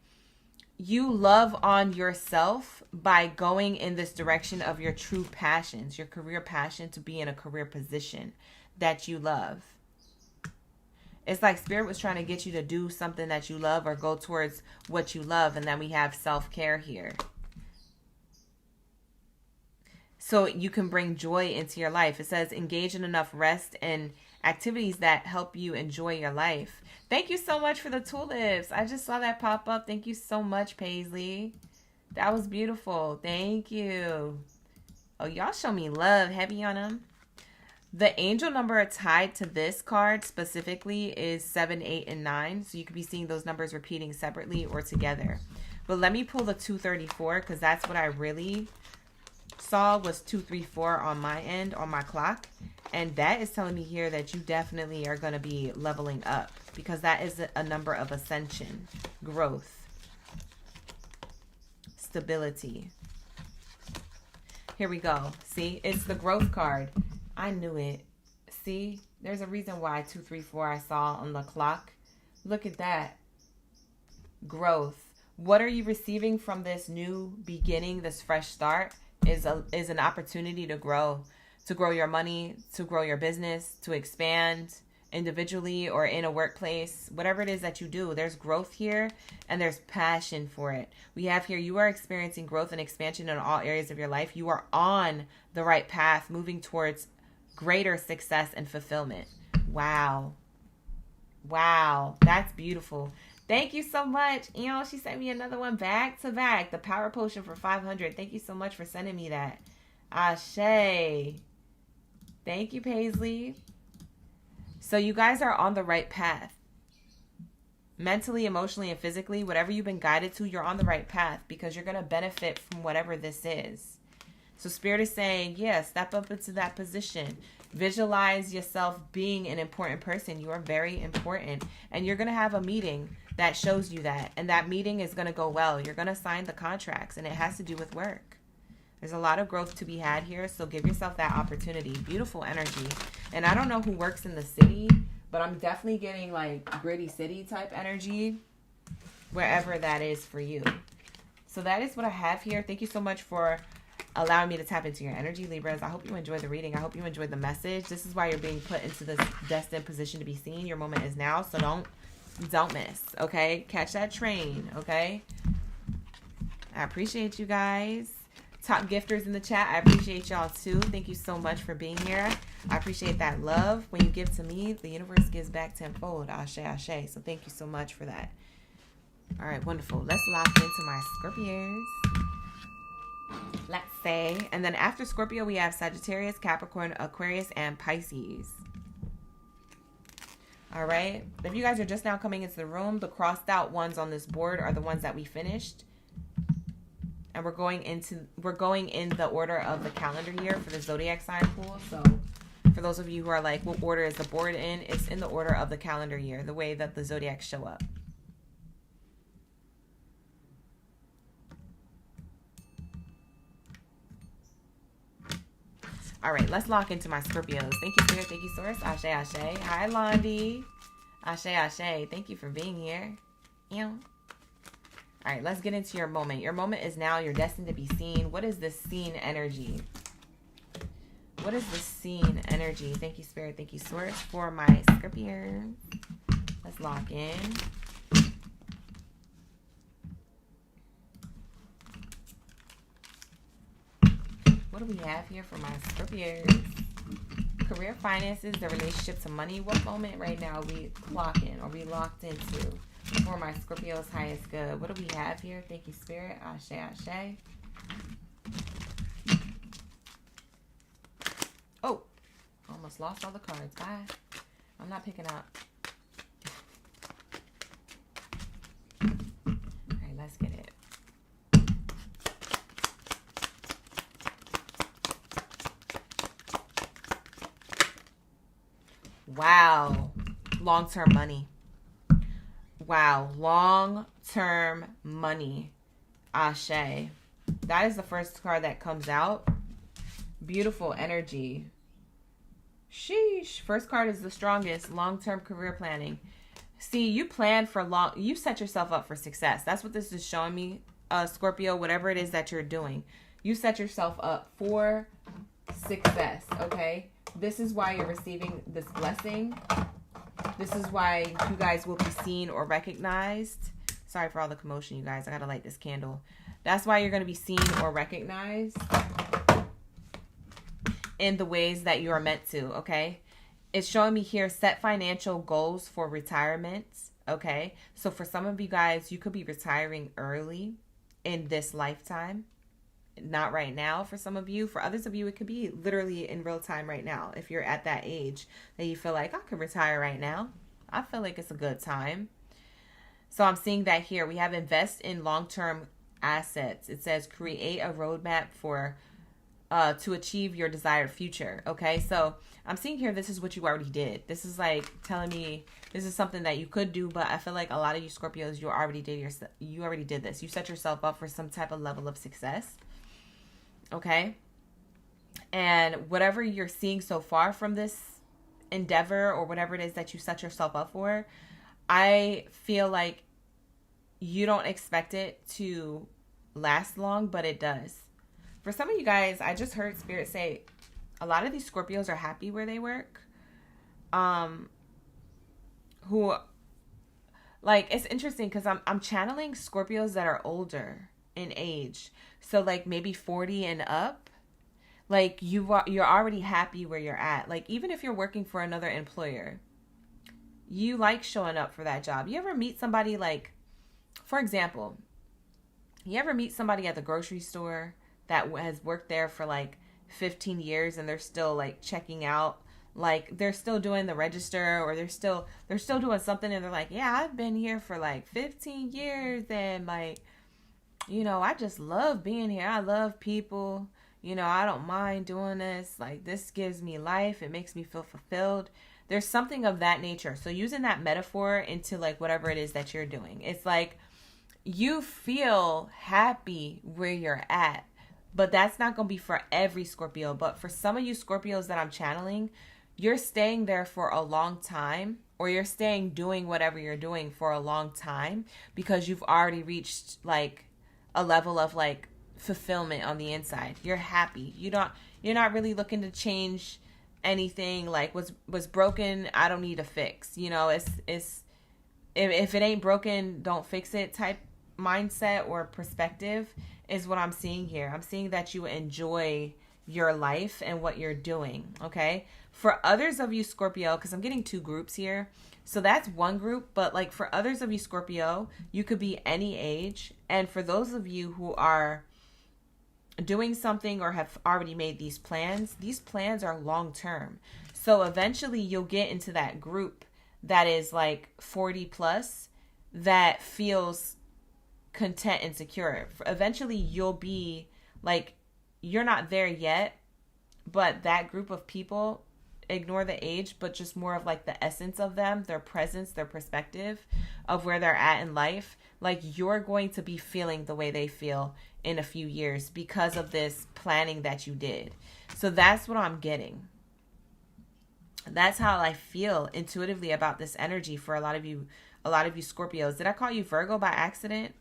you love on yourself by going in this direction of your true passions, your career passion, to be in a career position that you love. It's like Spirit was trying to get you to do something that you love or go towards what you love. And then we have self-care here. So you can bring joy into your life. It says engage in enough rest and activities that help you enjoy your life. Thank you so much for the tulips. I just saw that pop up. Thank you so much, Paisley. That was beautiful. Thank you. Oh, y'all show me love. Heavy on them. The angel number tied to this card specifically is 7, 8, and 9. So you could be seeing those numbers repeating separately or together. But let me pull the 234 because that's what I really saw was 234 on my end, on my clock. And that is telling me here that you definitely are going to be leveling up because that is a number of ascension, growth, stability. Here we go. See, it's the growth card. I knew it. See, there's a reason why 234 I saw on the clock. Look at that. Growth. What are you receiving from this new beginning, this fresh start? Is an opportunity to grow your money, to grow your business, to expand individually or in a workplace, whatever it is that you do. There's growth here and there's passion for it. We have here, you are experiencing growth and expansion in all areas of your life. You are on the right path, moving towards greater success and fulfillment. Wow. Wow. That's beautiful. Thank you so much. You know, she sent me another one back to back. The power potion for 500. Thank you so much for sending me that. Ashe. Thank you, Paisley. So you guys are on the right path. Mentally, emotionally, and physically, whatever you've been guided to, you're on the right path because you're going to benefit from whatever this is. So Spirit is saying, yeah, step up into that position. Visualize yourself being an important person. You are very important. And you're going to have a meeting that shows you that. And that meeting is going to go well. You're going to sign the contracts. And it has to do with work. There's a lot of growth to be had here, so give yourself that opportunity. Beautiful energy. And I don't know who works in the city, but I'm definitely getting like gritty city type energy, wherever that is for you. So that is what I have here. Thank you so much for allowing me to tap into your energy, Libras. I hope you enjoyed the reading. I hope you enjoyed the message. This is why you're being put into this destined position to be seen. Your moment is now, so don't miss, okay? Catch that train, okay? I appreciate you guys. Top gifters in the chat, I appreciate y'all too. Thank you so much for being here. I appreciate that love. When you give to me, the universe gives back tenfold. Ashe, ashe. So thank you so much for that. All right, wonderful. Let's lock into my Scorpios. Let's say. And then after Scorpio, we have Sagittarius, Capricorn, Aquarius, and Pisces. All right. If you guys are just now coming into the room, the crossed out ones on this board are the ones that we finished. And we're going in the order of the calendar year for the Zodiac sign pool. So for those of you who are like, what order is the board in? It's in the order of the calendar year, the way that the Zodiacs show up. All right, let's lock into my Scorpios. Thank you, Spirit. Thank you, Source. Ashe, ashe. Hi, Londi. Ashe, ashe. Thank you for being here. Ew. All right, let's get into your moment. Your moment is now. You're destined to be seen. What is this seen energy? What is this seen energy? Thank you, Spirit. Thank you, Source, for my Scorpios. Let's lock in. What do we have here for my Scorpios? Career, finances, the relationship to money. What moment right now are we clocking? Are we locked into? For my Scorpio's highest good. What do we have here? Thank you, Spirit. Ashe, ashe. Oh, almost lost all the cards. Bye. I'm not picking up. All right, let's get it. Wow. Long-term money. Wow. Long-term money. Ashe. That is the first card that comes out. Beautiful energy. Sheesh. First card is the strongest. Long-term career planning. See, you plan for long. You set yourself up for success. That's what this is showing me, Scorpio. Whatever it is that you're doing, you set yourself up for success. Okay. This is why you're receiving this blessing. This is why you guys will be seen or recognized. Sorry for all the commotion, you guys. I gotta light this candle. That's why you're gonna be seen or recognized in the ways that you are meant to, okay? It's showing me here, set financial goals for retirement, okay? So for some of you guys, you could be retiring early in this lifetime. Not right now for some of you. For others of you, it could be literally in real time right now. If you're at that age that you feel like, I could retire right now. I feel like it's a good time. So I'm seeing that here. We have invest in long-term assets. It says create a roadmap for to achieve your desired future. Okay, so I'm seeing here this is what you already did. This is like telling me this is something that you could do, but I feel like a lot of you Scorpios, you already did this. You set yourself up for some type of level of success. Okay, and whatever you're seeing so far from this endeavor or whatever it is that you set yourself up for, I feel like you don't expect it to last long, but it does. For some of you guys, I just heard Spirit say a lot of these Scorpios are happy where they work. Who, like, it's interesting because I'm channeling Scorpios that are older in age. So like maybe 40 and up, like you're already happy where you're at. Like even if you're working for another employer, you like showing up for that job. You ever meet somebody like, for example, you ever meet somebody at the grocery store that has worked there for like 15 years and they're still like checking out, like they're still doing the register or they're still doing something and they're like, yeah, I've been here for like 15 years and like, you know, I just love being here. I love people. You know, I don't mind doing this. Like, this gives me life. It makes me feel fulfilled. There's something of that nature. So using that metaphor into like whatever it is that you're doing. It's like you feel happy where you're at. But that's not going to be for every Scorpio. But for some of you Scorpios that I'm channeling, you're staying there for a long time, or you're staying doing whatever you're doing for a long time because you've already reached like a level of like fulfillment on the inside. You're happy. You're not really looking to change anything. Like what's broken, I don't need to fix. You know, it's if it ain't broken, don't fix it type mindset or perspective is what I'm seeing here. I'm seeing that you enjoy your life and what you're doing, okay? For others of you Scorpio, because I'm getting two groups here, so that's one group, but like for others of you Scorpio, you could be any age, and for those of you who are doing something or have already made these plans are long term. So eventually you'll get into that group that is like 40 plus that feels content and secure. Eventually you'll be like, you're not there yet, but that group of people, ignore the age, but just more of like the essence of them, their presence, their perspective of where they're at in life. Like you're going to be feeling the way they feel in a few years because of this planning that you did. So that's what I'm getting. That's how I feel intuitively about this energy for a lot of you Scorpios. Did I call you Virgo by accident?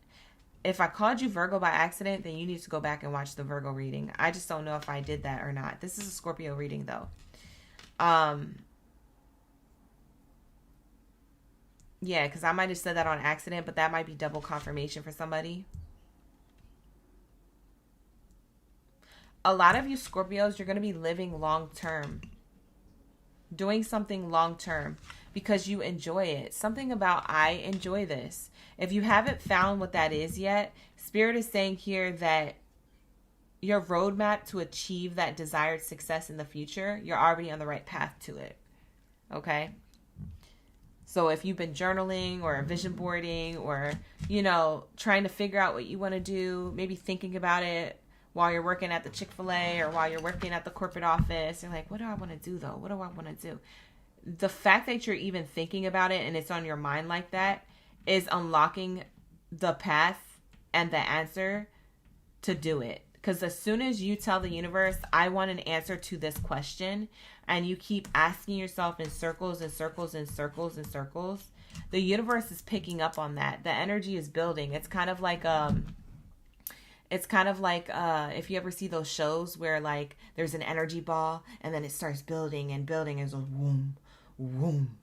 If I called you Virgo by accident, then you need to go back and watch the Virgo reading. I just don't know if I did that or not. This is a Scorpio reading though. Yeah, because I might have said that on accident, but that might be double confirmation for somebody. A lot of you Scorpios, you're going to be living long term. Doing something long term because you enjoy it. Something about I enjoy this. If you haven't found what that is yet, Spirit is saying here that your roadmap to achieve that desired success in the future, you're already on the right path to it. Okay? So if you've been journaling or vision boarding or, you know, trying to figure out what you want to do, maybe thinking about it while you're working at the Chick-fil-A or while you're working at the corporate office, you're like, what do I want to do though? What do I want to do? The fact that you're even thinking about it and it's on your mind like that is unlocking the path and the answer to do it. Because as soon as you tell the universe, I want an answer to this question, and you keep asking yourself in circles and circles and circles and circles, the universe is picking up on that. The energy is building. It's kind of like if you ever see those shows where like there's an energy ball and then it starts building and building, and it goes whoom, whoom,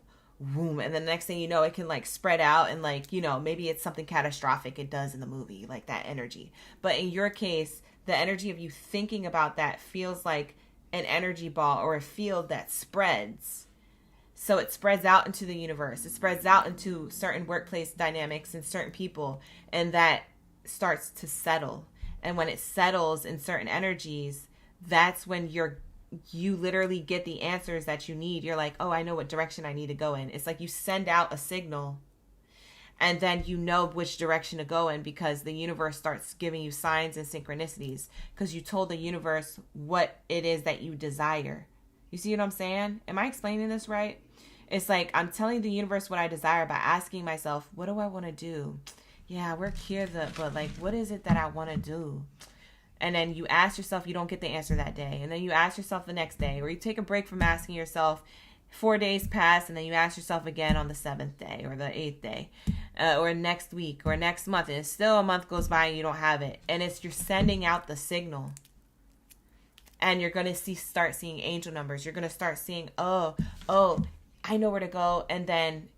whoom, and the next thing you know, it can like spread out and like, you know, maybe it's something catastrophic it does in the movie, like that energy. But in your case, the energy of you thinking about that feels like an energy ball or a field that spreads. So it spreads out into the universe. It spreads out into certain workplace dynamics and certain people, and that starts to settle. And when it settles in certain energies, that's when you literally get the answers that you need. You're like, oh, I know what direction I need to go in. It's like you send out a signal and then you know which direction to go in because the universe starts giving you signs and synchronicities because you told the universe what it is that you desire. You see what I'm saying? Am I explaining this right? It's like I'm telling the universe what I desire by asking myself, what do I want to do? Yeah, I work here, but like, what is it that I want to do? And then you ask yourself, you don't get the answer that day. And then you ask yourself the next day, or you take a break from asking yourself, 4 days pass, and then you ask yourself again on the 7th day or the 8th day, or next week or next month, and still a month goes by and you don't have it. And you're sending out the signal. And you're going to start seeing angel numbers. You're going to start seeing, oh, I know where to go. And then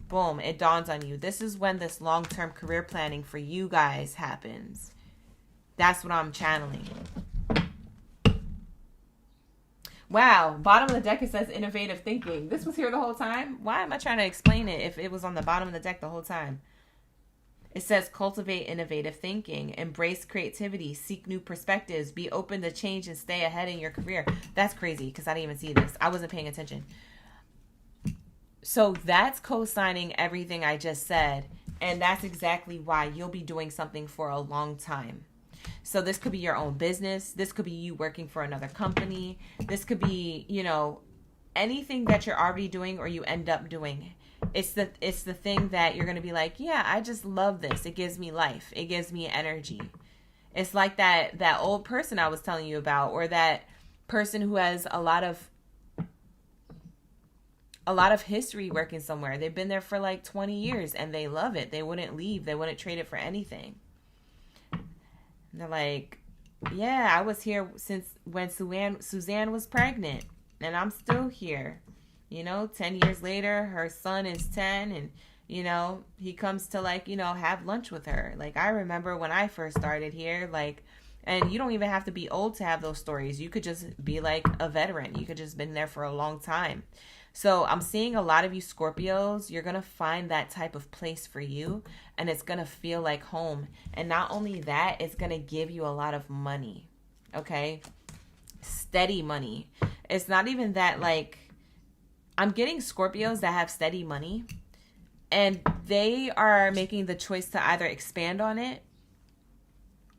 boom, it dawns on you. This is when this long-term career planning for you guys happens. That's what I'm channeling. Wow, bottom of the deck, it says innovative thinking. This was here the whole time? Why am I trying to explain it if it was on the bottom of the deck the whole time? It says cultivate innovative thinking, embrace creativity, seek new perspectives, be open to change and stay ahead in your career. That's crazy because I didn't even see this. I wasn't paying attention. So that's co-signing everything I just said. And that's exactly why you'll be doing something for a long time. So this could be your own business. This could be you working for another company. This could be, you know, anything that you're already doing or you end up doing. It's the thing that you're going to be like, yeah, I just love this. It gives me life. It gives me energy. It's like that old person I was telling you about, or that person who has a lot of history working somewhere. They've been there for like 20 years and they love it. They wouldn't leave. They wouldn't trade it for anything. And they're like, yeah, I was here since when Suzanne was pregnant, and I'm still here. 10 years later, her son is 10, and, he comes to, like, have lunch with her. Like, I remember when I first started here, like, and you don't even have to be old to have those stories. You could just be, like, a veteran. You could just been there for a long time. So I'm seeing a lot of you Scorpios, you're going to find that type of place for you, and it's going to feel like home. And not only that, it's going to give you a lot of money, okay? Steady money. It's not even that, like, I'm getting Scorpios that have steady money, and they are making the choice to either expand on it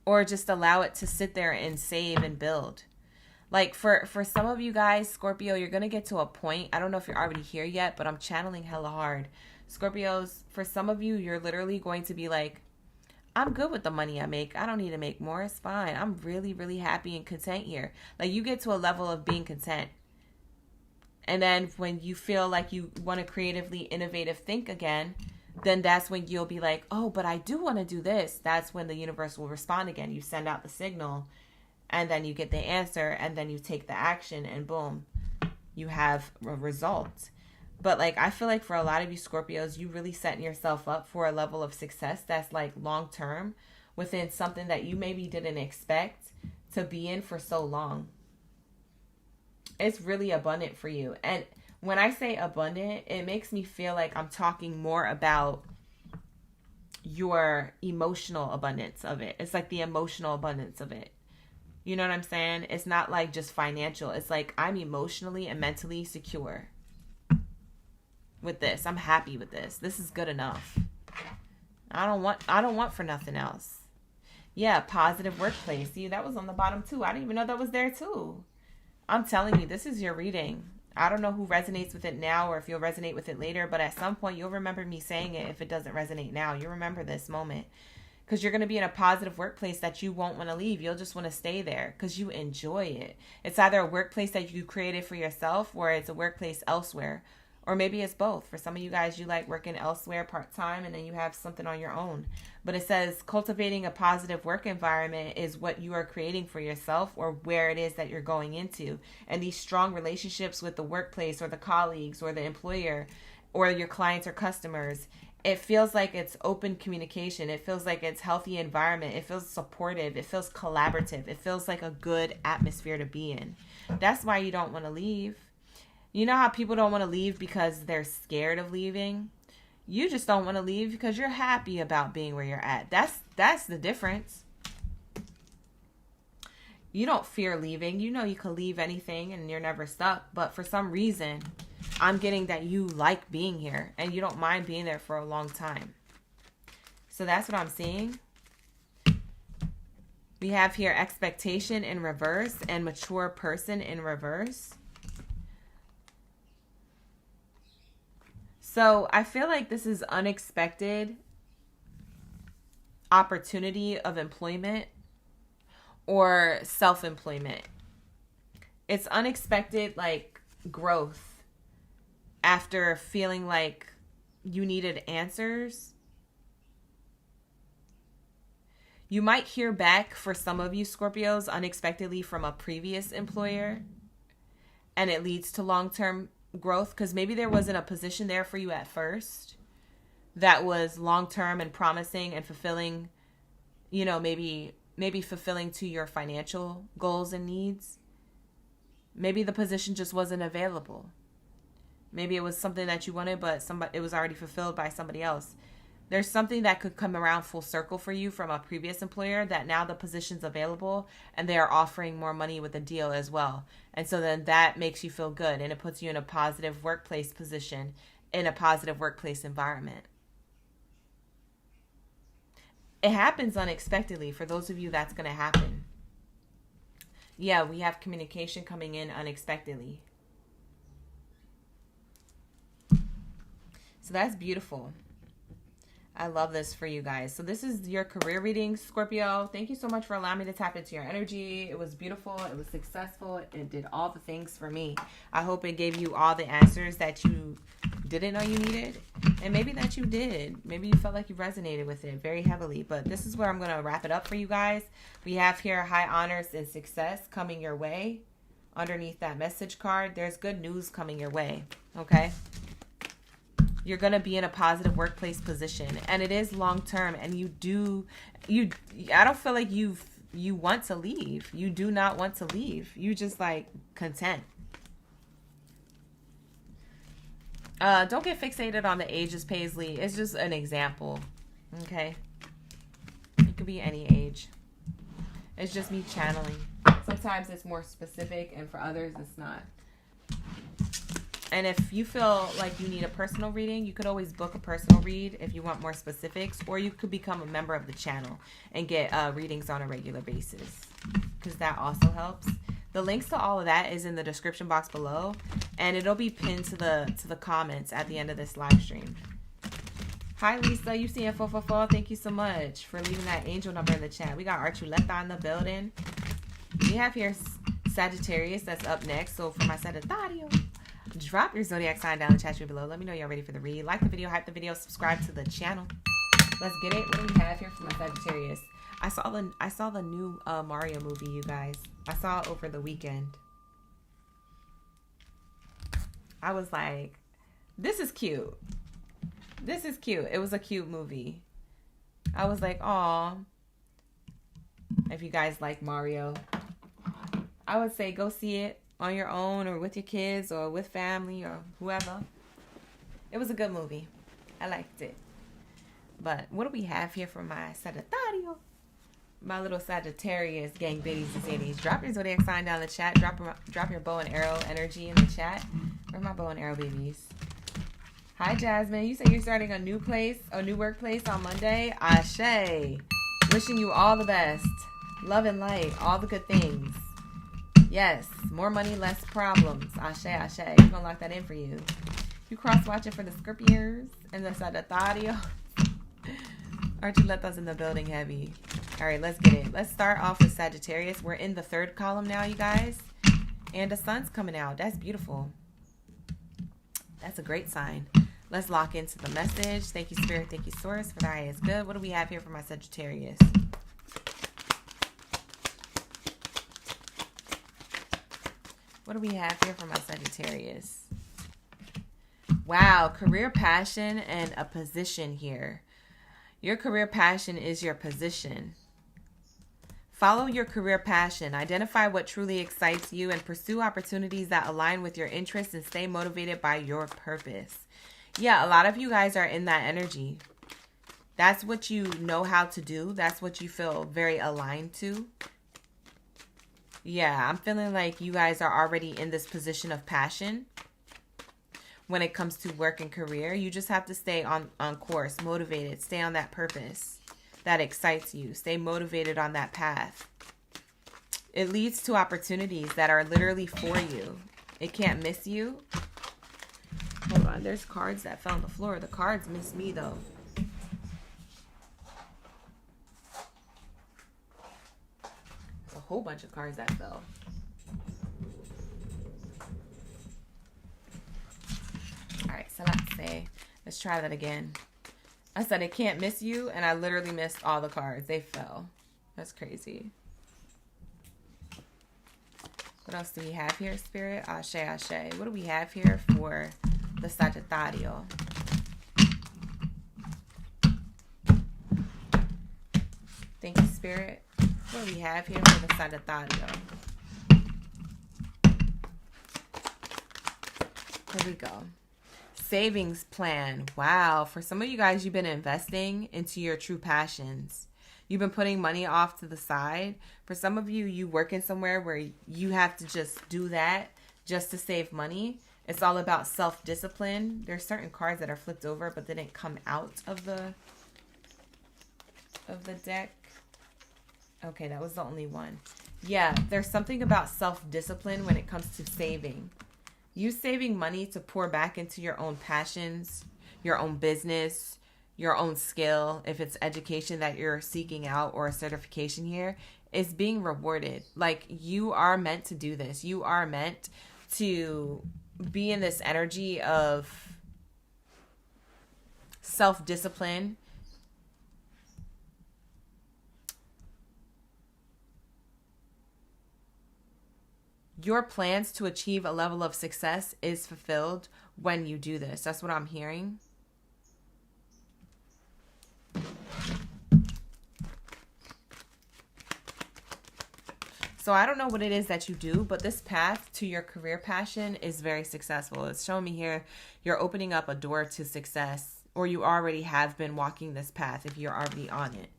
or just allow it to sit there and save and build. Like, for some of you guys, Scorpio, you're going to get to a point. I don't know if you're already here yet, but I'm channeling hella hard. Scorpios, for some of you, you're literally going to be like, I'm good with the money I make. I don't need to make more. It's fine. I'm really, really happy and content here. Like, you get to a level of being content. And then when you feel like you want to creatively, innovative think again, then that's when you'll be like, oh, but I do want to do this. That's when the universe will respond again. You send out the signal. And then you get the answer, and then you take the action, and boom, you have a result. But, like, I feel like for a lot of you Scorpios, you really setting yourself up for a level of success that's, like, long-term within something that you maybe didn't expect to be in for so long. It's really abundant for you. And when I say abundant, it makes me feel like I'm talking more about your emotional abundance of it. It's like the emotional abundance of it. You know what I'm saying? It's not like just financial. It's like I'm emotionally and mentally secure with this. I'm happy with this. This is good enough. I don't want for nothing else. Yeah, positive workplace. See, that was on the bottom too. I didn't even know that was there too. I'm telling you, this is your reading. I don't know who resonates with it now or if you'll resonate with it later, but at some point you'll remember me saying it if it doesn't resonate now. You'll remember this moment. Because you're going to be in a positive workplace that you won't want to leave. You'll just want to stay there because you enjoy it. It's either a workplace that you created for yourself or it's a workplace elsewhere. Or maybe it's both. For some of you guys, you like working elsewhere part-time and then you have something on your own. But it says cultivating a positive work environment is what you are creating for yourself or where it is that you're going into. And these strong relationships with the workplace or the colleagues or the employer or your clients or customers, it feels like it's open communication. It feels like it's healthy environment. It feels supportive. It feels collaborative. It feels like a good atmosphere to be in. That's why you don't want to leave. You know how people don't want to leave because they're scared of leaving? You just don't want to leave because you're happy about being where you're at. That's the difference. You don't fear leaving. You know you can leave anything and you're never stuck. But for some reason, I'm getting that you like being here and you don't mind being there for a long time. So that's what I'm seeing. We have here expectation in reverse and mature person in reverse. So I feel like this is unexpected opportunity of employment or self-employment. It's unexpected, like, growth after feeling like you needed answers. You might hear back for some of you Scorpios unexpectedly from a previous employer, and it leads to long-term growth because maybe there wasn't a position there for you at first that was long-term and promising and fulfilling, you know, maybe fulfilling to your financial goals and needs. Maybe the position just wasn't available. Maybe it was something that you wanted, but it was already fulfilled by somebody else. There's something that could come around full circle for you from a previous employer that now the position's available and they are offering more money with the deal as well. And so then that makes you feel good and it puts you in a positive workplace position in a positive workplace environment. It happens unexpectedly. For those of you, that's going to happen. Yeah, we have communication coming in unexpectedly. So that's beautiful. I love this for you guys. So this is your career reading, Scorpio. Thank you so much for allowing me to tap into your energy. It was beautiful. It was successful. It did all the things for me. I hope it gave you all the answers that you didn't know you needed. And maybe that you did. Maybe you felt like you resonated with it very heavily. But this is where I'm going to wrap it up for you guys. We have here high honors and success coming your way. Underneath that message card, there's good news coming your way. Okay? You're going to be in a positive workplace position, and it is long term, and I don't feel like you want to leave. You do not want to leave. You just like content. Don't get fixated on the ages, Paisley. It's just an example. Okay? It could be any age. It's just me channeling. Sometimes it's more specific, and for others it's not. And if you feel like you need a personal reading, you could always book a personal read if you want more specifics, or you could become a member of the channel and get readings on a regular basis, because that also helps. The links to all of that is in the description box below, and it'll be pinned to the comments at the end of this live stream. Hi Lisa, you seeing 444? Thank you so much for leaving that angel number in the chat. We got Archuleta in the building. We have here Sagittarius that's up next. So for my Sagittarius, drop your zodiac sign down in the chat below. Let me know you're ready for the read. Like the video, hype the video, subscribe to the channel. Let's get it. What do we have here for my Sagittarius? I saw the new Mario movie, you guys. I saw it over the weekend. I was like, this is cute. This is cute. It was a cute movie. I was like, aw. If you guys like Mario, I would say go see it on your own or with your kids or with family or whoever. It was a good movie. I liked it. But what do we have here for my Sagittario? My little Sagittarius gang biddies and zanies. Drop your zodiac sign down in the chat. Drop your bow and arrow energy in the chat. Where are my bow and arrow babies? Hi Jasmine. You say you're starting a new workplace on Monday. Ashe. Wishing you all the best. Love and light. All the good things. Yes, more money, less problems. Ashe, ashe. We're going to lock that in for you. You cross-watching for the Scorpios and the Sagittario. Archuleta's in the building heavy. All right, let's get it. Let's start off with Sagittarius. We're in the third column now, you guys. And the sun's coming out. That's beautiful. That's a great sign. Let's lock into the message. Thank you, Spirit. Thank you, Source, for the highest good. What do we have here for my Sagittarius? What do we have here for my Sagittarius? Wow, career passion and a position here. Your career passion is your position. Follow your career passion. Identify what truly excites you and pursue opportunities that align with your interests and stay motivated by your purpose. Yeah, a lot of you guys are in that energy. That's what you know how to do. That's what you feel very aligned to. Yeah, I'm feeling like you guys are already in this position of passion when it comes to work and career. You just have to stay on course, motivated, stay on that purpose that excites you. Stay motivated on that path. It leads to opportunities that are literally for you. It can't miss you. Hold on, there's cards that fell on the floor. The cards miss me though. Whole bunch of cards that fell. All right, so let's try that again. I said it can't miss you, and I literally missed all the cards. They fell. That's crazy. What else do we have here, Spirit? Ashe, ashe. What do we have here for the Sagittario? Thank you, Spirit. What do we have here for the Sagittario? Here we go. Savings plan. Wow. For some of you guys, you've been investing into your true passions. You've been putting money off to the side. For some of you, you working somewhere where you have to just do that just to save money. It's all about self-discipline. There's certain cards that are flipped over, but they didn't come out of the deck. Okay, that was the only one. Yeah, there's something about self-discipline when it comes to saving. You saving money to pour back into your own passions, your own business, your own skill, if it's education that you're seeking out or a certification here, is being rewarded. Like, you are meant to do this. You are meant to be in this energy of self-discipline. Your plans to achieve a level of success is fulfilled when you do this. That's what I'm hearing. So I don't know what it is that you do, but this path to your career passion is very successful. It's showing me here you're opening up a door to success, or you already have been walking this path if you're already on it.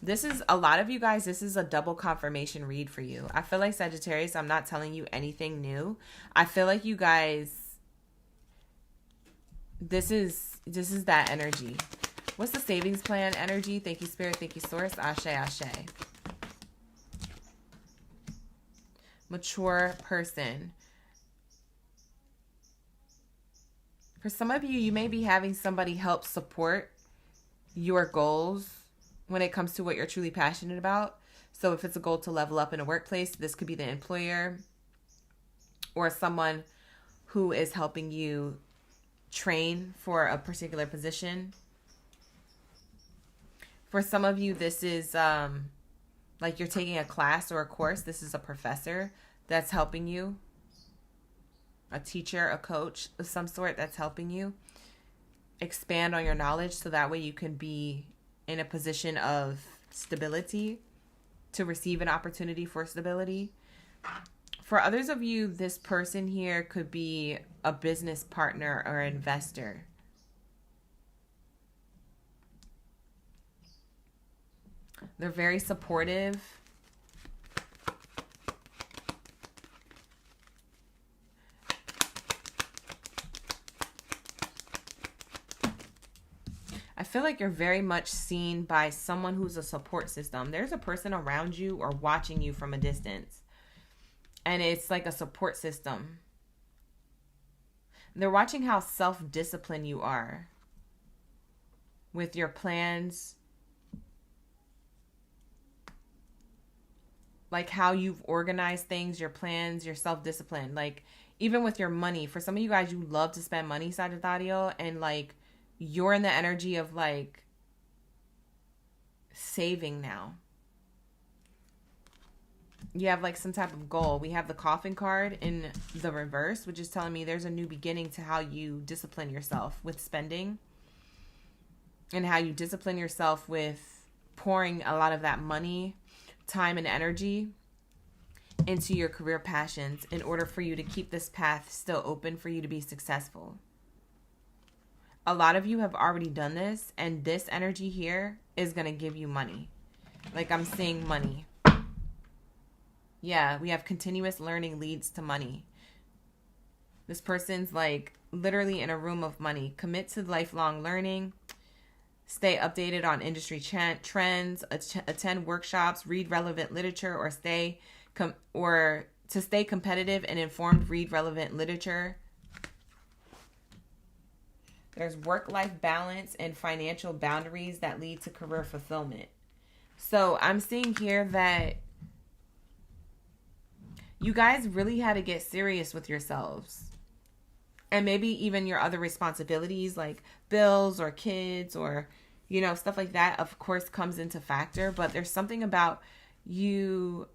This is, a lot of you guys, this is a double confirmation read for you. I feel like, Sagittarius, I'm not telling you anything new. I feel like you guys, this is that energy. What's the savings plan energy? Thank you, Spirit. Thank you, Source. Ashe, ashe. Mature person. For some of you, you may be having somebody help support your goals when it comes to what you're truly passionate about. So if it's a goal to level up in a workplace, this could be the employer or someone who is helping you train for a particular position. For some of you, this is like you're taking a class or a course. This is a professor that's helping you. A teacher, a coach of some sort that's helping you expand on your knowledge so that way you can be in a position of stability to receive an opportunity for stability. For others of you, this person here could be a business partner or investor. They're very supportive. I feel like you're very much seen by someone who's a support system. There's a person around you or watching you from a distance. And it's like a support system. They're watching how self-disciplined you are with your plans. Like how you've organized things, your plans, your self-discipline. Like even with your money. For some of you guys, you love to spend money, Sagittario. And like you're in the energy of like saving now. You have like some type of goal. We have the coffin card in the reverse, which is telling me there's a new beginning to how you discipline yourself with spending and how you discipline yourself with pouring a lot of that money, time, and energy into your career passions in order for you to keep this path still open for you to be successful. A lot of you have already done this, and this energy here is going to give you money. Like I'm seeing money. Yeah, we have continuous learning leads to money. This person's like literally in a room of money. Commit to lifelong learning. Stay updated on industry trends. Attend workshops. Read relevant literature, or to stay competitive and informed. Read relevant literature. There's work-life balance and financial boundaries that lead to career fulfillment. So I'm seeing here that you guys really had to get serious with yourselves. And maybe even your other responsibilities like bills or kids or, you know, stuff like that, of course, comes into factor. But there's something about you.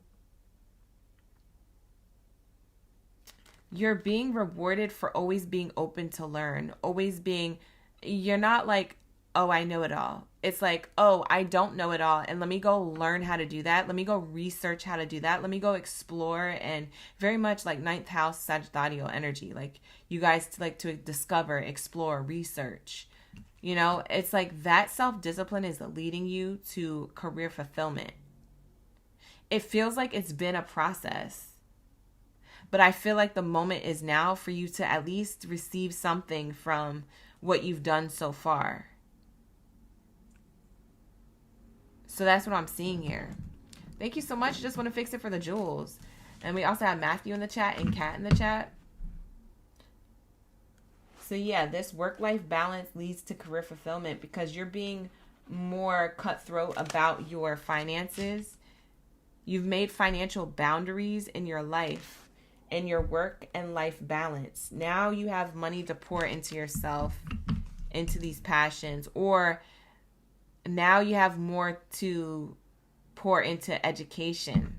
You're being rewarded for always being open to learn. Always being, you're not like, oh, I know it all. It's like, oh, I don't know it all. And let me go learn how to do that. Let me go research how to do that. Let me go explore. And very much like ninth house Sagittarius energy. Like you guys like to discover, explore, research. You know, it's like that self-discipline is leading you to career fulfillment. It feels like it's been a process. But I feel like the moment is now for you to at least receive something from what you've done so far. So that's what I'm seeing here. Thank you so much. Just want to fix it for the jewels. And we also have Matthew in the chat and Kat in the chat. So yeah, this work-life balance leads to career fulfillment because you're being more cutthroat about your finances. You've made financial boundaries in your life, in your work and life balance. Now you have money to pour into yourself, into these passions, or now you have more to pour into education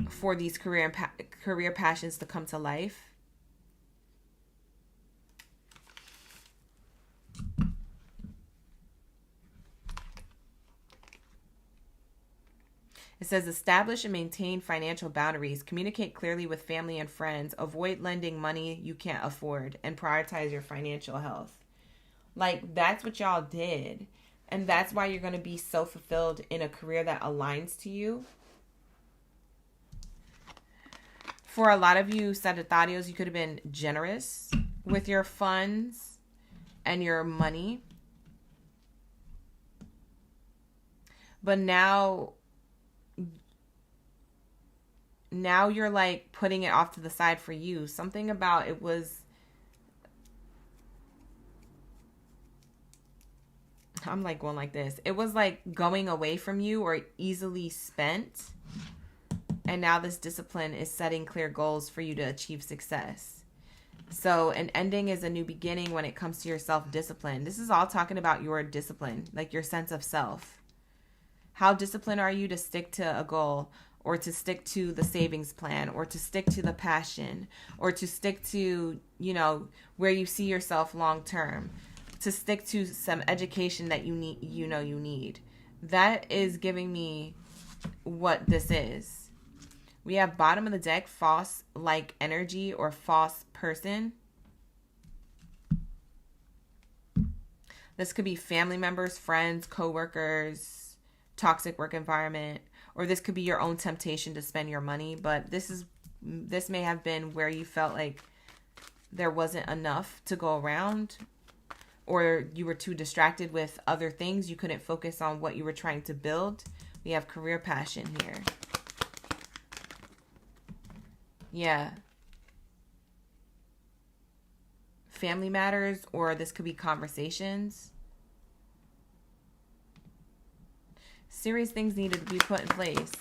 for these career passions to come to life. It says establish and maintain financial boundaries, communicate clearly with family and friends, avoid lending money you can't afford, and prioritize your financial health. Like, that's what y'all did. And that's why you're going to be so fulfilled in a career that aligns to you. For a lot of you Sagittarios, you could have been generous with your funds and your money. But now you're like putting it off to the side for you. Something about it was, I'm like going like this. It was like going away from you or easily spent. And now this discipline is setting clear goals for you to achieve success. So an ending is a new beginning when it comes to your self-discipline. This is all talking about your discipline, like your sense of self. How disciplined are you to stick to a goal, or to stick to the savings plan, or to stick to the passion, or to stick to, you know, where you see yourself long term, to stick to some education that you need. That is giving me what this is. We have bottom of the deck, false like energy or false person. This could be family members, friends, coworkers, toxic work environment, or this could be your own temptation to spend your money. But this may have been where you felt like there wasn't enough to go around, or you were too distracted with other things. You couldn't focus on what you were trying to build. We have career passion here. Yeah. Family matters, or this could be conversations. Serious things needed to be put in place.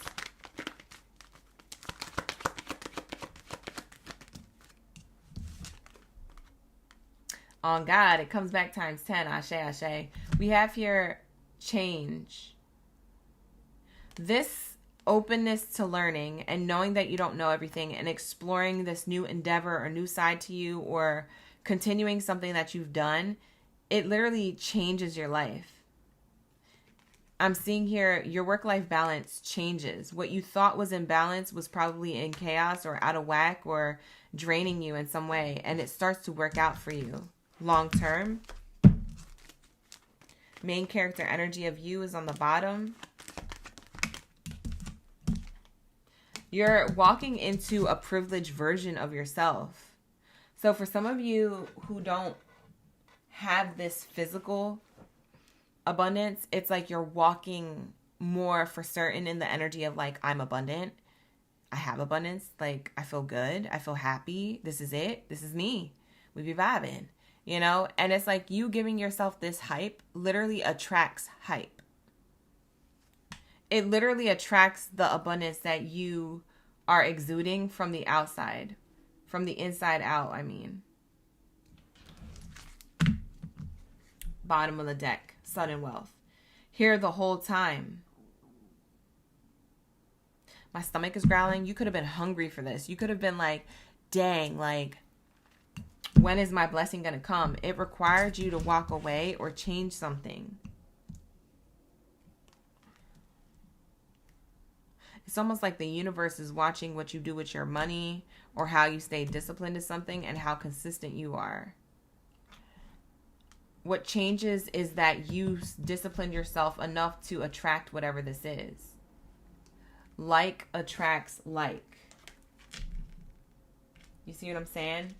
On God, it comes back times 10. Ashe, ashe. We have here change. This openness to learning and knowing that you don't know everything and exploring this new endeavor or new side to you, or continuing something that you've done, it literally changes your life. I'm seeing here your work-life balance changes. What you thought was in balance was probably in chaos or out of whack or draining you in some way, and it starts to work out for you long term. Main character energy of you is on the bottom. You're walking into a privileged version of yourself. So for some of you who don't have this physical abundance, it's like you're walking more for certain in the energy of like, I'm abundant. I have abundance. Like, I feel good. I feel happy. This is it. This is me. We be vibing, you know? And it's like you giving yourself this hype literally attracts hype. It literally attracts the abundance that you are exuding from the outside, from the inside out, I mean. Bottom of the deck, sudden wealth. Here the whole time. My stomach is growling. You could have been hungry for this. You could have been like, dang, like, when is my blessing going to come? It required you to walk away or change something. It's almost like the universe is watching what you do with your money, or how you stay disciplined to something and how consistent you are. What changes is that you discipline yourself enough to attract whatever this is. Like attracts like. You see what I'm saying?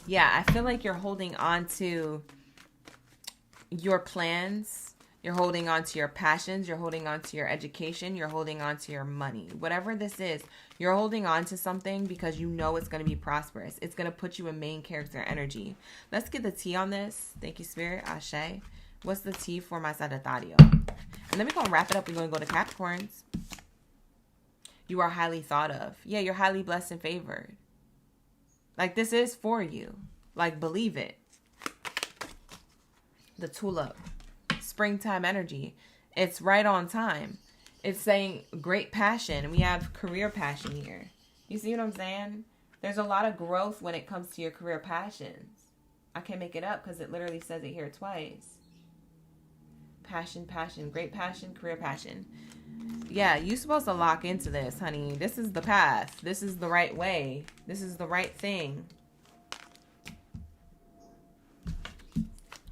Yeah, I feel like you're holding on to your plans, You're holding on to your passions. You're holding on to your education. You're holding on to your money. Whatever this is, you're holding on to something because you know it's going to be prosperous. It's going to put you in main character energy. Let's get the T on this. Thank you, Spirit. Ashe. What's the T for my Sagittario? And then we're going to wrap it up. We're going to go to Capricorns. You are highly thought of. Yeah, you're highly blessed and favored. Like, this is for you. Like, believe it. The Tulip. Springtime energy. It's right on time. It's saying great passion. We have career passion here. You see what I'm saying? There's a lot of growth when it comes to your career passions. I can't make it up because it literally says it here twice. Passion, passion, great passion, career passion. Yeah, you're supposed to lock into this, honey. This is the path. This is the right way. This is the right thing.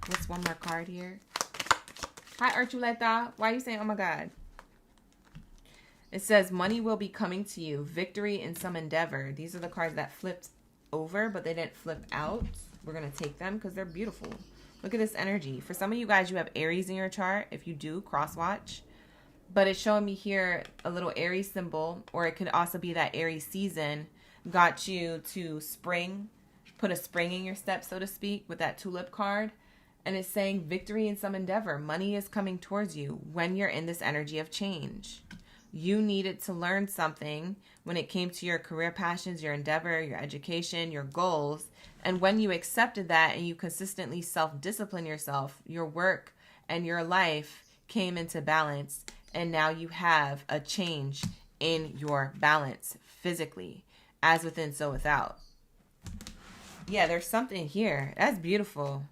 What's one more card here? Hi, Archuleta. Why are you saying, oh my God? It says, money will be coming to you. Victory in some endeavor. These are the cards that flipped over, but they didn't flip out. We're going to take them because they're beautiful. Look at this energy. For some of you guys, you have Aries in your chart. If you do, cross watch. But it's showing me here a little Aries symbol, or it could also be that Aries season got you to spring, put a spring in your step, so to speak, with that tulip card. And it's saying victory in some endeavor. Money is coming towards you when you're in this energy of change. You needed to learn something when it came to your career passions, your endeavor, your education, your goals. And when you accepted that and you consistently self-discipline yourself, your work and your life came into balance. And now you have a change in your balance physically, as within, so without. Yeah, there's something here. That's beautiful.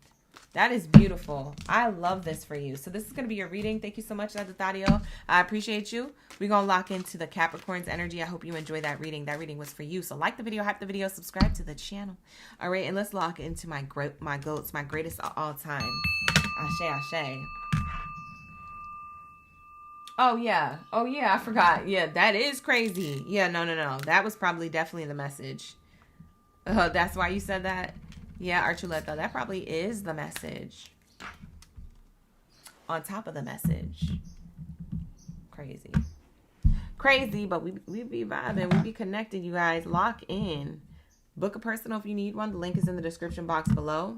That is beautiful. I love this for you. So this is going to be your reading. Thank you so much, Sagittario. I appreciate you. We're going to lock into the Capricorn's energy. I hope you enjoy that reading. That reading was for you. So like the video, hype the video, subscribe to the channel. All right, and let's lock into my goats, my greatest of all time. Ashe, ashe. Oh, yeah. Oh, yeah, I forgot. Yeah, that is crazy. Yeah, no. That was probably definitely the message. That's why you said that? Yeah, Archuleta, that probably is the message. On top of the message. Crazy. Crazy, but we be vibing. We be connected, you guys. Lock in. Book a personal if you need one. The link is in the description box below.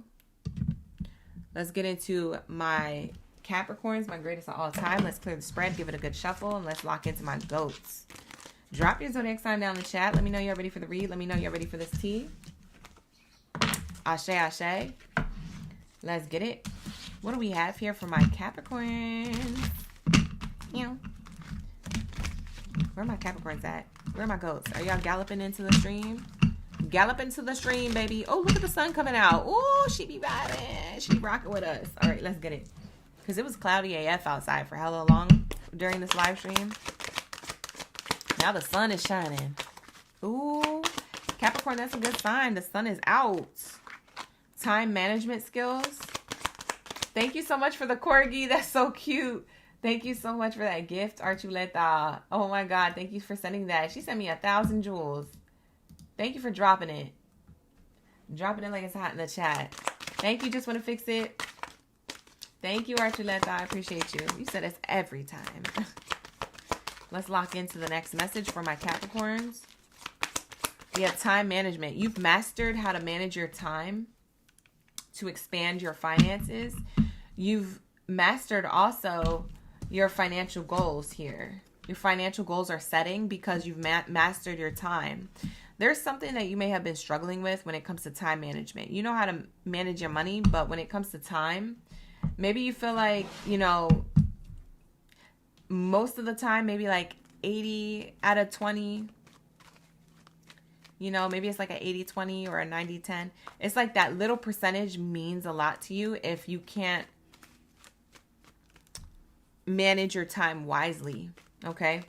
Let's get into my Capricorns, my greatest of all time. Let's clear the spread, give it a good shuffle, and let's lock into my goats. Drop your zodiac sign down in the chat. Let me know you're ready for the read. Let me know you're ready for this tea. Ashe, ashe. Let's get it. What do we have here for my Capricorns? Where are my Capricorns at? Where are my goats? Are y'all galloping into the stream? Gallop into the stream, baby. Oh, look at the sun coming out. Oh, she be vibing. She be rocking with us. All right, let's get it. Because it was cloudy AF outside for hella long during this live stream. Now the sun is shining. Ooh, Capricorn, that's a good sign. The sun is out. Time management skills. Thank you so much for the corgi. That's so cute. Thank you so much for that gift, Archuleta. Oh my God. Thank you for sending that. She sent me 1,000 jewels. Thank you for dropping it. Dropping it like it's hot in the chat. Thank you. Just want to fix it. Thank you, Archuleta. I appreciate you. You said this every time. Let's lock into the next message for my Capricorns. We have time management. You've mastered how to manage your time to expand your finances. You've mastered also your financial goals here. Your financial goals are setting because you've mastered your time. There's something that you may have been struggling with when it comes to time management. You know how to manage your money, but when it comes to time, maybe you feel like, most of the time, maybe like 80 out of 20, maybe it's like an 80-20 or a 90-10. It's like that little percentage means a lot to you if you can't manage your time wisely, okay?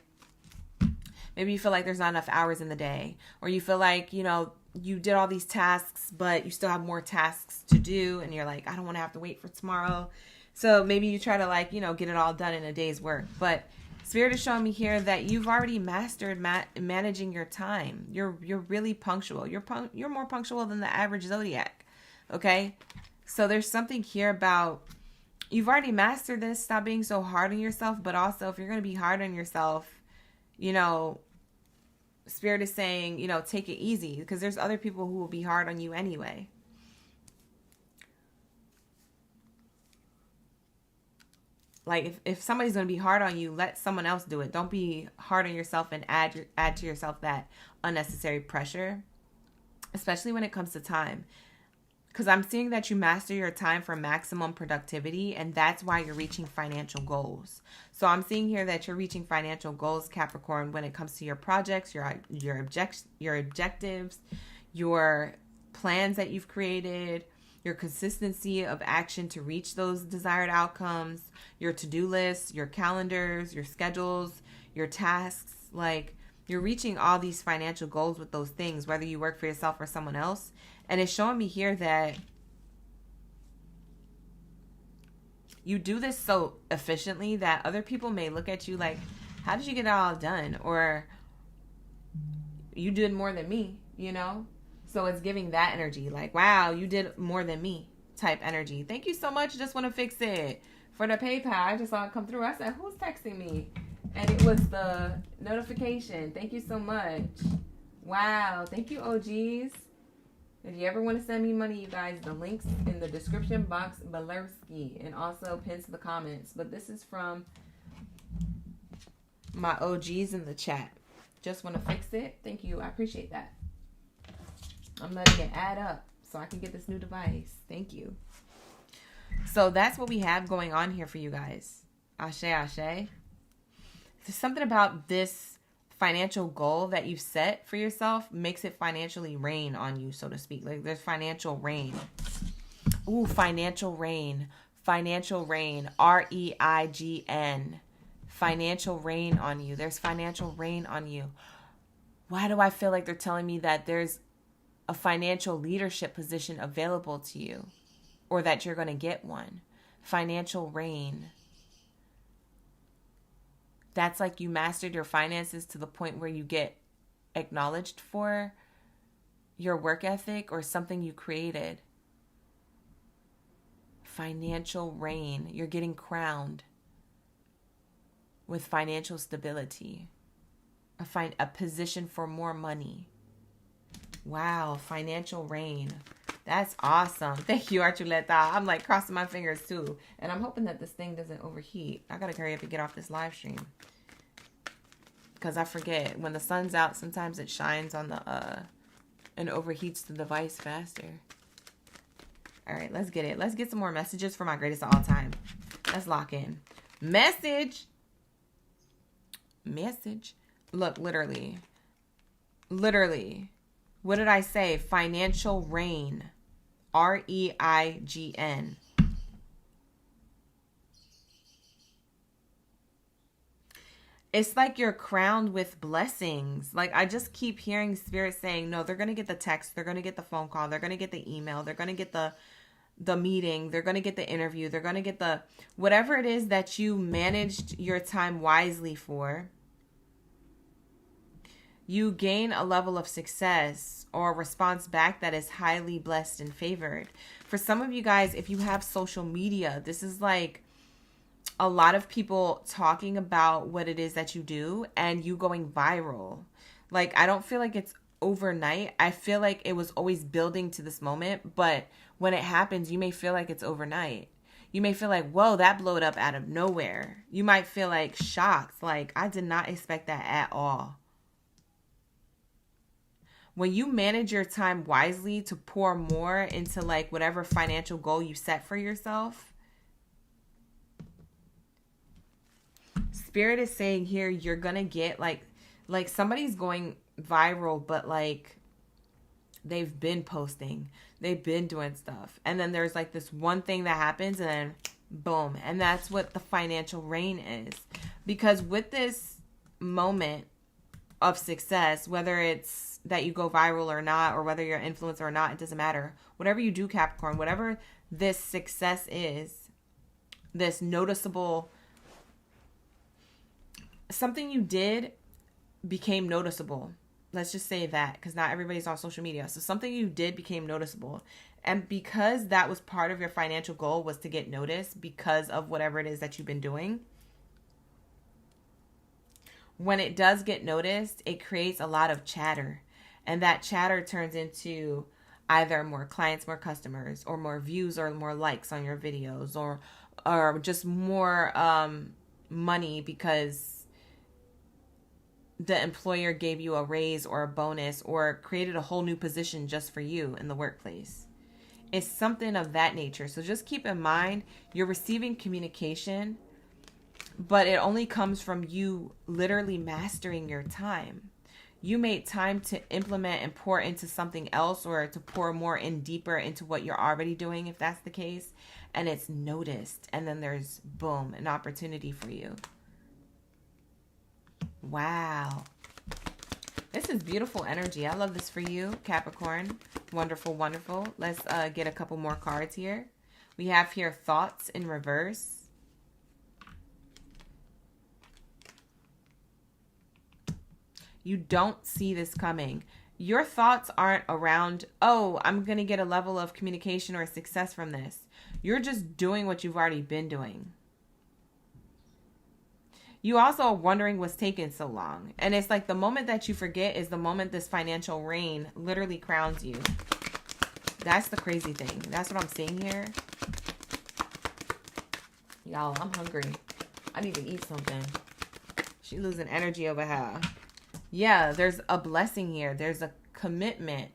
Maybe you feel like there's not enough hours in the day, or you feel like, you did all these tasks, but you still have more tasks to do, and you're like, I don't want to have to wait for tomorrow. So maybe you try to get it all done in a day's work. But Spirit is showing me here that you've already mastered managing your time. You're really punctual. You're more punctual than the average Zodiac. Okay? So there's something here about, you've already mastered this. Stop being so hard on yourself. But also, if you're going to be hard on yourself, you know, Spirit is saying, you know, take it easy, because there's other people who will be hard on you anyway. Like, if somebody's going to be hard on you, let someone else do it. Don't be hard on yourself and add to yourself that unnecessary pressure, especially when it comes to time. Because I'm seeing that you master your time for maximum productivity, and that's why you're reaching financial goals. So I'm seeing here that you're reaching financial goals, Capricorn, when it comes to your projects, your objectives, your plans that you've created, your consistency of action to reach those desired outcomes, your to-do lists, your calendars, your schedules, your tasks. Like, you're reaching all these financial goals with those things, whether you work for yourself or someone else. And it's showing me here that you do this so efficiently that other people may look at you like, how did you get it all done? Or you did more than me, you know? So it's giving that energy, like, wow, you did more than me type energy. Thank you so much. Just want to fix it for the PayPal. I just saw it come through. I said, who's texting me? And it was the notification. Thank you so much. Wow. Thank you, OGs. If you ever want to send me money, you guys, the link's in the description box below, and also pinned to the comments. But this is from my OGs in the chat. Just want to fix it. Thank you. I appreciate that. I'm letting it add up so I can get this new device. Thank you. So that's what we have going on here for you guys. Ashe, ashe. There's something about this financial goal that you set for yourself makes it financially rain on you, so to speak. Like, there's financial rain. Ooh, financial rain. Financial rain. REIGN. Financial rain on you. There's financial rain on you. Why do I feel like they're telling me that there's a financial leadership position available to you, or that you're going to get one? Financial rain. That's like you mastered your finances to the point where you get acknowledged for your work ethic or something you created. Financial rain. You're getting crowned with financial stability, a position for more money. Wow, financial rain. That's awesome. Thank you, Archuleta. I'm like crossing my fingers too. And I'm hoping that this thing doesn't overheat. I gotta hurry up and get off this live stream, because I forget, when the sun's out, sometimes it shines on the and overheats the device faster. All right, let's get it. Let's get some more messages for my greatest of all time. Let's lock in. Message. Look, literally. What did I say? Financial rain. REIGN. It's like you're crowned with blessings. Like, I just keep hearing Spirit saying, no, they're going to get the text. They're going to get the phone call. They're going to get the email. They're going to get the meeting. They're going to get the interview. They're going to get the whatever it is that you managed your time wisely for. You gain a level of success or response back that is highly blessed and favored. For some of you guys, if you have social media, this is like a lot of people talking about what it is that you do and you going viral. Like, I don't feel like it's overnight. I feel like it was always building to this moment, but when it happens, you may feel like it's overnight. You may feel like, whoa, that blowed up out of nowhere. You might feel like shocked, like, I did not expect that at all. When you manage your time wisely to pour more into like whatever financial goal you set for yourself, Spirit is saying here, you're going to get like somebody's going viral, but like they've been posting, they've been doing stuff. And then there's like this one thing that happens and then boom. And that's what the financial rain is. Because with this moment of success, whether it's that you go viral or not, or whether you're an influencer or not, it doesn't matter. Whatever you do, Capricorn, whatever this success is, this noticeable, something you did became noticeable Let's just say that, because not everybody's on social media. So something you did became noticeable. And because that was part of your financial goal, was to get noticed because of whatever it is that you've been doing. When it does get noticed, it creates a lot of chatter. And that chatter turns into either more clients, more customers, or more views or more likes on your videos, or just more money because the employer gave you a raise or a bonus or created a whole new position just for you in the workplace. It's something of that nature. So just keep in mind, you're receiving communication, but it only comes from you literally mastering your time. You made time to implement and pour into something else, or to pour more in deeper into what you're already doing, if that's the case. And it's noticed. And then there's, boom, an opportunity for you. Wow. This is beautiful energy. I love this for you, Capricorn. Wonderful, wonderful. Let's get a couple more cards here. We have here thoughts in reverse. You don't see this coming. Your thoughts aren't around, oh, I'm going to get a level of communication or success from this. You're just doing what you've already been doing. You also are wondering what's taking so long. And it's like the moment that you forget is the moment this financial rain literally crowns you. That's the crazy thing. That's what I'm seeing here. Y'all, I'm hungry. I need to eat something. She losing energy over here. Yeah, there's a blessing here. There's a commitment,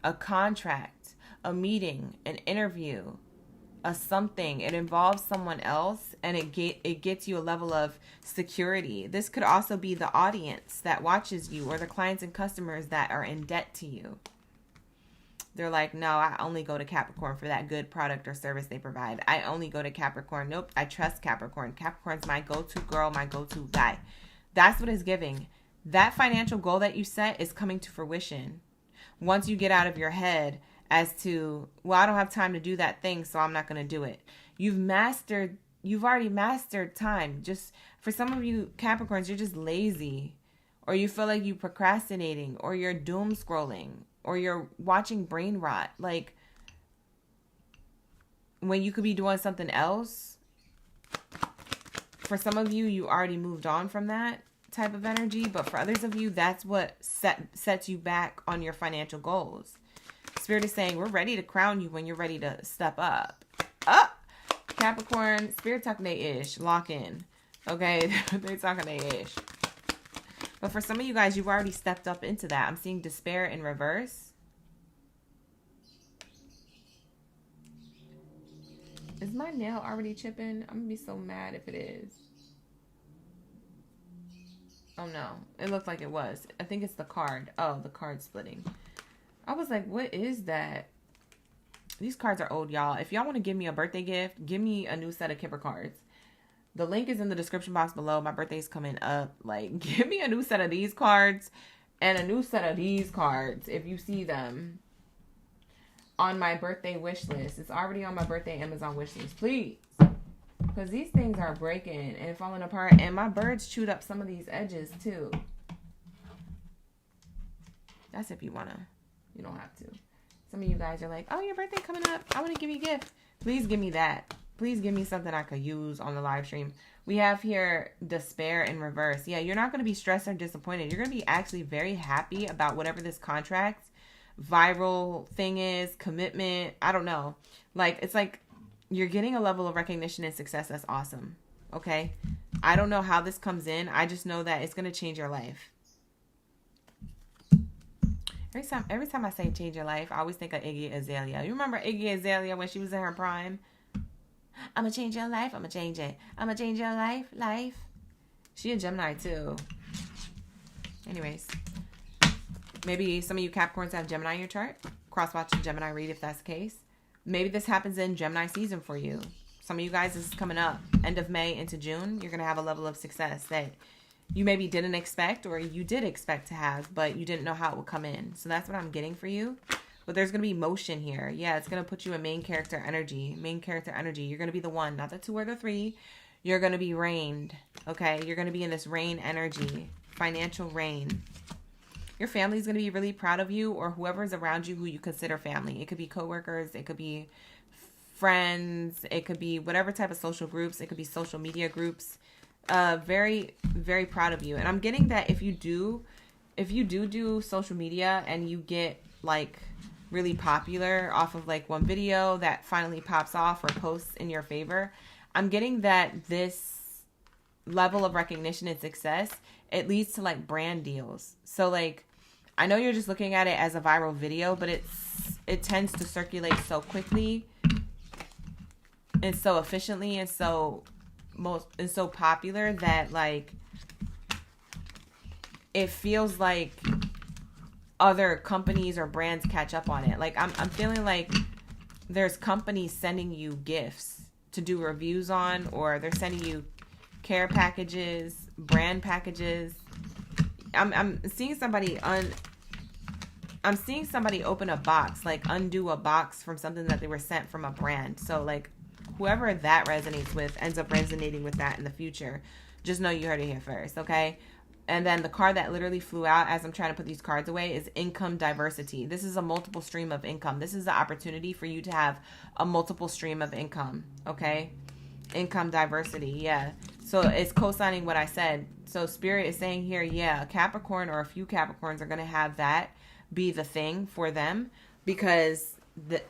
a contract, a meeting, an interview, a something. It involves someone else, and it gets you a level of security. This could also be the audience that watches you, or the clients and customers that are in debt to you. They're like, no, I only go to Capricorn for that good product or service they provide. I only go to Capricorn. Nope, I trust Capricorn. Capricorn's my go-to girl, my go-to guy. That's what it's giving. That financial goal that you set is coming to fruition. Once you get out of your head as to, well, I don't have time to do that thing, so I'm not going to do it. You've already mastered time. Just for some of you Capricorns, you're just lazy, or you feel like you're procrastinating, or you're doom scrolling, or you're watching brain rot. Like, when you could be doing something else. For some of you, you already moved on from that type of energy, but for others of you, that's what sets you back on your financial goals. Spirit is saying, we're ready to crown you when you're ready to step up. Capricorn, Spirit talking they ish. Lock in. Okay, they're talking they ish. But for some of you guys, you've already stepped up into that. I'm seeing despair in reverse. Is my nail already chipping? I'm gonna be so mad if it is. Oh no, it looked like it was. I think it's the card. Oh, the card splitting. I was like, what is that? These cards are old, y'all. If y'all want to give me a birthday gift, give me a new set of Kipper cards. The link is in the description box below. My birthday's coming up. Like, give me a new set of these cards and a new set of these cards if you see them on my birthday wish list. It's already on my birthday Amazon wish list. Please. Because these things are breaking and falling apart. And my birds chewed up some of these edges too. That's if you want to. You don't have to. Some of you guys are like, oh, your birthday coming up. I want to give you a gift. Please give me that. Please give me something I could use on the live stream. We have here despair in reverse. Yeah, you're not going to be stressed or disappointed. You're going to be actually very happy about whatever this contract, viral thing is, commitment. I don't know. Like, it's like you're getting a level of recognition and success that's awesome. Okay? I don't know how this comes in. I just know that it's going to change your life. Every time I say change your life, I always think of Iggy Azalea. You remember Iggy Azalea when she was in her prime? I'm going to change your life. I'm going to change it. I'm going to change your life. She a Gemini too. Anyways. Maybe some of you Capricorns have Gemini in your chart. Cross-watch and Gemini read if that's the case. Maybe this happens in Gemini season for you. Some of you guys, this is coming up. End of May into June. You're going to have a level of success that you maybe didn't expect, or you did expect to have, but you didn't know how it would come in. So that's what I'm getting for you. But there's going to be motion here. Yeah, it's going to put you in main character energy. Main character energy. You're going to be the one, not the two or the three. You're going to be reigned. Okay? You're going to be in this reign energy. Financial reign. Your family's going to be really proud of you, or whoever's around you who you consider family. It could be coworkers, it could be friends, it could be whatever type of social groups, it could be social media groups. Very, very proud of you. And I'm getting that if you do social media and you get like really popular off of like one video that finally pops off or posts in your favor, I'm getting that this level of recognition and success, it leads to like brand deals. So like, I know you're just looking at it as a viral video, but it tends to circulate so quickly and so efficiently and so popular that like it feels like other companies or brands catch up on it. Like I'm feeling like there's companies sending you gifts to do reviews on, or they're sending you care packages, brand packages. I'm seeing somebody open a box, like undo a box from something that they were sent from a brand. So like whoever that resonates with ends up resonating with that in the future. Just know you heard it here first, okay? And then the card that literally flew out as I'm trying to put these cards away is income diversity. This is a multiple stream of income. This is the opportunity for you to have a multiple stream of income, okay? Income diversity, yeah. So it's co-signing what I said. So Spirit is saying here, yeah, a Capricorn or a few Capricorns are going to have that be the thing for them, because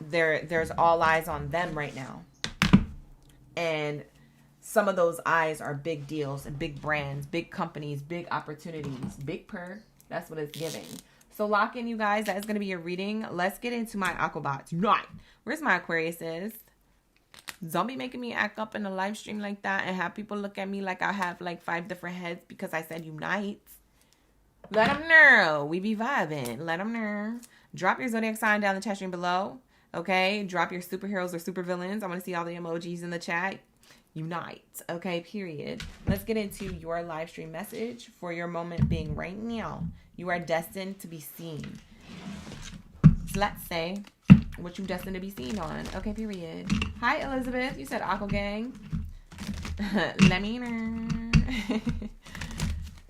there's all eyes on them right now. And some of those eyes are big deals and big brands, big companies, big opportunities, big purr. That's what it's giving. So lock in, you guys. That is going to be your reading. Let's get into my Aquabots. Right. Where's my Aquariuses? Don't be making me act up in a live stream like that and have people look at me like I have like 5 different heads because I said unite. Let them know. We be vibing. Let them know. Drop your zodiac sign down in the chat stream below. Okay? Drop your superheroes or supervillains. I want to see all the emojis in the chat. Unite. Okay? Period. Let's get into your live stream message for your moment being right now. You are destined to be seen. So let's say what you destined to be seen on. Okay? Period. Hi, Elizabeth. You said Aqua Gang. Let me know.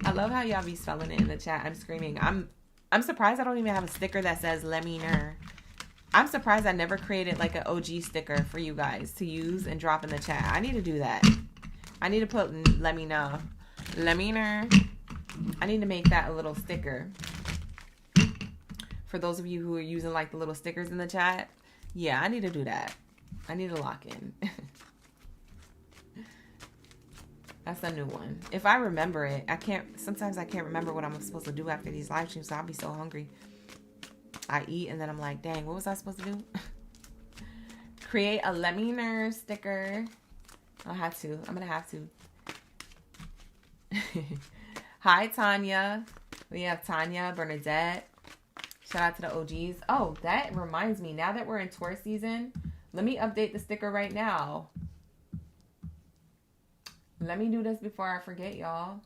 I love how y'all be spelling it in the chat. I'm screaming. I'm surprised I don't even have a sticker that says let me know. I'm surprised I never created like an OG sticker for you guys to use and drop in the chat. I need to do that. I need to put let me know. Let me know. I need to make that a little sticker. For those of you who are using like the little stickers in the chat. Yeah, I need to do that. I need to lock in. That's a new one. If I remember it, sometimes I can't remember what I'm supposed to do after these live streams, so I'll be so hungry. I eat and then I'm like, dang, what was I supposed to do? Create a let me know sticker. I'll have to. I'm going to have to. Hi, Tanya. We have Tanya, Bernadette. Shout out to the OGs. Oh, that reminds me. Now that we're in Taurus season, let me update the sticker right now. Let me do this before I forget, y'all.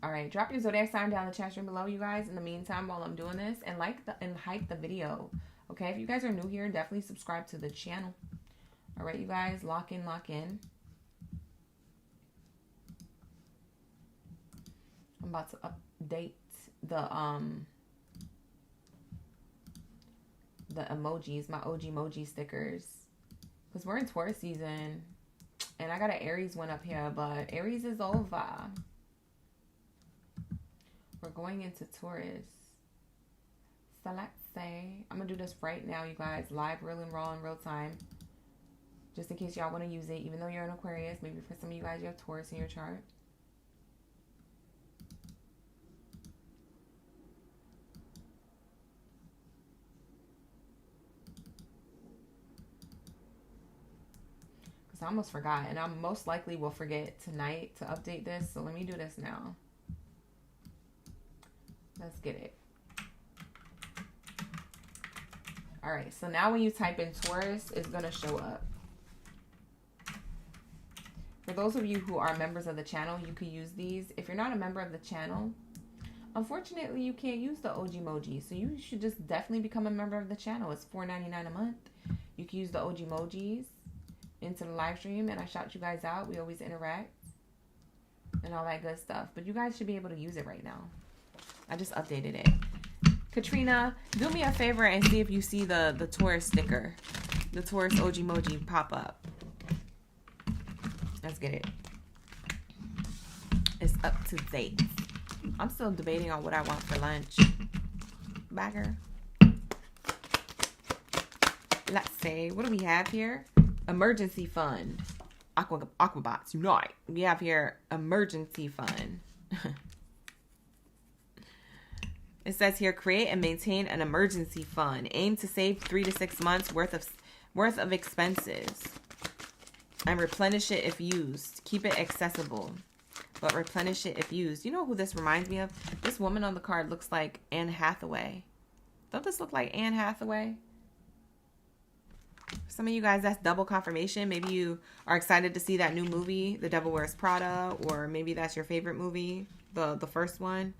All right, drop your zodiac sign down in the chat stream below, you guys. In the meantime, while I'm doing this, and hype the video. Okay, if you guys are new here, definitely subscribe to the channel. All right, you guys, lock in, lock in. I'm about to update the emojis, my OG emoji stickers. Because we're in Taurus season. And I got an Aries one up here. But Aries is over. We're going into Taurus. So let's say. I'm going to do this right now, you guys. Live, real, and raw in real time. Just in case y'all want to use it. Even though you're an Aquarius. Maybe for some of you guys, you have Taurus in your chart. I almost forgot, and I most likely will forget tonight to update this, so let me do this now. Let's get it. Alright, so now when you type in Taurus, it's going to show up. For those of you who are members of the channel, you can use these. If you're not a member of the channel, unfortunately, you can't use the OG emoji, so you should just definitely become a member of the channel. It's $4.99 a month. You can use the OG emojis into the live stream, and I shout you guys out. We always interact. and all that good stuff. But you guys should be able to use it right now. I just updated it. Katrina, do me a favor and see if you see the Taurus sticker. The Taurus Ojimoji pop up. Let's get it. It's up to date. I'm still debating on what I want for lunch. Bagger. Let's see. What do we have here? Emergency fund. Aquabots unite. We have here emergency fund. It says here, create and maintain an emergency fund. Aim to save 3 to 6 months worth of expenses. And replenish it if used. Keep it accessible, but replenish it if used. You know who this reminds me of? This woman on the card looks like Anne Hathaway. Don't this look like Anne Hathaway? Some of you guys, that's double confirmation. Maybe you are excited to see that new movie, The Devil Wears Prada, or maybe that's your favorite movie, the first one.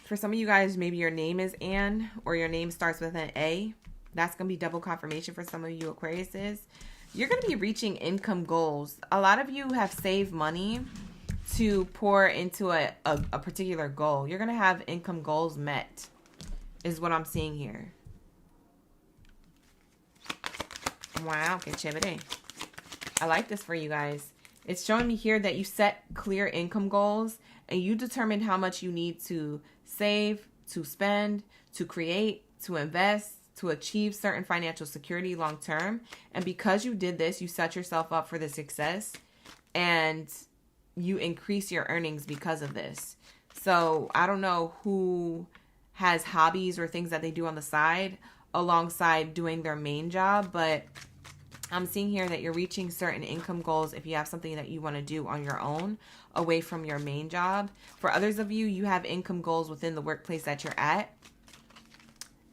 For some of you guys, maybe your name is Anne, or your name starts with an A. That's going to be double confirmation for some of you Aquariuses. You're going to be reaching income goals. A lot of you have saved money to pour into a particular goal. You're going to have income goals met, is what I'm seeing here. Wow, okay, chévere. I like this for you guys. It's showing me here that you set clear income goals and you determine how much you need to save, to spend, to create, to invest, to achieve certain financial security long term. And because you did this, you set yourself up for the success and you increase your earnings because of this. So I don't know who has hobbies or things that they do on the side alongside doing their main job, but I'm seeing here that you're reaching certain income goals if you have something that you want to do on your own away from your main job. For others of you, you have income goals within the workplace that you're at.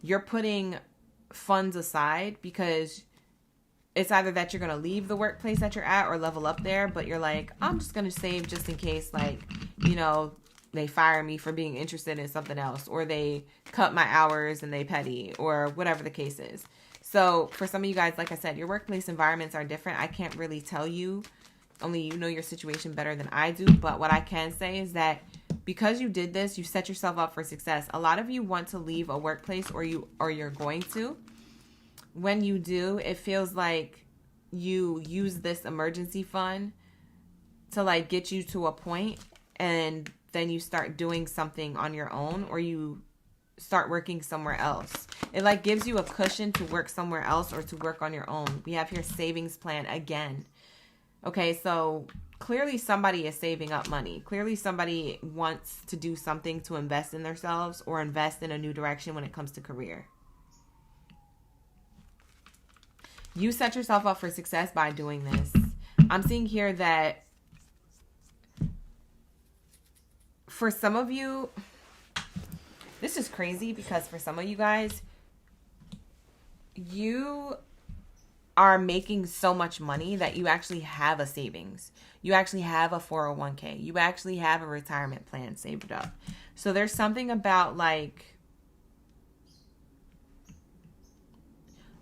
You're putting funds aside because it's either that you're going to leave the workplace that you're at or level up there, but you're like, I'm just going to save just in case, like, you know, they fire me for being interested in something else, or they cut my hours and they petty, or whatever the case is. So for some of you guys, like I said, your workplace environments are different. I can't really tell you. Only you know your situation better than I do. But what I can say is that because you did this, you set yourself up for success. A lot of you want to leave a workplace, or you're going to. When you do, it feels like you use this emergency fund to like get you to a point, and then you start doing something on your own, or you start working somewhere else. It like gives you a cushion to work somewhere else or to work on your own. We have here savings plan again. Okay, so clearly somebody is saving up money. Clearly somebody wants to do something to invest in themselves or invest in a new direction when it comes to career. You set yourself up for success by doing this. I'm seeing here that for some of you, this is crazy because for some of you guys, you are making so much money that you actually have a savings. You actually have a 401k. You actually have a retirement plan saved up. So there's something about like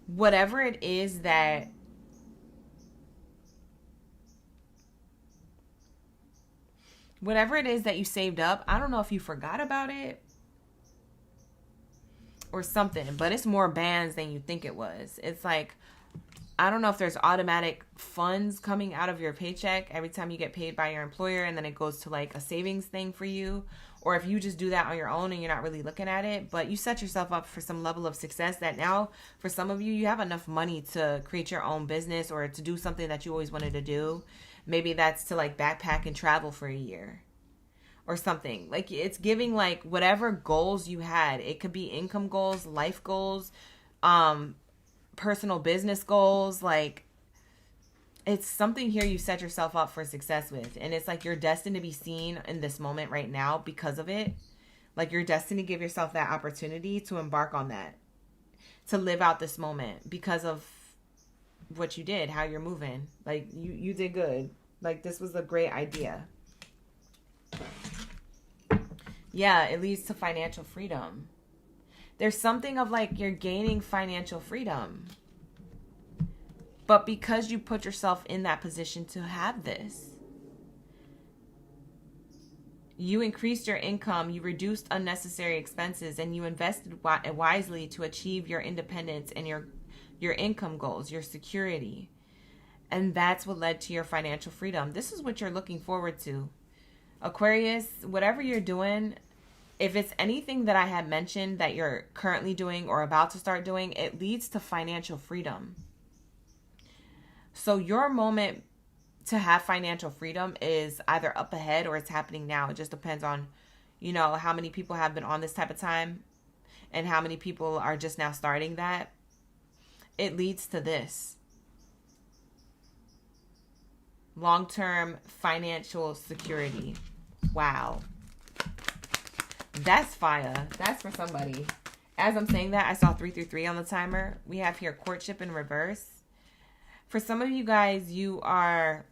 whatever it is that you saved up, I don't know if you forgot about it or something, but it's more bands than you think it was. It's like, I don't know if there's automatic funds coming out of your paycheck every time you get paid by your employer, and then it goes to like a savings thing for you, or if you just do that on your own and you're not really looking at it, but you set yourself up for some level of success that now for some of you, you have enough money to create your own business or to do something that you always wanted to do. Maybe that's to like backpack and travel for a year or something. Like it's giving like whatever goals you had. It could be income goals, life goals, personal business goals. Like it's something here you set yourself up for success with. And it's like you're destined to be seen in this moment right now because of it. Like you're destined to give yourself that opportunity to embark on that, to live out this moment because of what you did, how you're moving. Like you did good. Like this was a great idea. Yeah, it leads to financial freedom. There's something of like you're gaining financial freedom. But because you put yourself in that position to have this, You increased your income, you reduced unnecessary expenses, and you invested wisely to achieve your independence and your income goals, your security. And that's what led to your financial freedom. This is what you're looking forward to. Aquarius, whatever you're doing, if it's anything that I had mentioned that you're currently doing or about to start doing, it leads to financial freedom. So your moment to have financial freedom is either up ahead or it's happening now. It just depends on, how many people have been on this type of time and how many people are just now starting that. It leads to this. Long-term financial security. Wow. That's fire. That's for somebody. As I'm saying that, I saw 333 on the timer. We have here courtship in reverse. For some of you guys, you are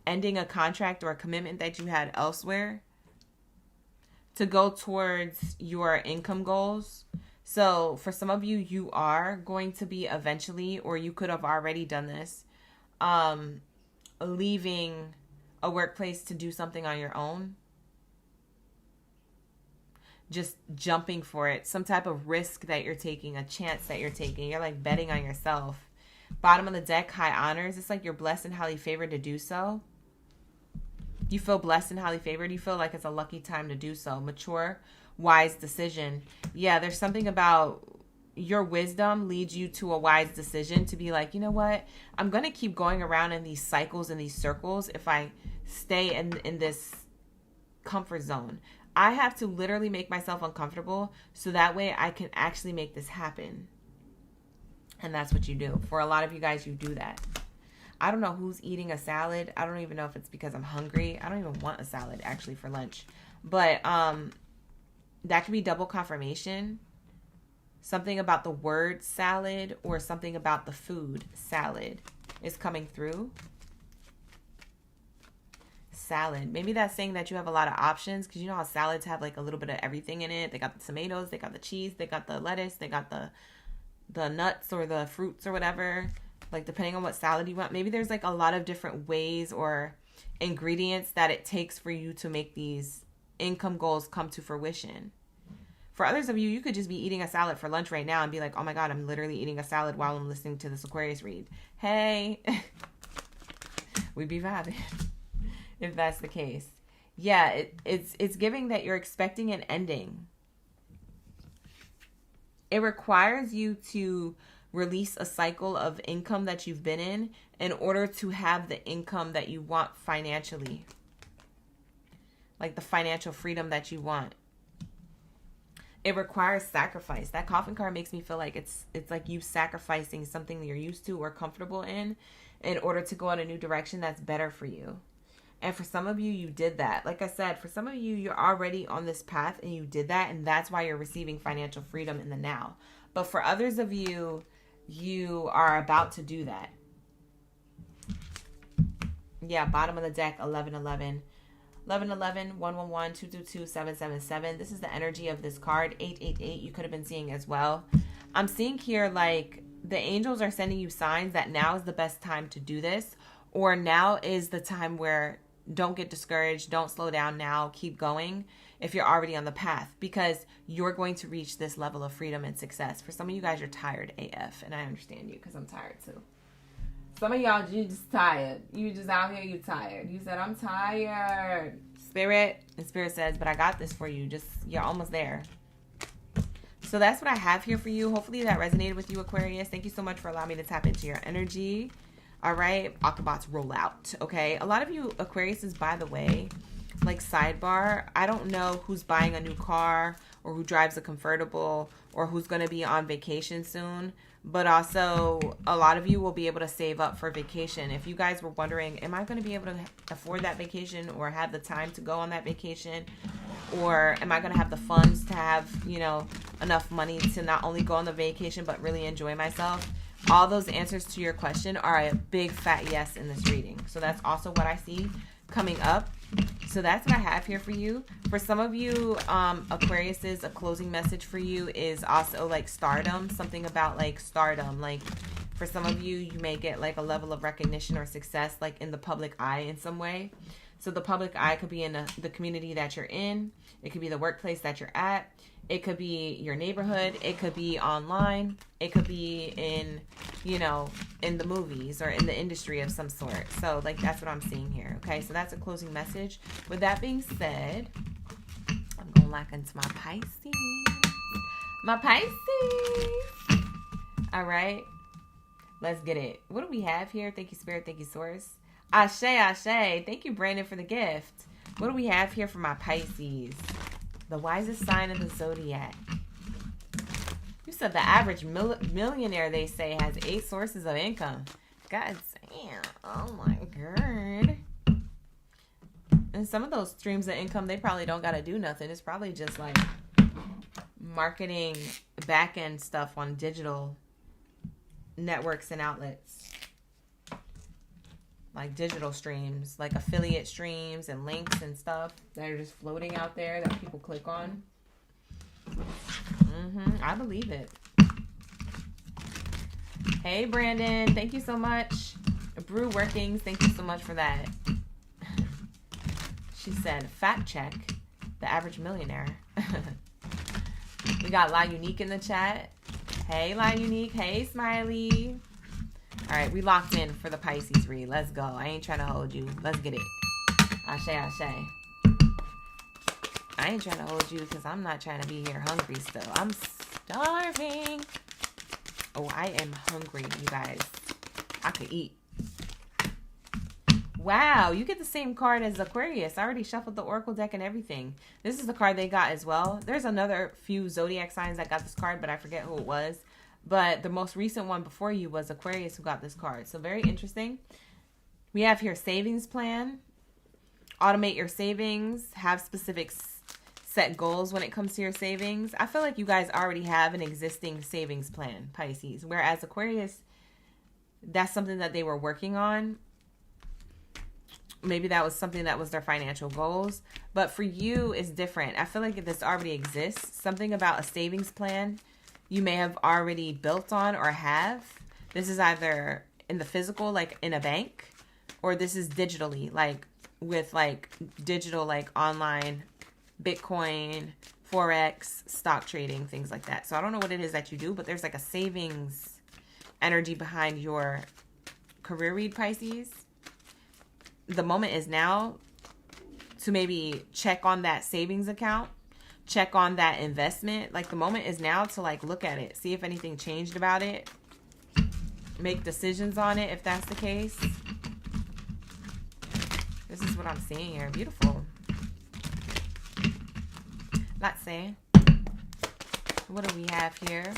ending a contract or a commitment that you had elsewhere to go towards your income goals. So for some of you, you are going to be eventually, or you could have already done this, leaving a workplace to do something on your own. Just jumping for it. Some type of risk that you're taking, a chance that you're taking. You're like betting on yourself. Bottom of the deck, high honors. It's like you're blessed and highly favored to do so. You feel blessed and highly favored. You feel like it's a lucky time to do so. Mature, wise decision. Yeah, there's something about your wisdom leads you to a wise decision to be like, you know what? I'm going to keep going around in these cycles and these circles if I stay in this comfort zone. I have to literally make myself uncomfortable so that way I can actually make this happen. And that's what you do. For a lot of you guys, you do that. I don't know who's eating a salad. I don't even know if it's because I'm hungry. I don't even want a salad actually for lunch. But that could be double confirmation. Something about the word salad or something about the food salad is coming through. Salad. Maybe that's saying that you have a lot of options, because you know how salads have like a little bit of everything in it. They got the tomatoes, they got the cheese, they got the lettuce, they got the nuts or the fruits or whatever. Like depending on what salad you want. Maybe there's like a lot of different ways or ingredients that it takes for you to make these income goals come to fruition. For others of you, you could just be eating a salad for lunch right now and be like, oh my God, I'm literally eating a salad while I'm listening to this Aquarius read. Hey, we be vibing if that's the case. Yeah, it's giving that you're expecting an ending. It requires you to release a cycle of income that you've been in order to have the income that you want financially. Like the financial freedom that you want. It requires sacrifice. That coffin card makes me feel like it's like you sacrificing something that you're used to or comfortable in order to go in a new direction that's better for you. And for some of you, you did that. Like I said, for some of you, you're already on this path and you did that. And that's why you're receiving financial freedom in the now. But for others of you, you are about to do that. Yeah, bottom of the deck, 1111. 1111, 111, 222, 777. This is the energy of this card. 888, you could have been seeing as well. I'm seeing here like the angels are sending you signs that now is the best time to do this. Or now is the time where don't get discouraged. Don't slow down now. Keep going if you're already on the path, because you're going to reach this level of freedom and success. For some of you guys, you're tired AF, and I understand you because I'm tired too. Some of y'all, you just tired. You just out here, you tired. You said, I'm tired. Spirit, and Spirit says, but I got this for you. Just, you're almost there. So that's what I have here for you. Hopefully that resonated with you, Aquarius. Thank you so much for allowing me to tap into your energy. All right, Autobots roll out, okay? A lot of you Aquariuses, by the way, like sidebar, I don't know who's buying a new car or who drives a convertible or who's going to be on vacation soon, but also a lot of you will be able to save up for vacation. If you guys were wondering, am I going to be able to afford that vacation or have the time to go on that vacation? Or am I going to have the funds to have, you know, enough money to not only go on the vacation but really enjoy myself? All those answers to your question are a big fat yes in this reading. So that's also what I see coming up. So that's what I have here for you. For some of you, Aquariuses, a closing message for you is also like stardom. Something about like stardom. Like for some of you, you may get like a level of recognition or success like in the public eye in some way. So the public eye could be in the community that you're in. It could be the workplace that you're at. It could be your neighborhood. It could be online. It could be in, in the movies or in the industry of some sort. So, like, that's what I'm seeing here. Okay, so that's a closing message. With that being said, I'm going to lock into my Pisces. My Pisces. All right. Let's get it. What do we have here? Thank you, Spirit. Thank you, Source. Ashe, Ashe. Thank you, Brandon, for the gift. What do we have here for my Pisces? The wisest sign of the Zodiac. You said the average millionaire, they say, has 8 sources of income. God damn. Oh, my God. And some of those streams of income, they probably don't got to do nothing. It's probably just like marketing back-end stuff on digital networks and outlets. Like digital streams, like affiliate streams and links and stuff that are just floating out there that people click on. I believe it. Hey, Brandon. Thank you so much. Brew Workings, thank you so much for that. She said, fact check, the average millionaire. We got La Unique in the chat. Hey, La Unique. Hey, Smiley. All right, we locked in for the Pisces read. Let's go. I ain't trying to hold you. Let's get it. Ashe, Ashe. I ain't trying to hold you because I'm not trying to be here hungry still. I'm starving. Oh, I am hungry, you guys. I could eat. Wow, you get the same card as Aquarius. I already shuffled the Oracle deck and everything. This is the card they got as well. There's another few Zodiac signs that got this card, but I forget who it was. But the most recent one before you was Aquarius who got this card. So very interesting. We have here savings plan. Automate your savings. Have specific set goals when it comes to your savings. I feel like you guys already have an existing savings plan, Pisces. Whereas Aquarius, that's something that they were working on. Maybe that was something that was their financial goals. But for you, it's different. I feel like this already exists. Something about a savings plan you may have already built on or have. This is either in the physical, like in a bank, or this is digitally, like with like digital, like online, Bitcoin, Forex, stock trading, things like that. So I don't know what it is that you do, but there's like a savings energy behind your career read, Pisces. The moment is now to maybe check on that savings account. Check on that investment. Like the moment is now to like look at it. See if anything changed about it. Make decisions on it if that's the case. This is what I'm seeing here. Beautiful. Let's see. What do we have here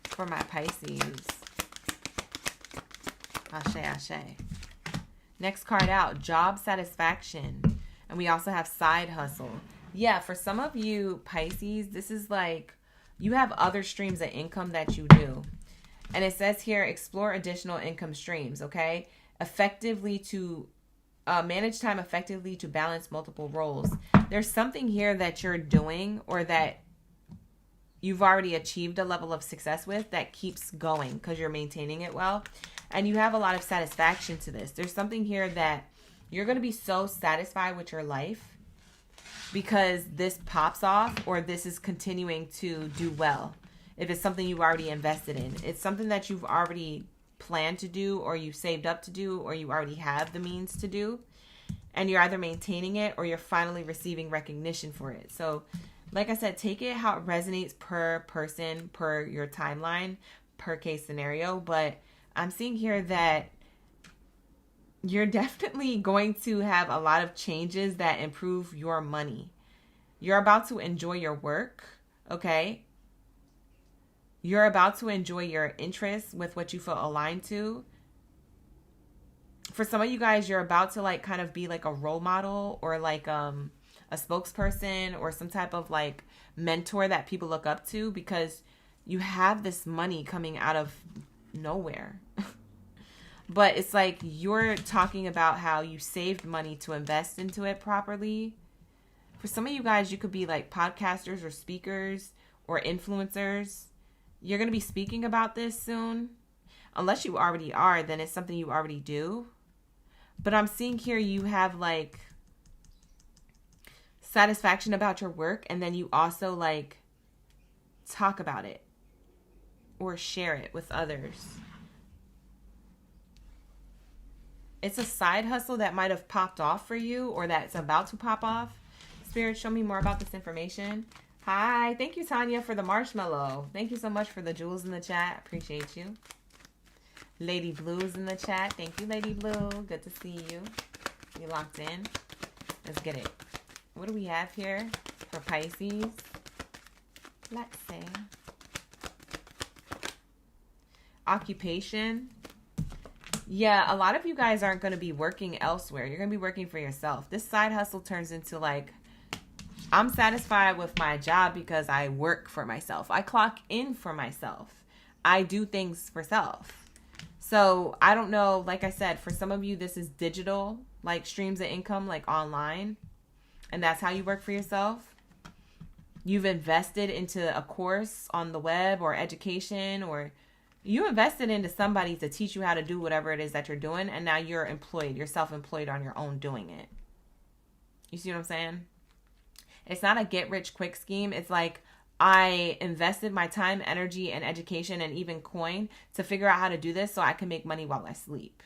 for my Pisces? Ashe, Ashe. Next card out. Job satisfaction. And we also have side hustle. Yeah, for some of you Pisces, this is like you have other streams of income that you do. And it says here, explore additional income streams, okay? Effectively to manage time effectively to balance multiple roles. There's something here that you're doing or that you've already achieved a level of success with that keeps going because you're maintaining it well. And you have a lot of satisfaction to this. There's something here that you're going to be so satisfied with your life because this pops off or this is continuing to do well. If it's something you've already invested in, it's something that you've already planned to do or you saved up to do or you already have the means to do. And you're either maintaining it or you're finally receiving recognition for it. So like I said, take it how it resonates per person, per your timeline, per case scenario. But I'm seeing here that you're definitely going to have a lot of changes that improve your money. You're about to enjoy your work, okay? You're about to enjoy your interests with what you feel aligned to. For some of you guys, you're about to like kind of be like a role model or like a spokesperson or some type of like mentor that people look up to because you have this money coming out of nowhere. But it's like you're talking about how you saved money to invest into it properly. For some of you guys, you could be like podcasters or speakers or influencers. You're going to be speaking about this soon. Unless you already are, then it's something you already do. But I'm seeing here you have like satisfaction about your work, and then you also like talk about it or share it with others. It's a side hustle that might have popped off for you, or that's about to pop off. Spirit, show me more about this information. Hi, thank you, Tanya, for the marshmallow. Thank you so much for the jewels in the chat. Appreciate you. Lady Blue's in the chat. Thank you, Lady Blue. Good to see you. You locked in. Let's get it. What do we have here for Pisces? Let's see. Occupation. Yeah, a lot of you guys aren't going to be working elsewhere. You're going to be working for yourself. This side hustle turns into like, I'm satisfied with my job because I work for myself. I clock in for myself. I do things for self. So I don't know, like I said, for some of you, this is digital, like streams of income, like online. And that's how you work for yourself. You've invested into a course on the web or education, or you invested into somebody to teach you how to do whatever it is that you're doing. And now you're employed. You're self-employed on your own doing it. You see what I'm saying? It's not a get rich quick scheme. It's like I invested my time, energy, and education, and even coin to figure out how to do this so I can make money while I sleep.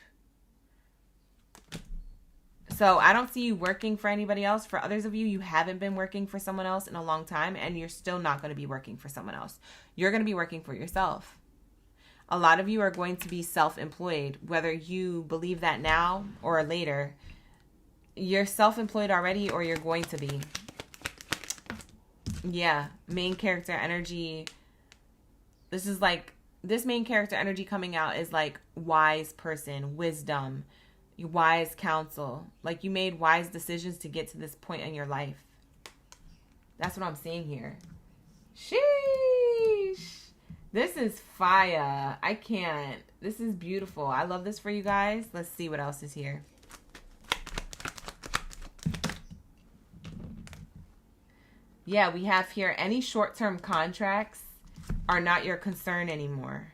So I don't see you working for anybody else. For others of you, you haven't been working for someone else in a long time, and you're still not going to be working for someone else. You're going to be working for yourself. A lot of you are going to be self-employed, whether you believe that now or later. You're self-employed already, or you're going to be. Yeah, main character energy. This is like, this main character energy coming out is like wise person, wisdom, wise counsel. Like you made wise decisions to get to this point in your life. That's what I'm seeing here. Sheesh. This is fire. I can't. This is beautiful. I love this for you guys. Let's see what else is here. Yeah, we have here any short-term contracts are not your concern anymore.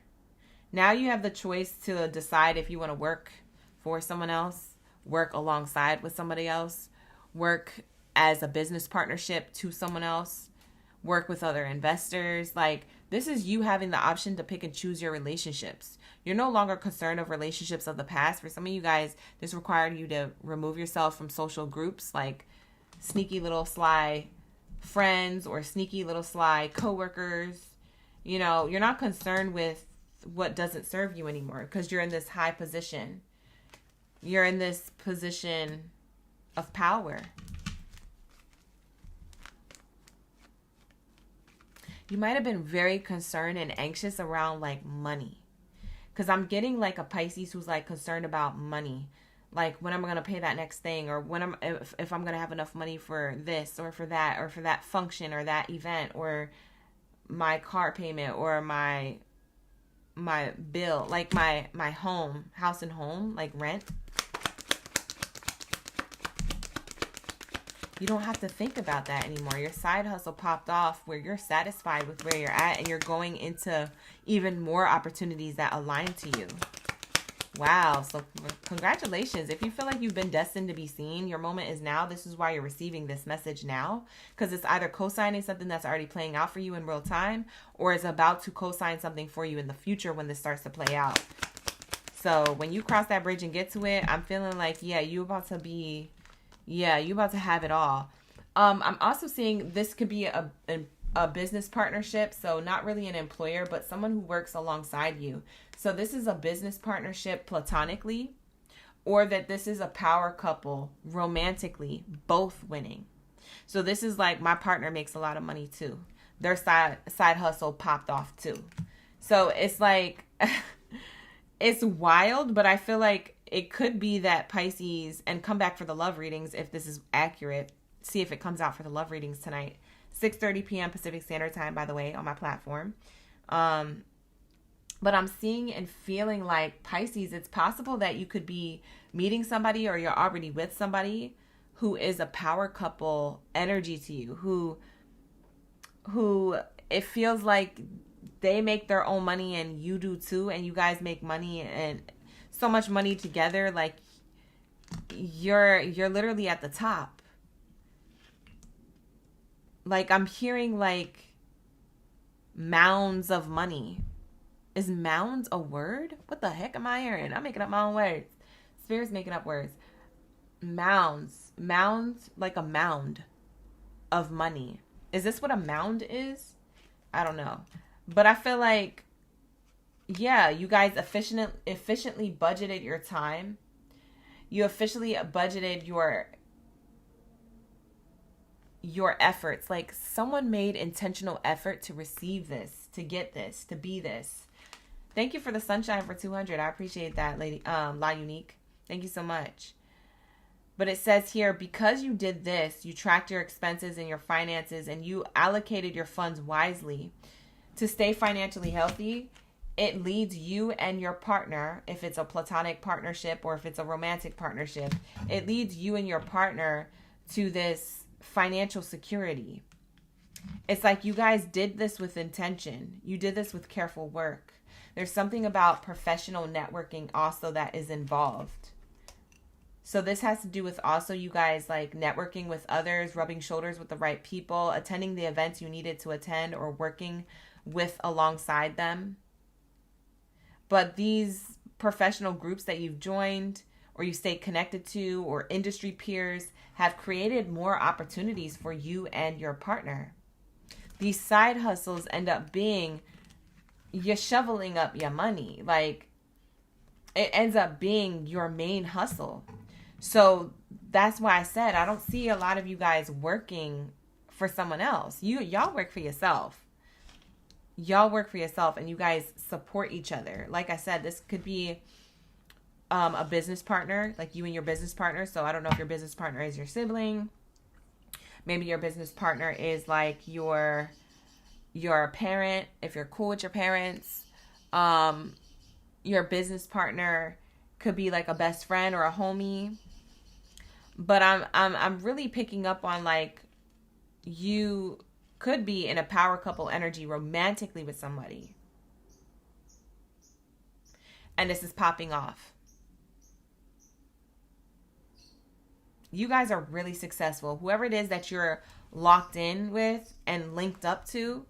Now you have the choice to decide if you want to work for someone else, work alongside with somebody else, work as a business partnership to someone else, work with other investors. Like, this is you having the option to pick and choose your relationships. You're no longer concerned of relationships of the past. For some of you guys, this required you to remove yourself from social groups like sneaky little sly friends or sneaky little sly coworkers. You know, you're not concerned with what doesn't serve you anymore because you're in this high position. You're in this position of power. You might have been very concerned and anxious around like money. Because I'm getting like a Pisces who's like concerned about money. Like when I'm going to pay that next thing, or when if I'm going to have enough money for this or for that function or that event, or my car payment, or my bill, like my home, house and home, like rent. You don't have to think about that anymore. Your side hustle popped off where you're satisfied with where you're at, and you're going into even more opportunities that align to you. Wow. So congratulations. If you feel like you've been destined to be seen, your moment is now. This is why you're receiving this message now, because it's either co-signing something that's already playing out for you in real time, or it's about to co-sign something for you in the future when this starts to play out. So when you cross that bridge and get to it, I'm feeling like, yeah, you about to have it all. I'm also seeing this could be a business partnership. So not really an employer, but someone who works alongside you. So this is a business partnership platonically, or that this is a power couple romantically, both winning. So this is like my partner makes a lot of money too. Their side hustle popped off too. So it's like, it's wild, but I feel like it could be that Pisces, and come back for the love readings if this is accurate. See if it comes out for the love readings tonight. 6:30 p.m. Pacific Standard Time, by the way, on my platform. But I'm seeing and feeling like Pisces, it's possible that you could be meeting somebody, or you're already with somebody who is a power couple energy to you, who it feels like they make their own money and you do too, and you guys make money and so much money together. Like you're literally at the top. Like, I'm hearing like mounds of money. Is mounds a word? What the heck am I hearing? I'm making up my own words. Spirit's making up words. Mounds, like a mound of money. Is this what a mound is? I don't know. But I feel like, yeah, you guys efficiently budgeted your time. You officially budgeted your efforts. Like, someone made intentional effort to receive this, to get this, to be this. Thank you for the sunshine for 200. I appreciate that, lady. La Unique. Thank you so much. But it says here, because you did this, you tracked your expenses and your finances, and you allocated your funds wisely to stay financially healthy, it leads you and your partner, if it's a platonic partnership or if it's a romantic partnership, it leads you and your partner to this financial security. It's like you guys did this with intention. You did this with careful work. There's something about professional networking also that is involved. So this has to do with also you guys like networking with others, rubbing shoulders with the right people, attending the events you needed to attend, or working with alongside them. But these professional groups that you've joined or you stay connected to, or industry peers, have created more opportunities for you and your partner. These side hustles end up being you're shoveling up your money. Like, it ends up being your main hustle. So that's why I said I don't see a lot of you guys working for someone else. Y'all work for yourself. Y'all work for yourself, and you guys support each other. Like I said, this could be a business partner, like you and your business partner. So I don't know if your business partner is your sibling. Maybe your business partner is like your parent, if you're cool with your parents. Your business partner could be like a best friend or a homie. But I'm really picking up on like you could be in a power couple energy romantically with somebody. And this is popping off. You guys are really successful. Whoever it is that you're locked in with and linked up to,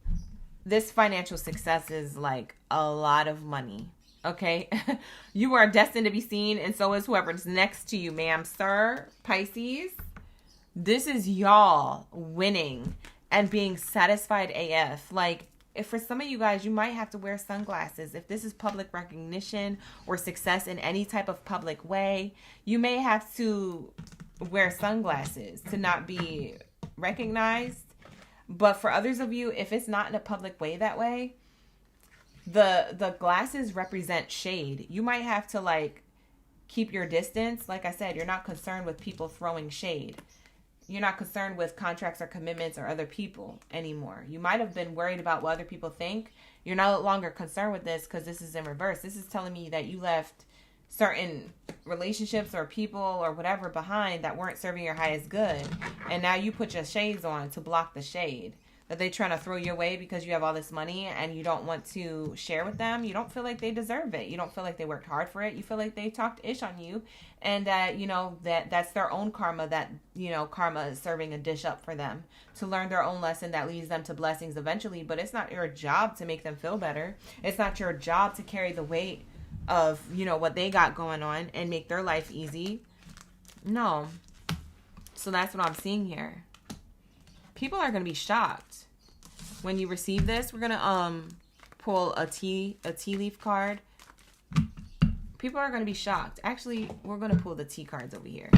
this financial success is like a lot of money. Okay? You are destined to be seen, and so is whoever's next to you, ma'am, sir, Pisces. This is y'all winning and being satisfied AF. Like, if for some of you guys, you might have to wear sunglasses. If this is public recognition or success in any type of public way, you may have to wear sunglasses to not be recognized. But for others of you, if it's not in a public way that way, the glasses represent shade. You might have to like keep your distance. Like I said, you're not concerned with people throwing shade. You're not concerned with contracts or commitments or other people anymore. You might have been worried about what other people think. You're no longer concerned with this because this is in reverse. This is telling me that you left certain relationships or people or whatever behind that weren't serving your highest good. And now you put your shades on to block the shade that they're trying to throw your way because you have all this money and you don't want to share with them. You don't feel like they deserve it. You don't feel like they worked hard for it. You feel like they talked ish on you, and that, you know, that's their own karma, that, you know, karma is serving a dish up for them to learn their own lesson that leads them to blessings eventually. But it's not your job to make them feel better. It's not your job to carry the weight of, you know, what they got going on and make their life easy. No. So that's what I'm seeing here. People are going to be shocked when you receive this. We're going to pull a tea leaf card. People are going to be shocked. Actually, we're going to pull the tea cards over here.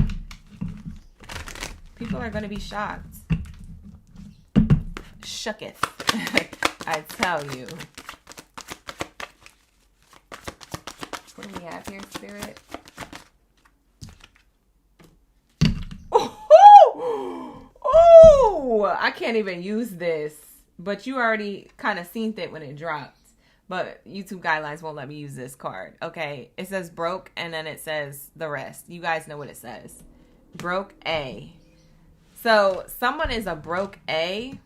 People are going to be shocked. Shooketh. I tell you. What do we have here, Spirit? Oh, I can't even use this. But you already kind of seen it when it dropped. But YouTube guidelines won't let me use this card. Okay, it says broke and then it says the rest. You guys know what it says. Broke A. So someone is a broke A.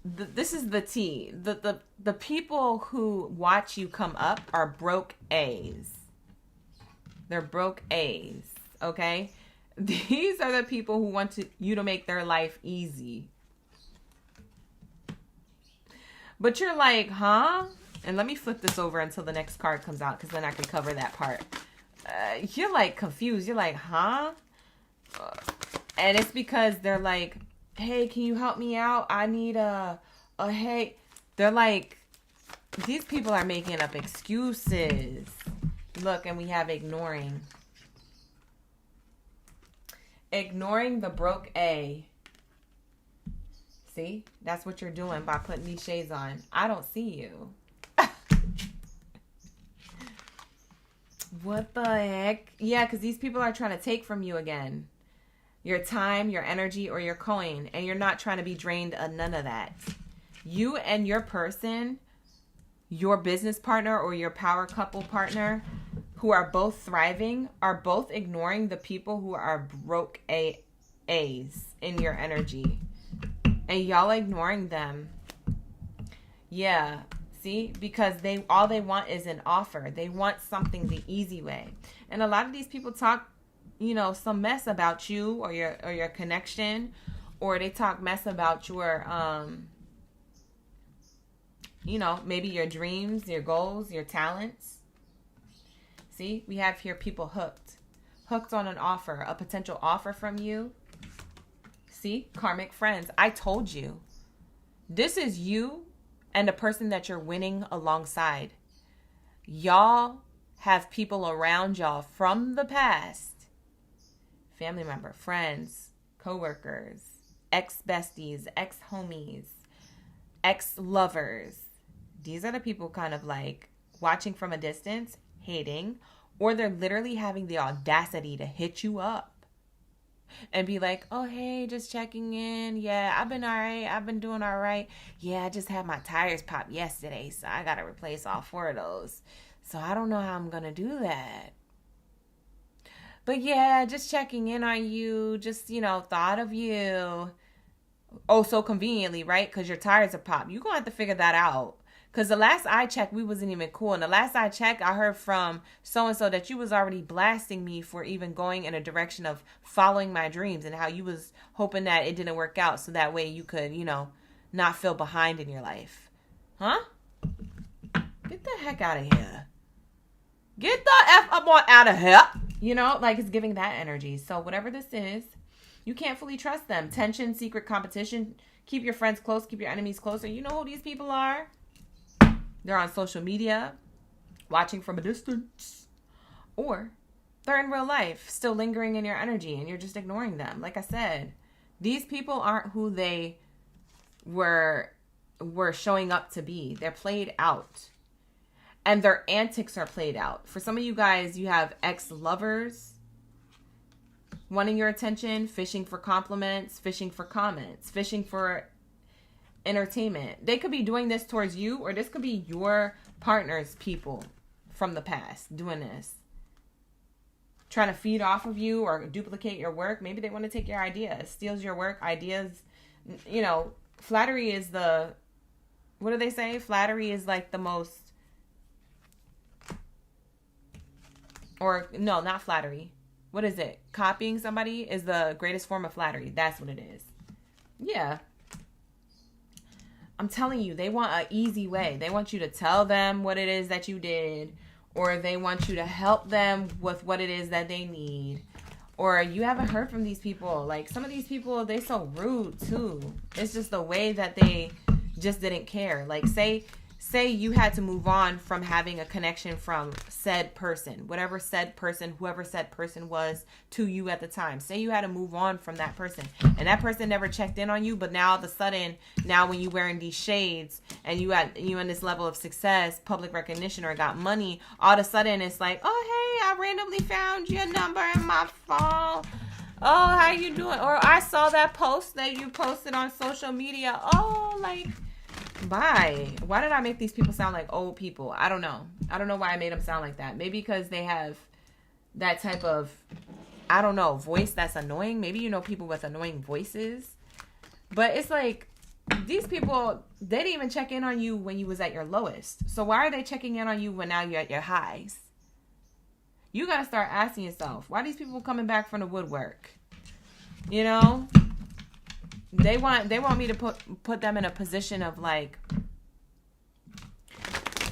This is the T. The people who watch you come up are broke A's. They're broke A's. Okay? These are the people who want you to make their life easy. But you're like, huh? And let me flip this over until the next card comes out, because then I can cover that part. You're like confused. You're like, huh? And it's because they're like, hey, can you help me out? I need a hey. They're like, these people are making up excuses. Look, and we have ignoring. Ignoring the broke A. See? That's what you're doing by putting these shades on. I don't see you. What the heck? Yeah, because these people are trying to take from you again. Your time, your energy, or your coin. And you're not trying to be drained of none of that. You and your person, your business partner or your power couple partner, who are both thriving, are both ignoring the people who are broke A's in your energy. And y'all ignoring them. Yeah. See? Because all they want is an offer. They want something the easy way. And a lot of these people talk, some mess about you or your connection, or they talk mess about your maybe your dreams, your goals, your talents. See? We have here people hooked. Hooked on an offer, a potential offer from you. See? Karmic friends. I told you. This is you and the person that you're winning alongside. Y'all have people around y'all from the past. Family member, friends, coworkers, ex-besties, ex-homies, ex-lovers. These are the people kind of like watching from a distance, hating, or they're literally having the audacity to hit you up and be like, oh, hey, just checking in. Yeah, I've been all right. I've been doing all right. Yeah, I just had my tires popped yesterday, so I got to replace all 4 of those. So I don't know how I'm going to do that. But yeah, just checking in on you. Just, thought of you. Oh, so conveniently, right? Because your tires are popped. You're going to have to figure that out. Because the last I checked, we wasn't even cool. And the last I checked, I heard from so-and-so that you was already blasting me for even going in a direction of following my dreams, and how you was hoping that it didn't work out so that way you could, not feel behind in your life. Huh? Get the heck out of here. Get the F up on out of here. It's giving that energy. So whatever this is, you can't fully trust them. Tension, secret competition. Keep your friends close. Keep your enemies closer. You know who these people are? They're on social media, watching from a distance, or they're in real life, still lingering in your energy, and you're just ignoring them. Like I said, these people aren't who they were showing up to be. They're played out, and their antics are played out. For some of you guys, you have ex-lovers wanting your attention, fishing for compliments, fishing for comments, fishing for entertainment. They could be doing this towards you, or this could be your partner's people from the past doing this, trying to feed off of you or duplicate your work. Maybe they want to take your ideas, steals your work, ideas. Flattery is what do they say? Flattery is like the most, or no, not flattery. What is it? Copying somebody is the greatest form of flattery. That's what it is. Yeah. I'm telling you, they want an easy way. They want you to tell them what it is that you did, or they want you to help them with what it is that they need, or you haven't heard from these people. Like, some of these people, they're so rude too. It's just the way that they just didn't care. Like, say you had to move on from having a connection from said person, whoever said person was to you at the time. Say you had to move on from that person, and that person never checked in on you, but now all of a sudden, when you're wearing these shades and you in this level of success, public recognition, or got money, all of a sudden it's like, oh, hey, I randomly found your number in my phone. Oh, how you doing? Or I saw that post that you posted on social media. Oh, like, bye. Why did I make these people sound like old people? I don't know. I don't know why I made them sound like that. Maybe because they have that type of, voice that's annoying. Maybe people with annoying voices. But it's like, these people, they didn't even check in on you when you was at your lowest. So why are they checking in on you when now you're at your highs? You got to start asking yourself, why are these people coming back from the woodwork? You know, they want me to put them in a position of like,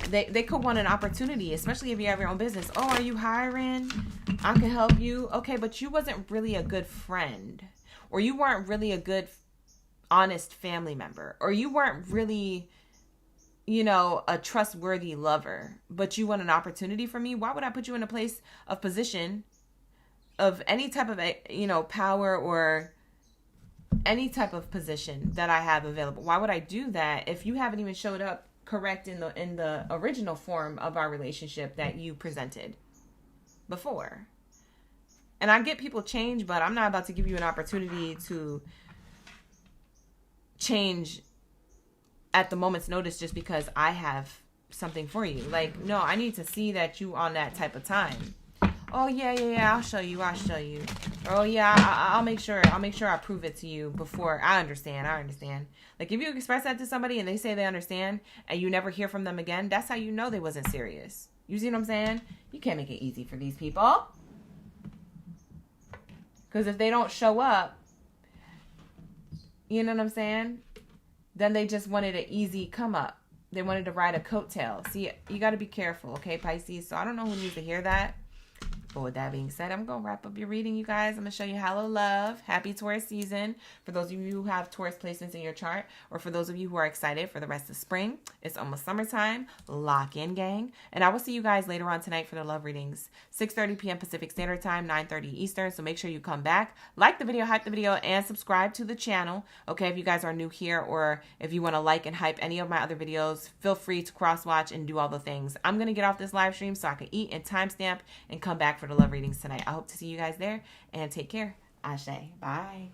they could want an opportunity, especially if you have your own business. Oh, are you hiring? I can help you. Okay, but you wasn't really a good friend, or you weren't really a good, honest family member, or you weren't really, you know, a trustworthy lover, but you want an opportunity from me. Why would I put you in a place of position of any type of, you know, power or any type of position that I have available? Why would I do that if you haven't even showed up correct in the original form of our relationship that you presented before? And I get people change, but I'm not about to give you an opportunity to change at the moment's notice just because I have something for you. Like, no, I need to see that you on that type of time. Oh yeah, I'll show you. Oh yeah, I'll make sure I prove it to you before. I understand. Like, if you express that to somebody and they say they understand and you never hear from them again, that's how you know they wasn't serious. You see what I'm saying? You can't make it easy for these people. Because if they don't show up, you know what I'm saying? Then they just wanted an easy come up. They wanted to ride a coattail. See, you got to be careful, okay, Pisces? So I don't know who needs to hear that. But with that being said, I'm going to wrap up your reading, you guys. I'm going to show you hello, love. Happy Taurus season. For those of you who have Taurus placements in your chart, or for those of you who are excited for the rest of spring, it's almost summertime. Lock in, gang. And I will see you guys later on tonight for the love readings. 6:30 p.m. Pacific Standard Time, 9:30 Eastern. So make sure you come back, like the video, hype the video, and subscribe to the channel. Okay, if you guys are new here, or if you want to like and hype any of my other videos, feel free to cross-watch and do all the things. I'm going to get off this live stream so I can eat and timestamp and come back for the love readings tonight. I hope to see you guys there, and take care. Ashe. Bye.